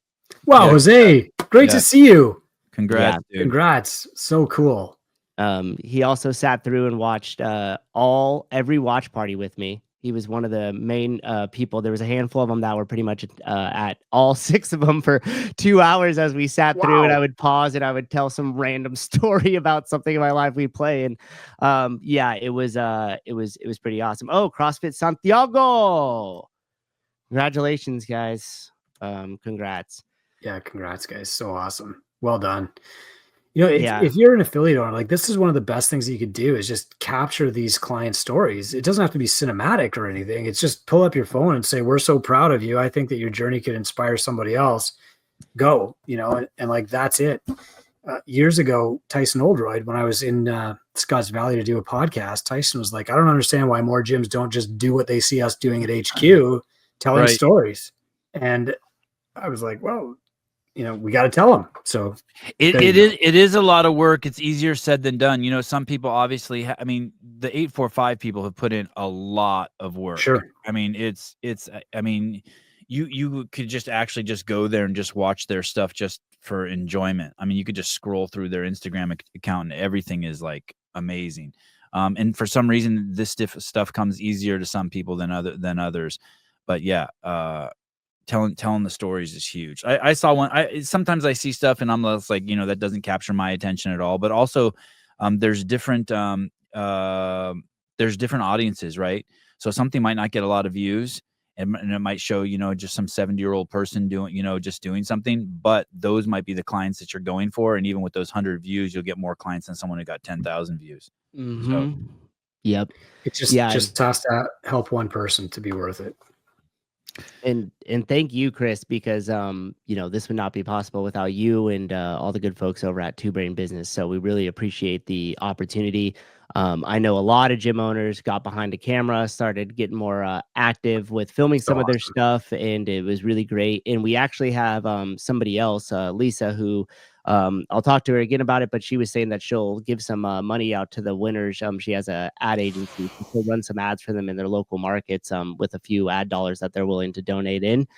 Speaker 2: Wow, Jose. Great to see you.
Speaker 1: Congrats, dude.
Speaker 2: Congrats. So cool.
Speaker 3: He also sat through and watched every watch party with me. He was one of the main people. There was a handful of them that were pretty much at all 6 of them for 2 hours as we sat through, and I would pause and I would tell some random story about something in my life we play. And it was pretty awesome. Oh, CrossFit Santiago. Congratulations, guys. Congrats.
Speaker 2: Yeah, congrats, guys. So awesome. Well done. If you're an affiliate owner, like, this is one of the best things that you could do, is just capture these client stories. It doesn't have to be cinematic or anything. It's just pull up your phone and say, we're so proud of you. I think that your journey could inspire somebody else. Go, and like, that's it. Years ago, Tyson Oldroyd, when I was in Scotts Valley to do a podcast, Tyson was like, I don't understand why more gyms don't just do what they see us doing at HQ, telling stories. And I was like, well, we got to tell them. So
Speaker 1: it is a lot of work. It's easier said than done. Some people obviously, the 845 people have put in a lot of work.
Speaker 2: Sure.
Speaker 1: I mean, you could just actually just go there and just watch their stuff just for enjoyment. I mean, you could just scroll through their Instagram account and everything is like amazing. And for some reason, this stuff comes easier to some people than others. But yeah, telling the stories is huge. I saw one. Sometimes I see stuff and I'm just like, that doesn't capture my attention at all. But also, there's different audiences, right? So something might not get a lot of views, and it might show, just some 70-year-old person doing, just doing something. But those might be the clients that you're going for, and even with those 100 views, you'll get more clients than someone who got 10,000 views. So,
Speaker 3: yep.
Speaker 2: It just has to help one person to be worth it.
Speaker 3: And thank you, Chris, because this would not be possible without you and all the good folks over at Two Brain Business. So we really appreciate the opportunity. I know a lot of gym owners got behind a camera, started getting more active with filming some of their stuff, and it was really great. And we actually have somebody else, Lisa, who I'll talk to her again about it, but she was saying that she'll give some money out to the winners. She has an ad agency. She'll run some ads for them in their local markets with a few ad dollars that they're willing to donate in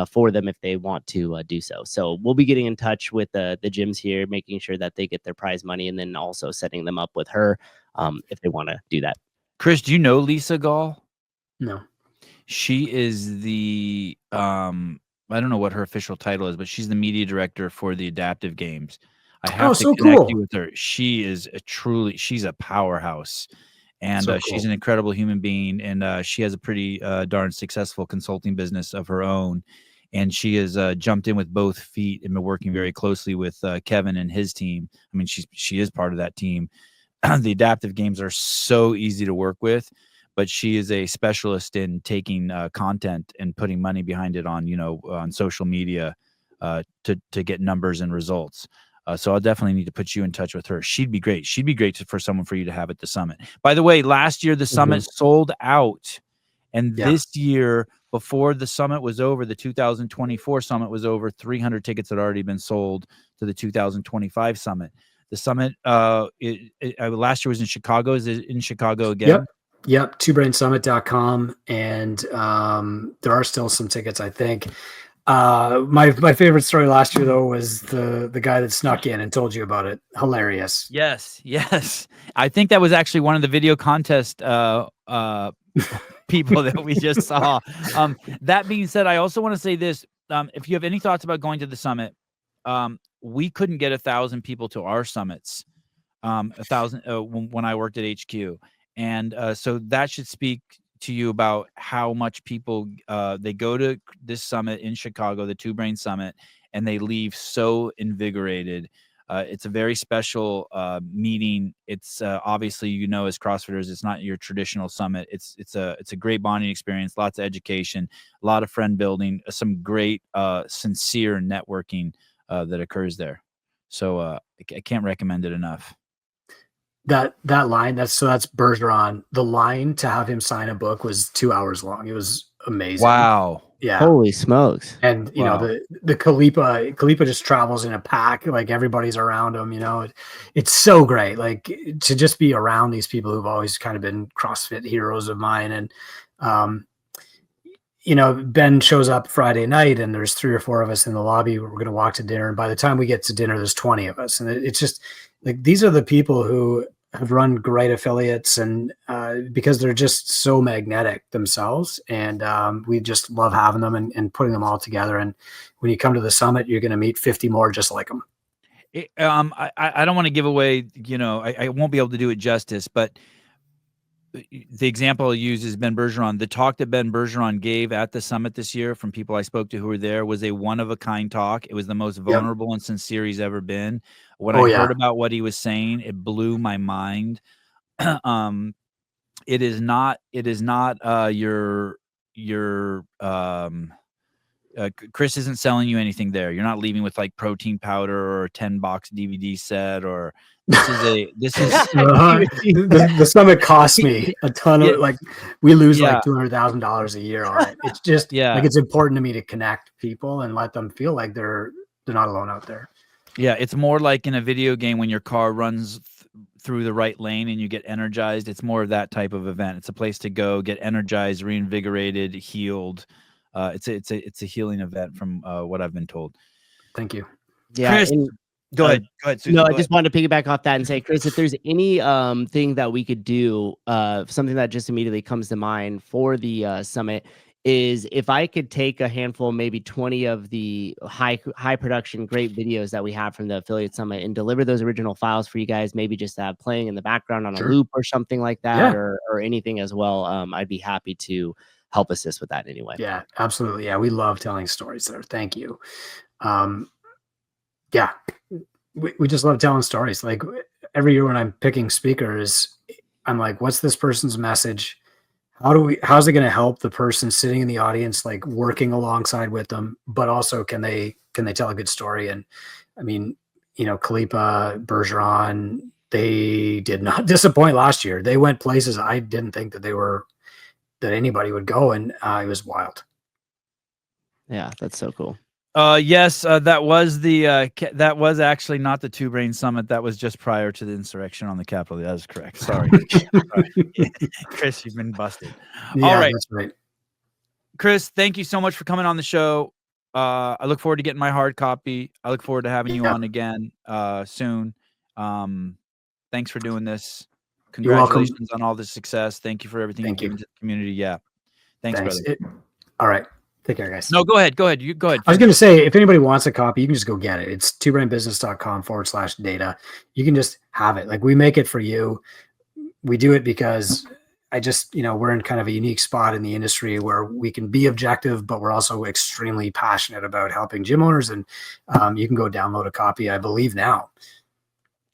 Speaker 3: for them if they want to do so. So we'll be getting in touch with the gyms here, making sure that they get their prize money, and then also setting them up with her if they want to do that.
Speaker 1: Chris, do you know Lisa Gall?
Speaker 2: No.
Speaker 1: She is the I don't know what her official title is, but she's the media director for the Adaptive Games. I have to connect you with her. She is she's a powerhouse, and she's an incredible human being, and she has a pretty darn successful consulting business of her own. And she has jumped in with both feet and been working very closely with Kevin and his team. I mean, she is part of that team. The Adaptive Games are so easy to work with, but she is a specialist in taking content and putting money behind it on, on social media to get numbers and results. So I'll definitely need to put you in touch with her. She'd be great. She'd be great for someone for you to have at the summit. By the way, last year, the summit sold out. And this year, before the summit was over, the 2024 summit was over, 300 tickets had already been sold to the 2025 summit. The summit last year was in Chicago. Is it in Chicago again?
Speaker 2: Yep. twobrainsummit.com. And there are still some tickets, I think. My favorite story last year, though, was the guy that snuck in and told you about it. Hilarious.
Speaker 1: Yes. I think that was actually one of the video contest people that we just saw. That being said, I also want to say this. If you have any thoughts about going to the summit, we couldn't get 1,000 people to our summits. 1,000 when I worked at HQ. And so that should speak to you about how much people they go to this summit in Chicago, the Two Brain Summit, and they leave so invigorated. It's a very special meeting. It's obviously, as CrossFitters, it's not your traditional summit. It's a great bonding experience, lots of education, a lot of friend building, some great sincere networking that occurs there. So I can't recommend it enough.
Speaker 2: That line, that's Bergeron. The line to have him sign a book was 2 hours long. It was amazing.
Speaker 1: Wow.
Speaker 2: Yeah.
Speaker 3: Holy smokes.
Speaker 2: And the Kalipa just travels in a pack, like everybody's around him, it's so great. Like to just be around these people who've always kind of been CrossFit heroes of mine. And Ben shows up Friday night and there's 3 or 4 of us in the lobby. We're going to walk to dinner. And by the time we get to dinner, there's 20 of us. And it's just like, these are the people who have run great affiliates and because they're just so magnetic themselves. And we just love having them and putting them all together. And when you come to the summit, you're going to meet 50 more just like them.
Speaker 1: I don't want to give away, I won't be able to do it justice, but the example I'll use is Ben Bergeron. The talk that Ben Bergeron gave at the summit this year from people I spoke to who were there was a one-of-a-kind talk. It was the most vulnerable and sincere he's ever been. When I heard about what he was saying, it blew my mind. It is not your Chris isn't selling you anything there. You're not leaving with like protein powder or a 10-box DVD set or
Speaker 2: the summit cost me a ton of we lose like $200,000 a year on it. It's just like it's important to me to connect people and let them feel like they're not alone out there.
Speaker 1: Yeah, it's more like in a video game when your car runs through the right lane and you get energized. It's more of that type of event. It's a place to go, get energized, reinvigorated, healed. It's a healing event from what I've been told.
Speaker 2: Thank you.
Speaker 3: Yeah,
Speaker 1: Chris, Go ahead. Susan,
Speaker 3: no,
Speaker 1: go
Speaker 3: I just wanted to piggyback off that and say, Chris, if there's any thing that we could do, something that just immediately comes to mind for the summit is if I could take a handful, maybe 20 of the high production, great videos that we have from the affiliate summit and deliver those original files for you guys, maybe just have playing in the background on a loop or something like that, or anything as well. I'd be happy to help assist with that anyway.
Speaker 2: Yeah, absolutely. Yeah, we love telling stories there. Thank you. Yeah, we just love telling stories. Like every year when I'm picking speakers, I'm like, what's this person's message? How's it going to help the person sitting in the audience, like working alongside with them, but also can they tell a good story? And I mean, Khalipa, Bergeron, they did not disappoint last year. They went places I didn't think that anybody would go. And it was wild.
Speaker 3: Yeah, that's so cool.
Speaker 1: Yes, that was actually not the Two Brain Summit. That was just prior to the insurrection on the Capitol. That is correct. Sorry. Chris, you've been busted.
Speaker 2: Yeah,
Speaker 1: all right.
Speaker 2: That's right.
Speaker 1: Chris, thank you so much for coming on the show. I look forward to getting my hard copy. I look forward to having you on again soon. Thanks for doing this. Congratulations on all this success. Thank you for everything you've given to the community. Yeah. Thanks. brother.
Speaker 2: All right. Take care, guys.
Speaker 1: No, go ahead. You go ahead.
Speaker 2: I was going to say, if anybody wants a copy, you can just go get it. It's twobrainbusiness.com/data. You can just have it. Like, we make it for you. We do it because we're in kind of a unique spot in the industry where we can be objective, but we're also extremely passionate about helping gym owners. And you can go download a copy, I believe, now.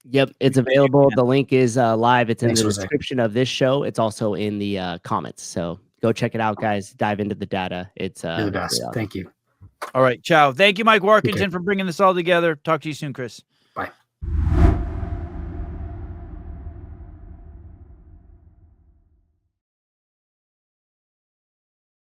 Speaker 3: Yep, it's available. The link is live. It's in the description of this show. It's also in the comments. So go check it out, guys. Dive into the data. It's
Speaker 2: You're the best. Thank you.
Speaker 1: All right. Ciao. Thank you, Mike Warkington, for bringing this all together. Talk to you soon, Chris.